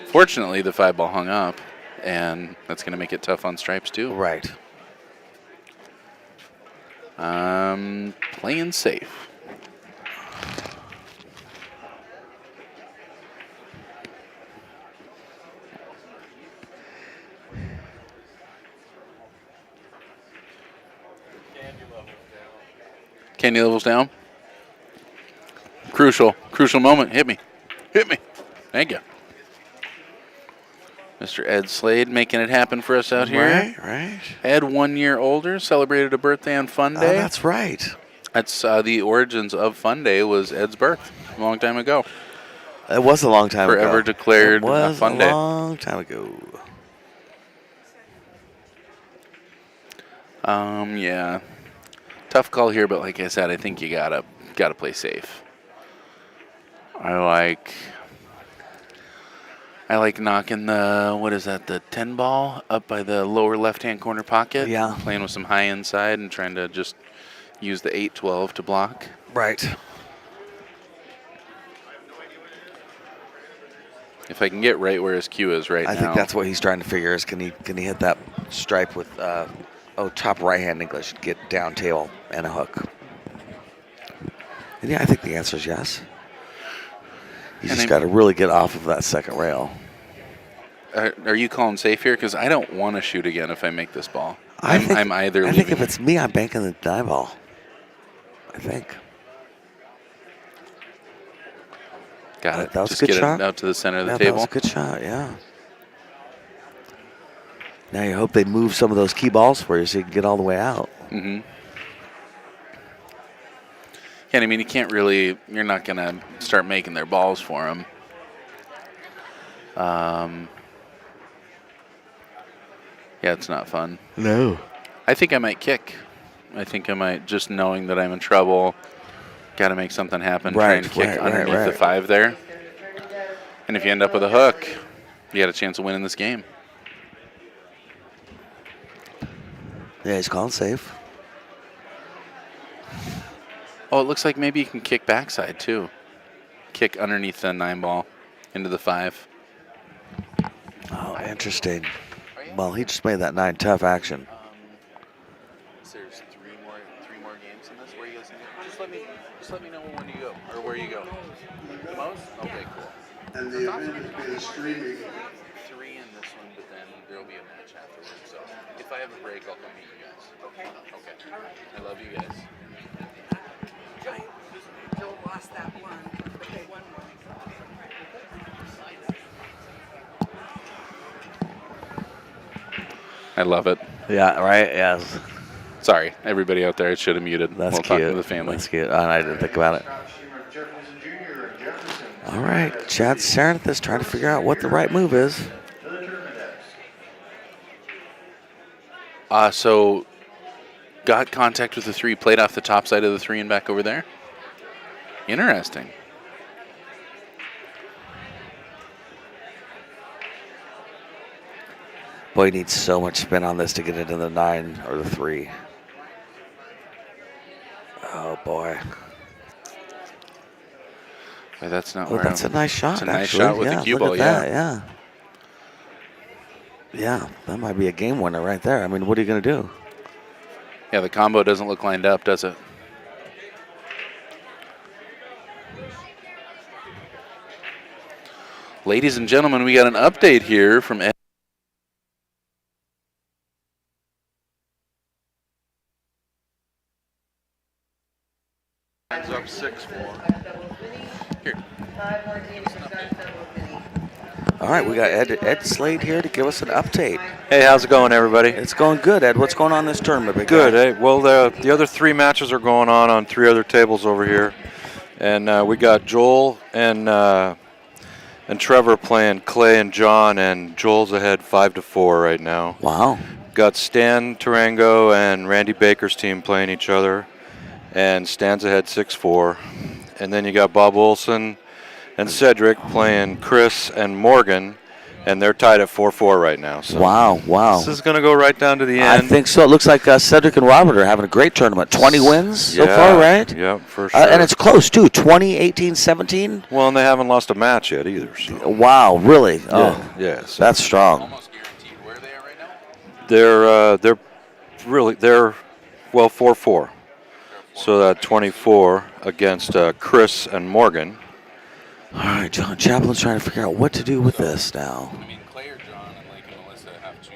Fortunately, the 5 ball hung up, and that's going to make it tough on stripes, too. Right. Playing safe. Candy levels down. Crucial moment. Hit me. Thank you. Mr. Ed Slade making it happen for us out here. Right. Ed, 1 year older, celebrated a birthday on Fun Day. Oh, that's right. That's the origins of Fun Day was Ed's birth a long time ago. It was a long time ago. Forever declared a Fun Day. A long time ago. Yeah. Tough call here, but like I said, I think you gotta play safe. I like knocking the 10 ball up by the lower left-hand corner pocket. Yeah. Playing with some high inside and trying to just use the 8-12 to block. Right. If I can get right where his cue is right now. I think that's what he's trying to figure is can he hit that stripe with top right-hand English, get down table and a hook. And yeah, I think the answer is yes. You just got to really get off of that second rail. Are you calling safe here? Because I don't want to shoot again if I make this ball. I think if it's me, I'm banking the 9 ball. I think. Got it. That was Just a good get shot. it out to the center of the That table. was a good shot, yeah. Now you hope they move some of those key balls for you so you can get all the way out. Mm-hmm. Yeah, I mean, you're not going to start making their balls for them. Yeah, it's not fun. No. I think I might kick. I think I might, just knowing that I'm in trouble, got to make something happen, trying to kick underneath the 5 there. And if you end up with a hook, you got a chance of winning this game. Yeah, he's calling safe. Oh, it looks like maybe you can kick backside, too. Kick underneath the 9 ball into the 5. Oh, interesting. Well, he just made that 9 tough action. There's three more games in this. Where you guys just let me know when you go or where you go. The most? Okay, cool. And the event is being streaming. 3 in this one, but then there'll be a match afterwards. So if I have a break, I'll come meet you guys. Okay. I love you guys. Joel lost that one, but they won one. I love it. Yeah, right? Yes. Sorry, everybody out there. I should have muted That's while cute. talking to the family. That's cute. I didn't think about it. All right, Chad's staring at this, trying to figure out what the right move is. So got contact with the 3, played off the top side of the 3 and back over there. Interesting. Boy, he needs so much spin on this to get into the 9 or the 3. Oh, boy. But that's not Oh, where that's a nice shot, It's a nice actually. shot with yeah, the cue look ball, at that, yeah. Yeah, that might be a game winner right there. I mean, what are you going to do? Yeah, the combo doesn't look lined up, does it? Ladies and gentlemen, we got an update here from Ed. Hands up 6-4. Here. 5 more teams to start double mini. All right, we got Ed Slade here to give us an update. Hey, how's it going, everybody? It's going good, Ed. What's going on in this tournament, big Good. guy? Hey, well, the other 3 matches are going on 3 other tables over here, and we got Joel and Trevor playing Clay and John, and Joel's ahead 5-4 right now. Wow. Got Stan Tarango and Randy Baker's team playing each other, and Stan's ahead 6-4, and then you got Bob Olson and Cedric playing Chris and Morgan, and they're tied at 4-4 right now. So Wow. this is going to go right down to the I end. think so. It looks like Cedric and Robert are having a great tournament. 20 wins so Yeah, far, right? Yep, for sure. And it's close, too. 20, 18, 17. Well, and they haven't lost a match yet either. So. Wow, really? Oh, Yeah. So that's strong. Almost guaranteed. Where are they at right now? they're 4-4. So that 24 against Chris and Morgan. All right, John Chaplin's trying to figure out what to do with this now. I mean, Clay or John and Lake and Melissa have to.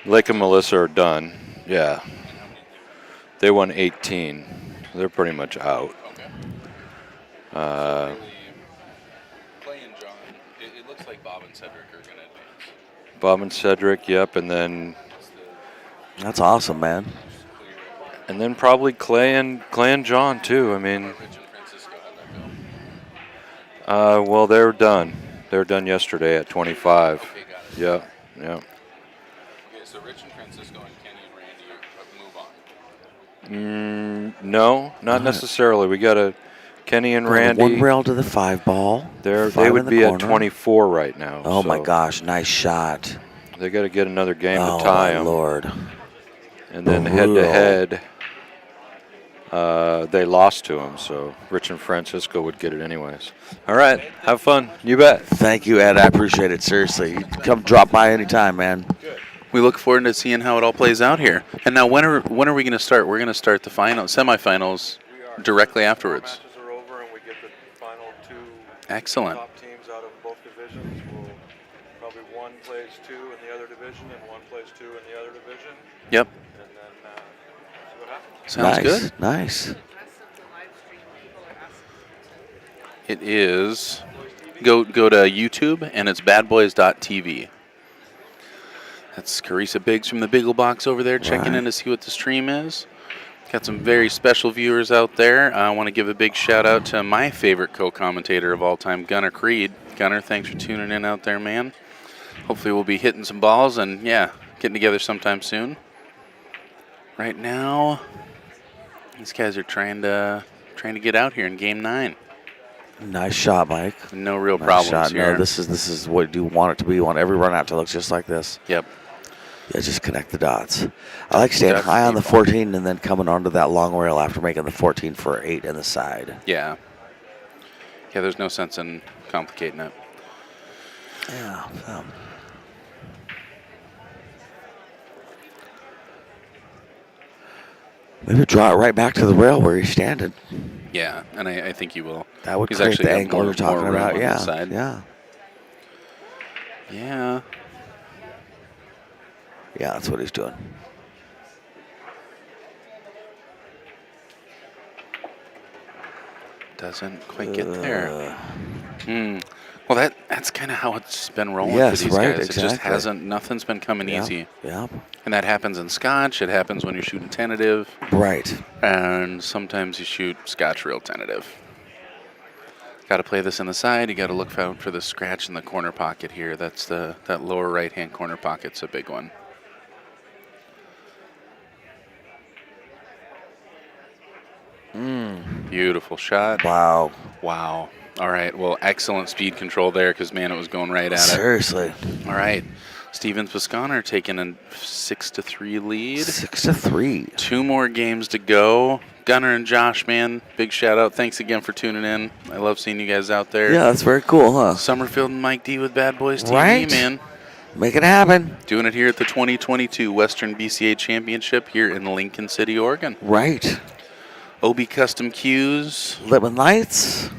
Lake and Melissa are done. Yeah. They won 18. They're pretty much out. Okay. Uh, Clay and John. It looks like Bob and Cedric are going to advance. Bob and Cedric, yep, and then That's awesome, man. probably Clay and John too. I mean, Rich and Francisco, how'd that go? well, they're done. They were done yesterday at 25. Okay, got it. Yep, yep. Okay, so Rich and Francisco and Kenny and Randy move on. No, not necessarily. We got Kenny and Randy. One rail to the 5 ball. They five would in the be at corner. 24 right now. Oh my so gosh, nice shot. They got to get another game Oh to tie my them. Lord. And then head to head, they lost to them. So Rich and Francisco would get it anyways. All right, have fun. You bet. Thank you, Ed. I appreciate it. Seriously, you can come drop by anytime, man. We look forward to seeing how it all plays out here. And now, when are we going to start? We're going to start the semifinals directly afterwards. Matches are over, and we get the final 2 Excellent. top teams out of both divisions. We'll probably one plays 2 in the other division, and one plays 2 in the other division. Yep. And then see what happens. Sounds Nice, good. nice. It is. Go to YouTube, and it's badboys.tv. That's Carissa Biggs from the Beagle Box over there checking in to see what the stream is. Got some very special viewers out there. I want to give a big shout out to my favorite co-commentator of all time, Gunnar Creed. Gunnar, thanks for tuning in out there, man. Hopefully we'll be hitting some balls and, yeah, getting together sometime soon. Right now, these guys are trying to get out here in Game 9. Nice shot, Mike. No real Nice problems shot. here. No, this is what you want it to be. You want every run out to look just like this. Yep. Yeah, just connect the dots. I like staying high on the 14 and then coming onto that long rail after making the 14 for 8 in the side. Yeah. Yeah, there's no sense in complicating it. Yeah. Maybe draw it right back to the rail where he's standing. Yeah, and I think he will. That would He's create actually the got angle more- you're talking more room about. on Yeah. the side. Yeah. Yeah. Yeah, that's what he's doing. Doesn't quite get there. Well, that's kind of how it's been rolling Yes, for these right, guys. It just exactly. nothing's been coming Yeah, easy. yeah. And that happens in Scotch. It happens when you're shooting tentative. Right. And sometimes you shoot Scotch real tentative. Got to play this in the side. You got to look out for the scratch in the corner pocket here. That's that lower right-hand corner pocket's a big one. Beautiful shot. Wow. Wow. All right. Well, excellent speed control there because, man, it was going right at it. Seriously. All right. Stevens Bisconner taking a 6-3 lead. 6-3. 2 more games to go. Gunnar and Josh, man, big shout out. Thanks again for tuning in. I love seeing you guys out there. Yeah, that's very cool, huh? Summerfield and Mike D with Bad Boys TV, Right. man. Make it happen. Doing it here at the 2022 Western BCA Championship here in Lincoln City, Oregon. Right. OB Custom Cues, Living Lights.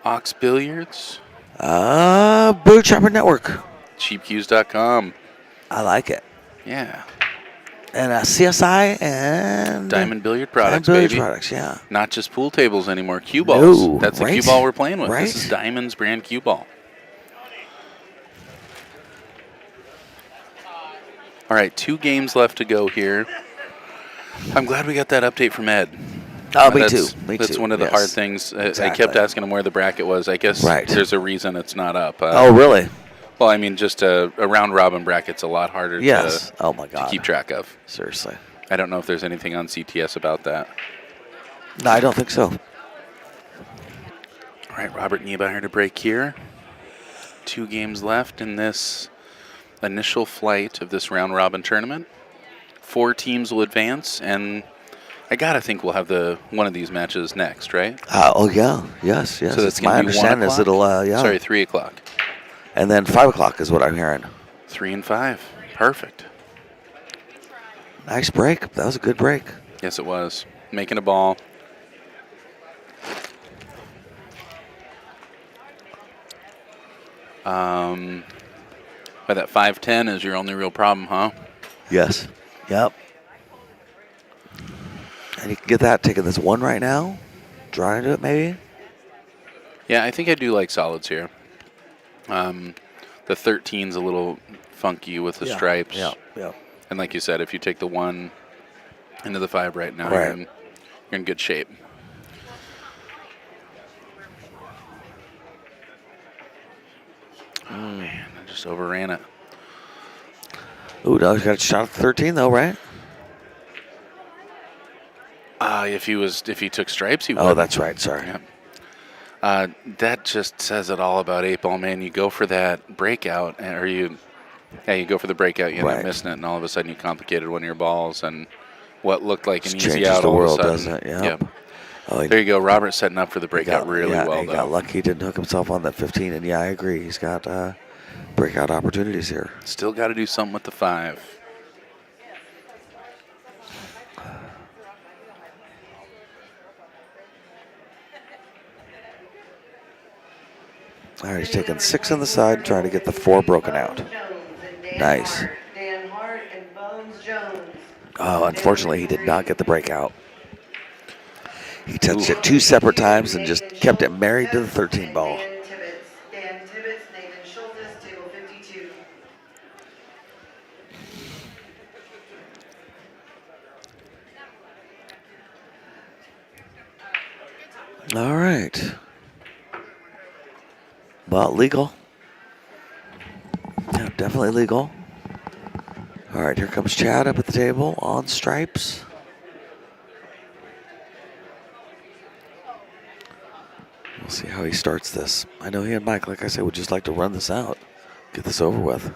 Ox Billiards, Blue Chapman Network. cheapcues.com. I like it. Yeah. And CSI and Diamond Billiard Products, Billiard baby. Products, yeah. Not just pool tables anymore, cue balls. No, That's the right? cue ball we're playing with. Right? This is Diamond's brand cue ball. All right, 2 games left to go here. I'm glad we got that update from Ed. Oh, me too. Me That's too. one of the Yes. hard things. I Exactly. kept asking him where the bracket was. I guess Right. there's a reason it's not up. Oh, really? Well, I mean, just a round robin bracket's a lot harder Yes. to, Oh, my God. to keep track of. Seriously. I don't know if there's anything on CTS about that. No, I don't think so. All right, Robert Niemeyer to break here. 2 games left in this initial flight of this round robin tournament. 4 teams will advance, and I gotta think we'll have one of these matches next, right? Oh, yeah. Yes, yes. So that's It's my gonna be 1 understanding is o'clock? it'll, yeah. Sorry, 3 o'clock. And then 5 o'clock is what I'm hearing. 3 and 5. Perfect. Nice break. That was a good break. Yes, it was. Making a ball. But that 5-10 is your only real problem, huh? Yes. Yep. And you can get that taking this one right now. Dry into it, maybe. Yeah, I think I do like solids here. The 13's a little funky with the stripes. Yeah. And like you said, if you take the 1 into the 5 right now, Right. you're in good shape. Oh, man, I just overran it. Ooh, no, he's got a shot at 13 though, right? If he took stripes, he would. Oh, that's right. Sorry. Yeah. That just says it all about 8-ball, man. You go for that breakout, you go for the breakout, you end up missing it, and all of a sudden you complicated one of your balls, and what looked like an easy out the all world, of a sudden. doesn't it? Yep. Oh, There you go. Robert's setting up for the breakout really well, he though. got lucky. He didn't hook himself on that 15, and yeah, I agree. He's got breakout opportunities here. Still got to do something with the 5. All right, he's taking 6 on the side, trying to get the 4 broken out. Nice. Dan Hart and Bones Jones. Oh, unfortunately, he did not get the breakout. He touched it 2 separate times and just kept it married to the 13 ball. Dan Tibbetts, Nathan Schultes, table 52. All right. Well, legal. Yeah, definitely legal. All right, here comes Chad up at the table on stripes. We'll see how he starts this. I know he and Mike, like I said, would just like to run this out, get this over with.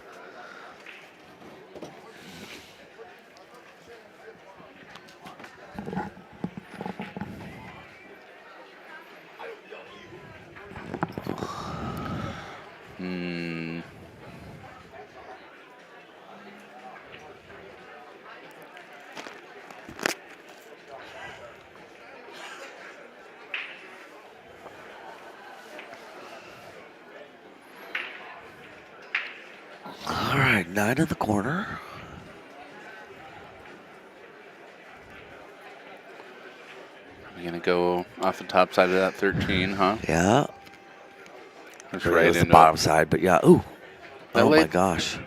All right, 9 in the corner. We're going to go off the top side of that 13, huh? Yeah. That's Right right into into the bottom side, but yeah. Ooh. That Oh, my laid- gosh.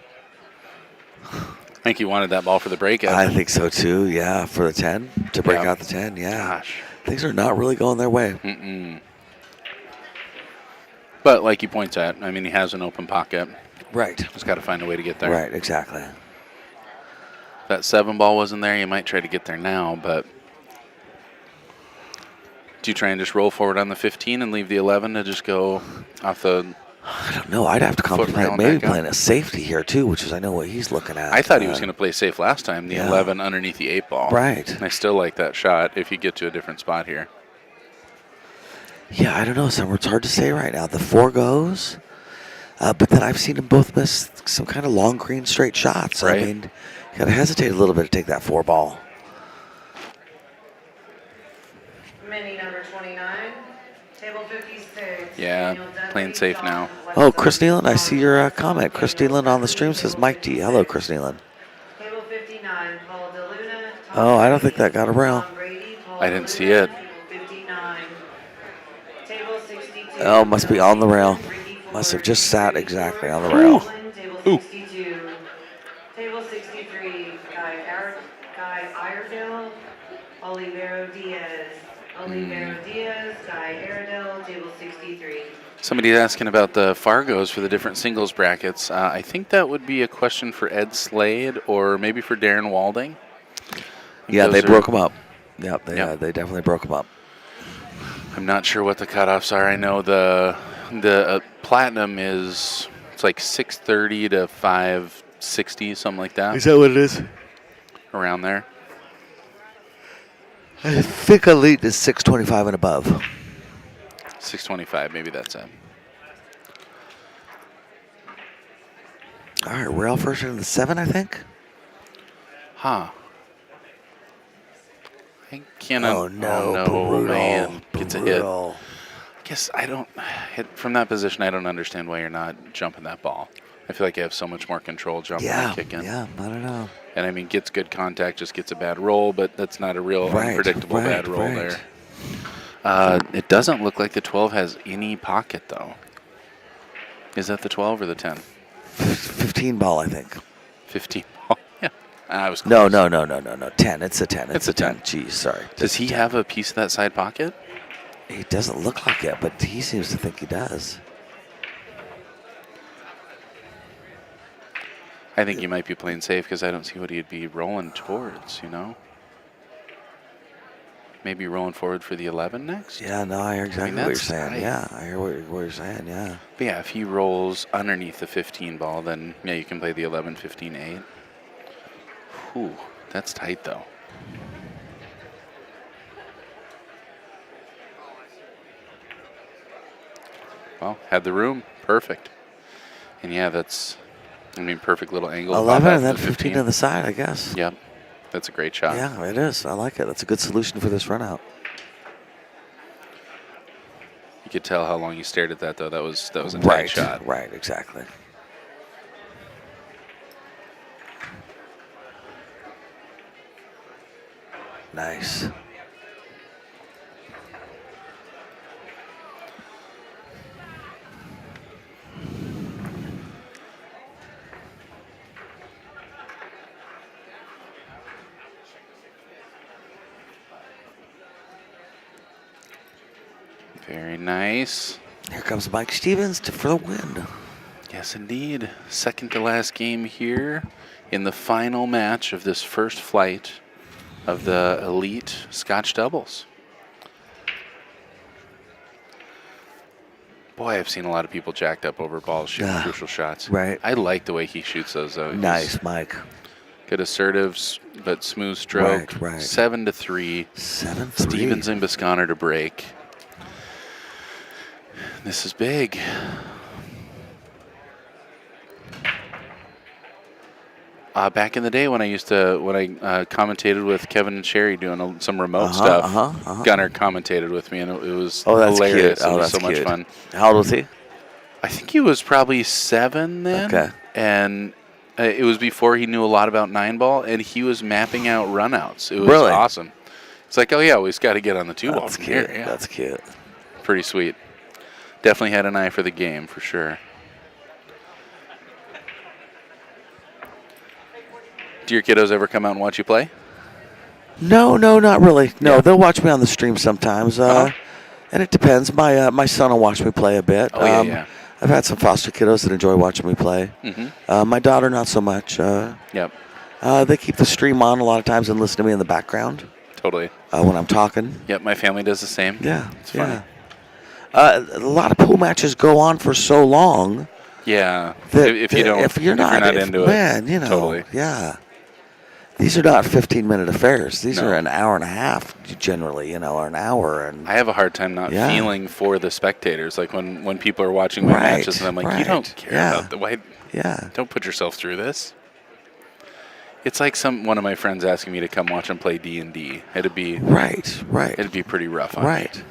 I think he wanted that ball for the breakout. I think so, too. Yeah, for the 10, to break Yeah. out the 10. Yeah. Gosh. Things are not really going their way. Mm-mm. But like he points at, I mean, he has an open pocket. Right. Just got to find a way to get there. Right, exactly. If that 7 ball wasn't there, you might try to get there now, but do you try and just roll forward on the 15 and leave the 11 to just go off the... I don't know. I'd have to Foot contemplate rail maybe back up. playing a safety here, too, which is I know what he's looking at. I thought he was going to play safe last time, the yeah. 11 underneath the 8 ball. Right. And I still like that shot if you get to a different spot here. Yeah, I don't know, Summer. It's hard to say right now. The 4 goes, but then I've seen them both miss some kind of long green straight shots. Right. I mean, you got to hesitate a little bit to take that 4 ball. Mini number 29, table 56. Yeah, Daniel Dudley, playing safe John now. Oh, Wetzel, Chris Nealon, I John see your Wetzel, comment. Chris Nealon on the stream says Mike D. Hello, Chris Nealon. Table 59, Paul DeLuna. Tom Oh, I don't Brady, think that got around. Tom Brady, Paul I didn't see DeLuna, it. Table 59. Table 62. Oh, must be on the rail. Ricky Ford, Must have just sat Ricky exactly Ford, on the rail. Table 62. Table 63, Guy Iredale, Olivero Diaz. Olivero Diaz, Guy Iredale, table 63. Somebody's asking about the Fargos for the different singles brackets. I think that would be a question for Ed Slade or maybe for Darren Walding. Yeah, they broke them up. Yep, Yep. they definitely broke them up. I'm not sure what the cutoffs are. I know the platinum it's like 630 to 560, something like that. Is that what it is? Around there. I think elite is 625 and above. 625, maybe that's it. All right, rail first into the 7, I think. Huh. I can't. Oh no, brutal, man. Gets a hit. brutal. I guess I don't. From that position, I don't understand why you're not jumping that ball. I feel like I have so much more control jumping Yeah, and kicking. yeah, I don't know. And I mean, gets good contact, just gets a bad roll, but that's not a real unpredictable bad roll there. It doesn't look like the 12 has any pocket, though. Is that the 12 or the 10? 15 ball, I think. 15 ball. Yeah. I was close. No. 10. It's a 10. It's a 10. Jeez, sorry. Does he have a piece of that side pocket? He doesn't look like it, but he seems to think he does. I think he might be playing safe because I don't see what he'd be rolling towards, you know? Maybe rolling forward for the 11 next? Yeah, no, I hear exactly what you're saying. tight. Yeah, I hear what you're saying, yeah. But yeah, if he rolls underneath the 15 ball, then yeah, you can play the 11, 15, 8. Whew, that's tight though. Well, had the room, perfect. And yeah, that's, I mean, perfect little angle. 11 and then 15 to the side, I guess. Yep, that's a great shot. Yeah, it is. I like it. That's a good solution for this run out. You could tell how long you stared at that though. That was a tight Right, shot. right, exactly. Nice. Very nice. Here comes Mike Stevens for the win. Yes, indeed. Second to last game here in the final match of this first flight of the elite Scotch doubles. Boy, I've seen a lot of people jacked up over balls shooting crucial shots. Right. I like the way he shoots those, though. Nice, Mike. Good assertives, but smooth stroke. Right. 7-3. 7-3. Stevens and Bisconner to break. This is big. Back in the day when I commentated with Kevin and Sherry doing some remote stuff, Gunner commentated with me, and it was hilarious. Cute. It was that's so much cute. fun. How old was he? I think he was probably 7 then. Okay. And it was before he knew a lot about 9-ball, and he was mapping out runouts. It was Really? awesome. It's like, oh yeah, we just got to get on the 2-ball. That's from cute. here. Yeah. That's cute. Pretty sweet. Definitely had an eye for the game, for sure. Do your kiddos ever come out and watch you play? No, not really. No, Yeah. they'll watch me on the stream sometimes, and it depends. My son will watch me play a bit. Oh, yeah. I've had some foster kiddos that enjoy watching me play. Mm-hmm. My daughter, not so much. Yep. They keep the stream on a lot of times and listen to me in the background Totally. when I'm talking. Yep, my family does the same. Yeah, It's funny. A lot of pool matches go on for so long. Yeah. That If you're not into it. Man, you know. Totally. Yeah. These are not 15-minute affairs. These No. are an hour and a half generally, or an hour. And I have a hard time not feeling for the spectators. Like when people are watching my matches, and I'm like, you don't care about the why. Yeah. Don't put yourself through this. It's like one of my friends asking me to come watch him play D&D. It'd be Right. It'd be pretty rough on me. Right.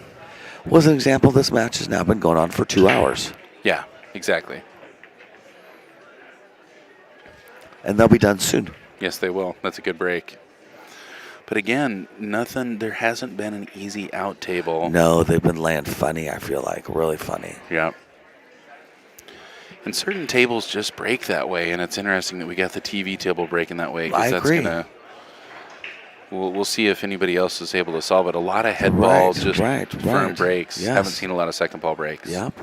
Well, as an example, this match has now been going on for 2 hours. Yeah, exactly. And they'll be done soon. Yes, they will. That's a good break. But again, there hasn't been an easy out table. No, they've been laying funny, I feel like. Really funny. Yeah. And certain tables just break that way, and it's interesting that we got the TV table breaking that way. I agree. We'll see if anybody else is able to solve it. A lot of head balls, just firm breaks. Yes. Haven't seen a lot of second ball breaks. Yep.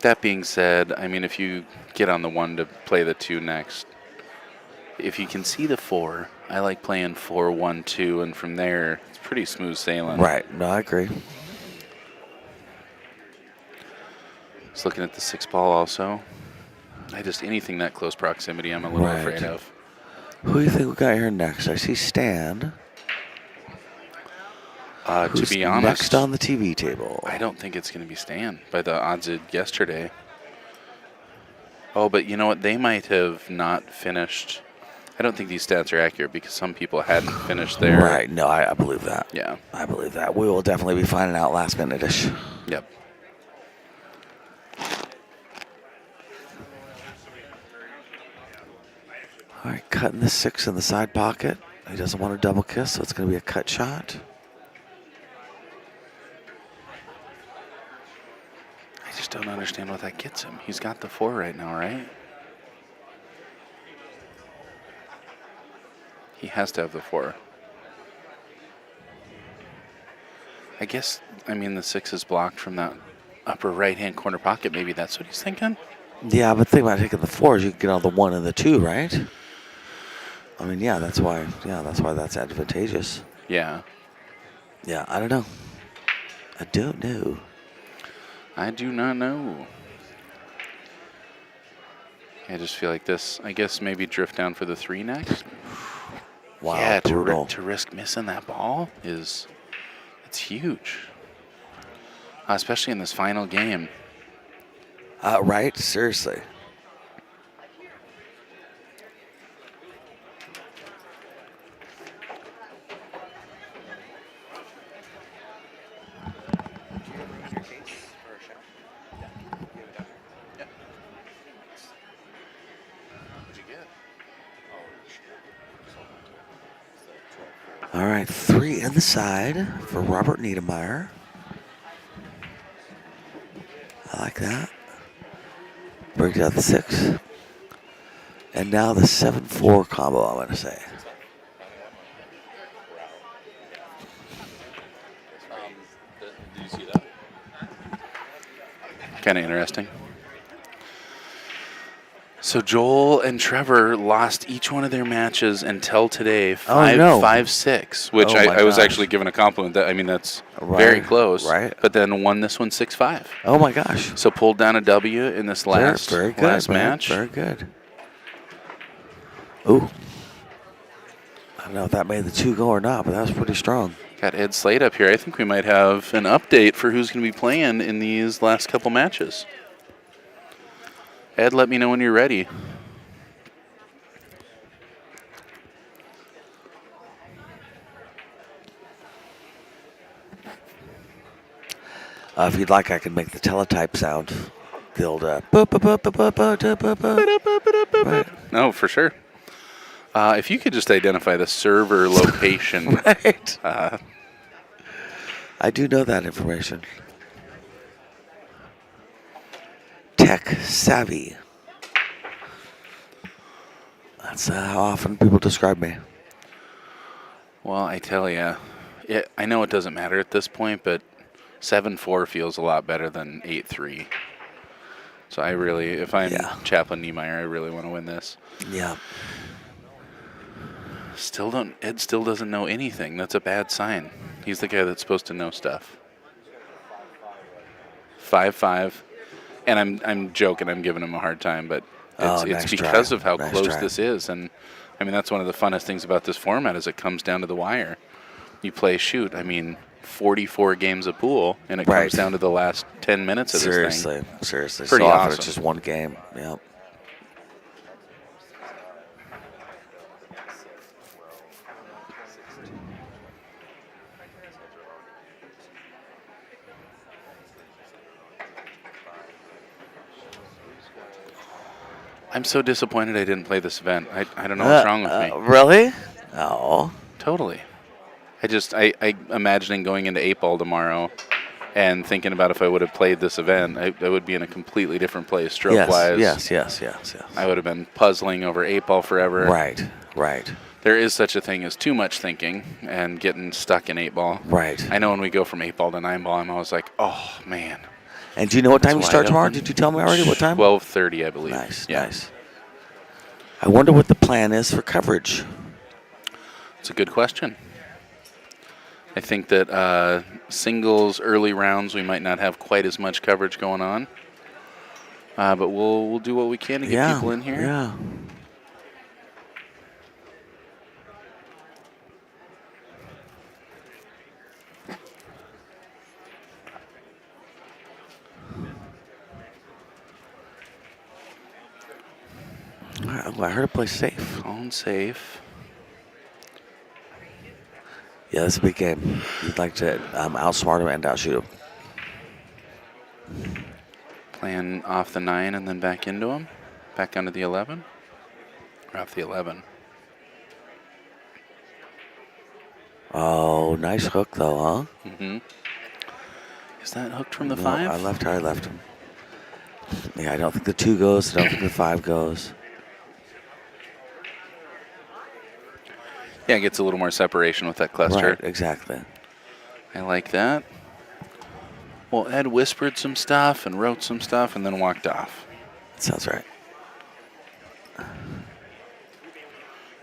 That being said, I mean, if you get on the 1 to play the 2 next, if you can see the 4, I like playing 4, 1, 2, and from there, it's pretty smooth sailing. Right. No, I agree. Just looking at the 6 ball also. Anything that close proximity, I'm a little afraid of. Who do you think we got here next? I see Stan. To be honest, next on the TV table? I don't think it's going to be Stan by the odds yesterday. Oh, but you know what? They might have not finished. I don't think these stats are accurate because some people hadn't finished there. Right. No, I believe that. Yeah. I believe that. We will definitely be finding out last minute-ish. Yep. All right, cutting the 6 in the side pocket. He doesn't want a double kiss, so it's going to be a cut shot. I just don't understand what that gets him. He's got the 4 right now, right? He has to have the 4. I guess, I mean, the 6 is blocked from that upper right-hand corner pocket. Maybe that's what he's thinking. Yeah, but the thing about taking the 4 is you can get on the 1 and the 2, right? I mean, yeah, that's why that's advantageous. Yeah. Yeah, I don't know. I don't know. I do not know. I just feel like this, I guess maybe drift down for the 3 next. Wow, yeah, brutal. to risk missing that ball it's huge. Especially in this final game. Right? Seriously. All right, 3 in the side for Robert Niemeyer. I like that. Bring down the 6. And now the 7-4 combo, I'm going to say. Do you see that? Kind of interesting. So Joel and Trevor lost each one of their matches until today, 5-6, which I was actually given a compliment. That I mean, that's very close. Right. But then won this one 6-5. Oh, my gosh. So pulled down a W in this last match. Very good. Ooh. I don't know if that made the 2 go or not, but that was pretty strong. Got Ed Slade up here. I think we might have an update for who's going to be playing in these last couple matches. Ed, let me know when you're ready. If you'd like, I can make the teletype sound. The old right. No, for sure. If you could just identify the server location. Right. I do know that information. Tech savvy. That's how often people describe me. Well, I tell you, I know it doesn't matter at this point, but 7-4 feels a lot better than 8-3. So I really, if I'm Chaplin Niemeyer, I really want to win this. Yeah. Ed still doesn't know anything. That's a bad sign. He's the guy that's supposed to know stuff. 5-5. And I'm joking. I'm giving him a hard time, but it's because of how close this is. And, I mean, that's one of the funnest things about this format is it comes down to the wire. You play shoot. I mean, 44 games of pool, and it comes down to the last 10 minutes of this thing. Seriously. Pretty so awesome. often it's just one game. Yep. I'm so disappointed I didn't play this event. I don't know what's wrong with me. Really? Oh. Totally. I imagining going into 8-ball tomorrow and thinking about if I would have played this event, I would be in a completely different place stroke-wise. Yes. I would have been puzzling over 8-ball forever. Right. There is such a thing as too much thinking and getting stuck in 8-ball. Right. I know when we go from 8-ball to 9-ball, I'm always like, oh, man. And do you know what time you start tomorrow? Did you tell me already what time? 12:30, I believe. Nice. I wonder what the plan is for coverage. It's a good question. I think that singles early rounds we might not have quite as much coverage going on, but we'll do what we can to get people in here. Yeah. I heard it play safe. Phone safe. Yeah, this is a big game. You'd like to outsmart him and outshoot him. Playing off the 9 and then back into him. Back onto the 11. We're off the 11. Oh, nice hook though, huh? Mm-hmm. Is that hooked from the No, 5? I left him. Yeah, I don't think the 2 goes. I don't think the 5 goes. Yeah, it gets a little more separation with that cluster. Right, exactly. I like that. Well, Ed whispered some stuff and wrote some stuff and then walked off. Sounds right.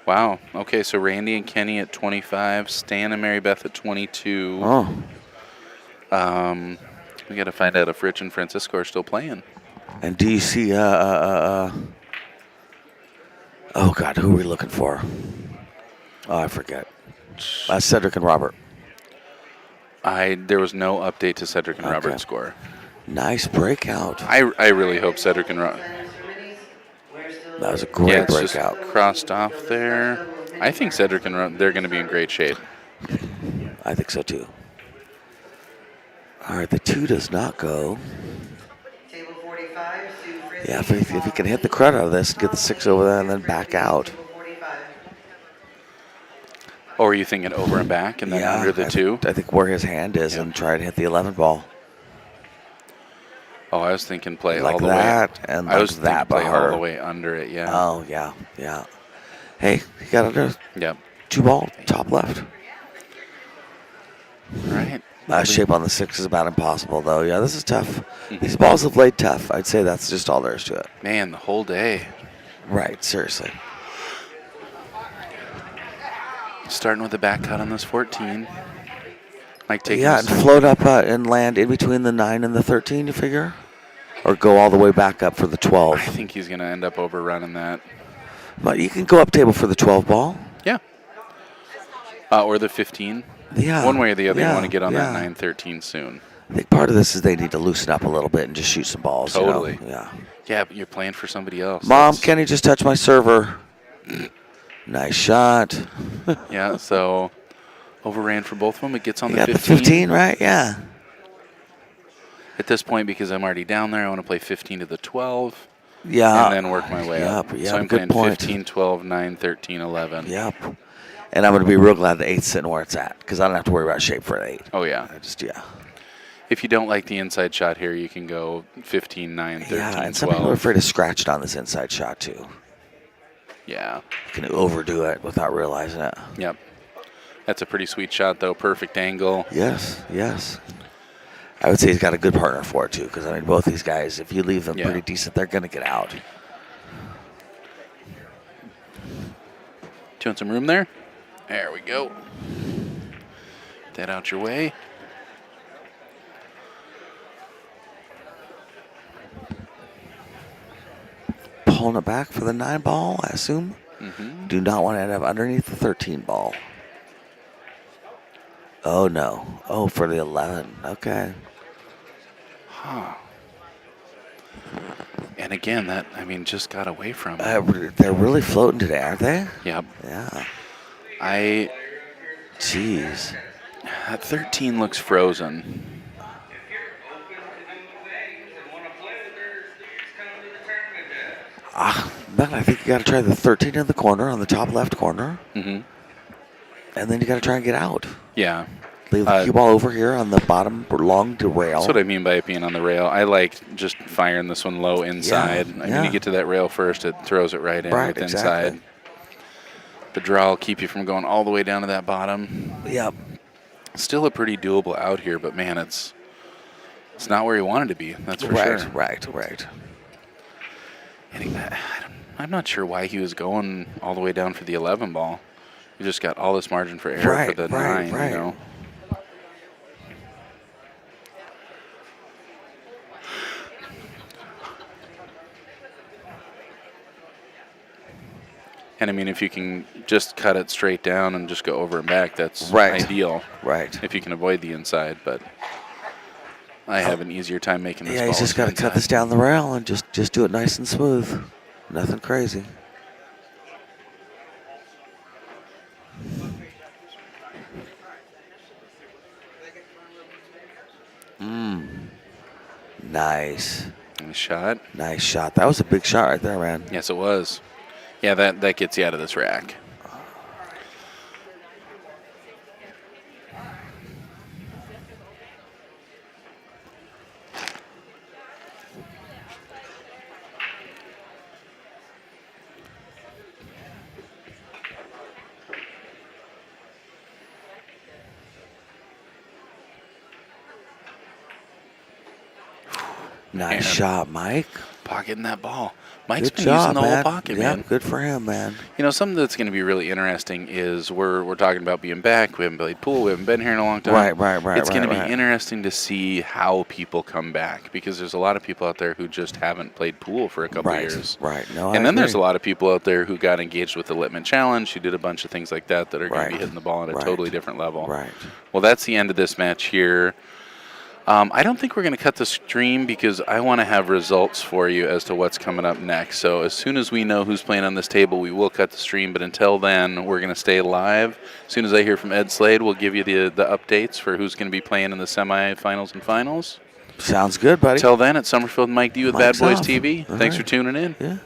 Wow. Okay, so Randy and Kenny at 25, Stan and Mary Beth at 22. Oh. We got to find out if Rich and Francisco are still playing. And do you see, oh God, who are we looking for? Oh, I forget. Cedric and Robert. There was no update to Cedric and Robert's score. Nice breakout. I really hope Cedric and Robert. That was a great it's breakout. Just crossed off there. I think Cedric and Robert, they're going to be in great shape. I think so too. All right, the 2 does not go. Table 45, Sue Frisbee. Yeah, if he can hit the credit of this, get the 6 over there, and then back out. Table 45. Or are you thinking over and back and then under the 2? I think where his hand is and try to hit the 11 ball. Oh, I was thinking play Like all the that, way. and I like was that, thinking play but all harder. the way under it, yeah. Oh, yeah, yeah. Hey, you got under Yep. 2 ball, top left. All right. Shape on the 6 is about impossible, though. Yeah, this is tough. These balls have laid tough. I'd say that's just all there is to it. Man, the whole day. Right, seriously. Starting with the back cut on this 14. Mike taking Yeah, and float up and land in between the 9 and the 13, you figure? Or go all the way back up for the 12. I think he's going to end up overrunning that. But you can go up table for the 12 ball. Yeah. Or the 15. Yeah. One way or the other, you yeah, want to get on yeah. that 9-13 soon. I think part of this is they need to loosen up a little bit and just shoot some balls. Totally. You know? Yeah. Yeah, but you're playing for somebody else. Mom, Kenny just touched my server. Nice shot. Yeah, so overran for both of them. It gets on You the got 15. the 15, right? Yeah. At this point, because I'm already down there, I want to play 15 to the 12. Yeah. And then work my way up. Yep, So I'm good playing point. 15, 12, 9, 13, 11. Yep. And I'm going to be real glad the 8's sitting where it's at because I don't have to worry about shape for an 8. Oh, yeah. Yeah. If you don't like the inside shot here, you can go 15, 9, 13, Yeah, and 12. some people are afraid of scratching on this inside shot, too. Yeah. You can overdo it without realizing it. Yep. That's a pretty sweet shot, though. Perfect angle. Yes, yes. I would say he's got a good partner for it, too, because, I mean, both these guys, if you leave them pretty decent, they're going to get out. Do you want some room there? There we go. Get that out your way. Pulling it back for the 9 ball, I assume. Mm-hmm. Do not want to end up underneath the 13 ball. Oh, no. Oh, for the 11. Okay. Huh. And again, that, I mean, just got away from They're really floating today, aren't they? Yep. Yeah. Jeez. That 13 looks frozen. Man, I think you got to try the 13 in the corner, on the top left corner. Mm-hmm. And then you got to try and get out. Yeah. Leave the cue ball over here on the bottom long rail. That's what I mean by it being on the rail. I like just firing this one low inside. I mean, you get to that rail first, it throws it right in with inside. The draw will keep you from going all the way down to that bottom. Yep. Still a pretty doable out here, but man, it's not where you wanted to be. That's for sure. Right. And I'm not sure why he was going all the way down for the 11 ball. You just got all this margin for error for the 9, you know. And I mean, if you can just cut it straight down and just go over and back, that's ideal. Right. If you can avoid the inside, but I have an easier time making this ball. Yeah, you just got to cut this down the rail and just do it nice and smooth. Nothing crazy. Nice. Nice shot. Nice shot. That was a big shot right there, man. Yes, it was. Yeah, that gets you out of this rack. Nice And shot, Mike. pocketing that ball. Mike's Good been job, using the man. whole pocket, Yep, man. good for him, man. You know, something that's going to be really interesting is we're talking about being back. We haven't played pool. We haven't been here in a long time. Right. It's going to be interesting to see how people come back because there's a lot of people out there who just haven't played pool for a couple years. Right. No, And I then agree. there's a lot of people out there who got engaged with the Littman Challenge, who did a bunch of things like that that are going to be hitting the ball at a totally different level. Right. Well, that's the end of this match here. I don't think we're going to cut the stream because I want to have results for you as to what's coming up next. So as soon as we know who's playing on this table, we will cut the stream. But until then, we're going to stay live. As soon as I hear from Ed Slade, we'll give you the updates for who's going to be playing in the semifinals and finals. Sounds good, buddy. Until then, it's Summerfield and Mike D with Mike's Bad Boys off. TV. All Thanks right. for tuning in. Yeah.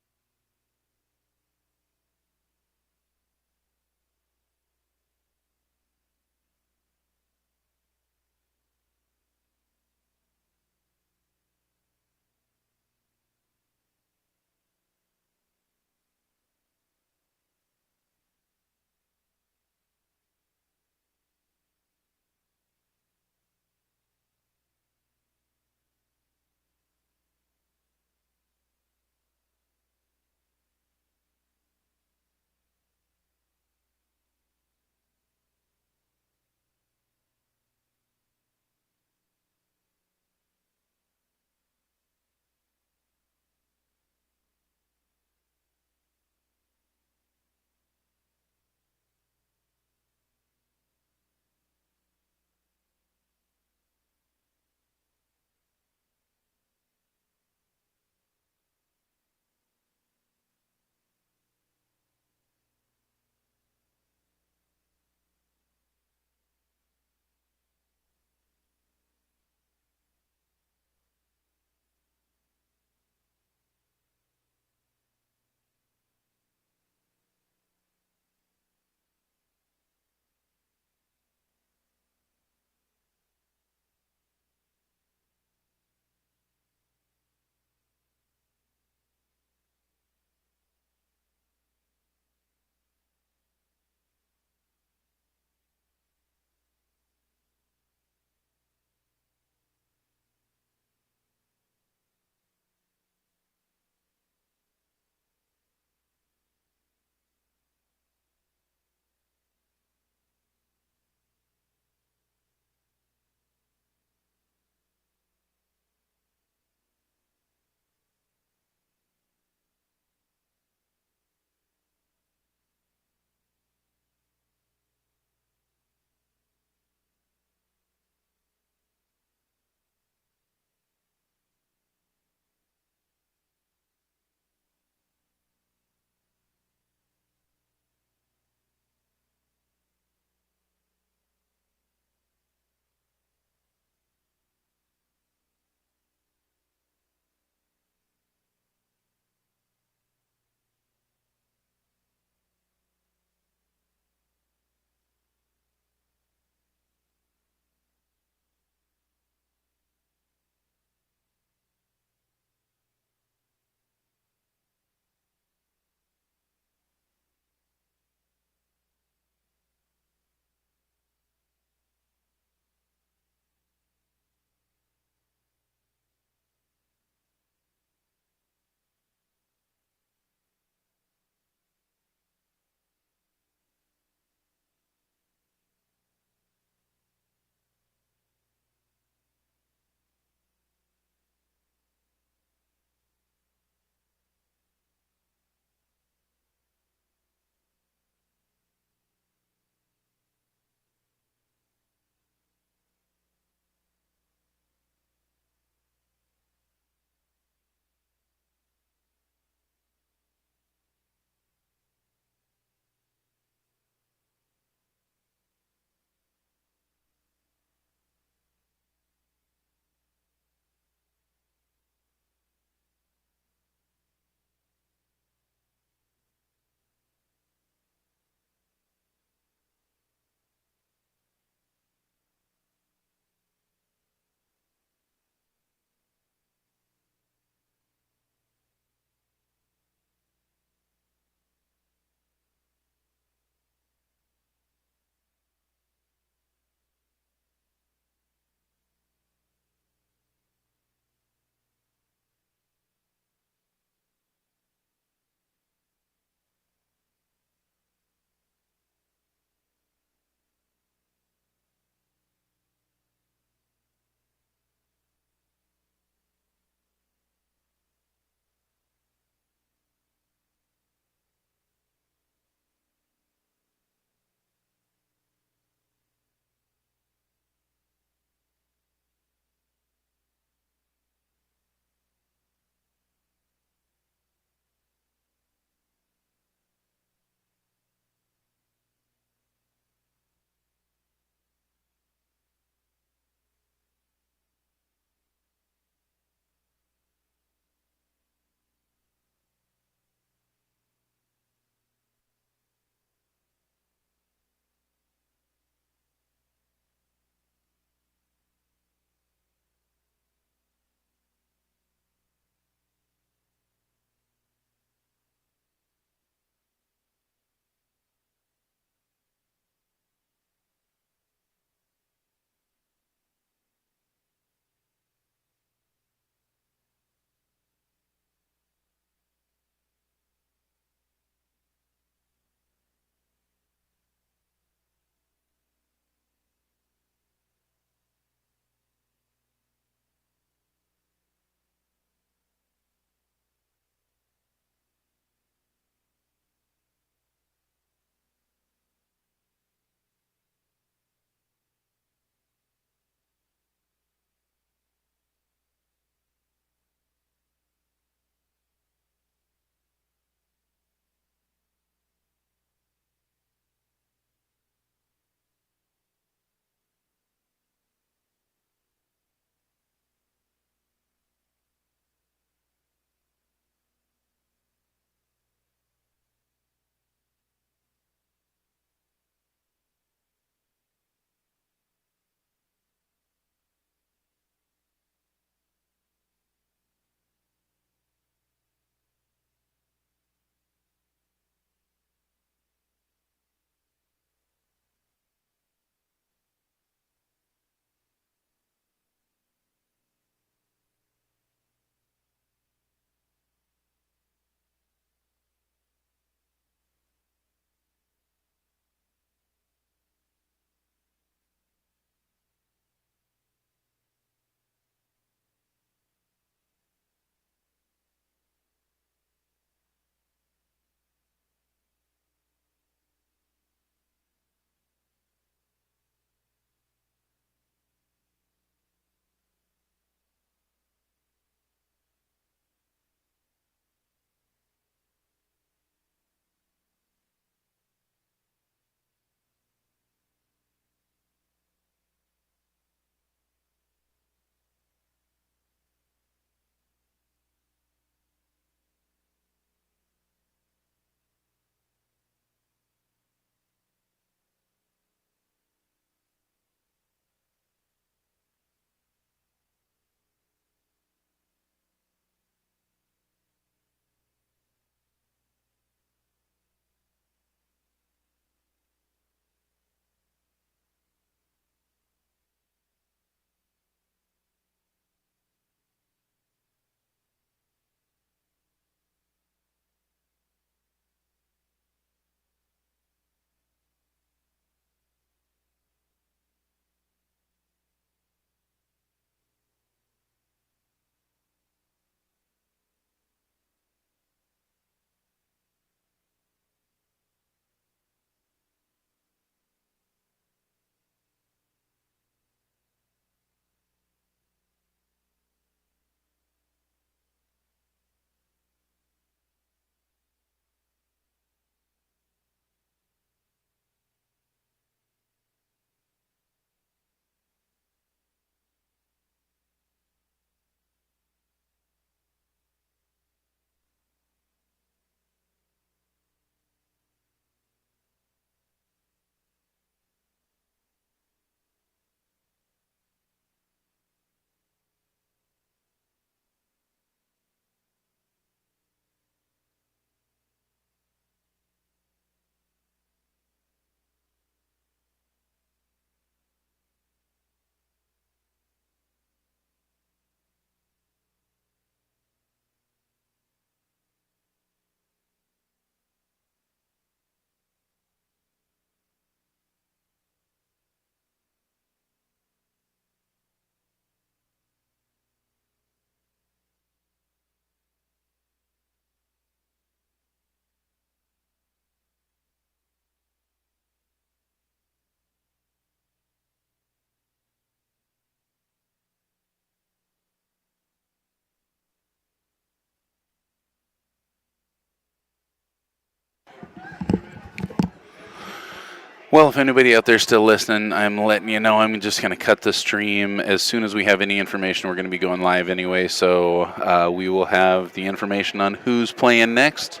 Well, if anybody out there's still listening, I'm letting you know I'm just going to cut the stream. As soon as we have any information, we're going to be going live anyway. So we will have the information on who's playing next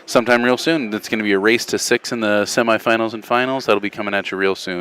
sometime real soon. It's going to be a race to 6 in the semifinals and finals. That'll be coming at you real soon.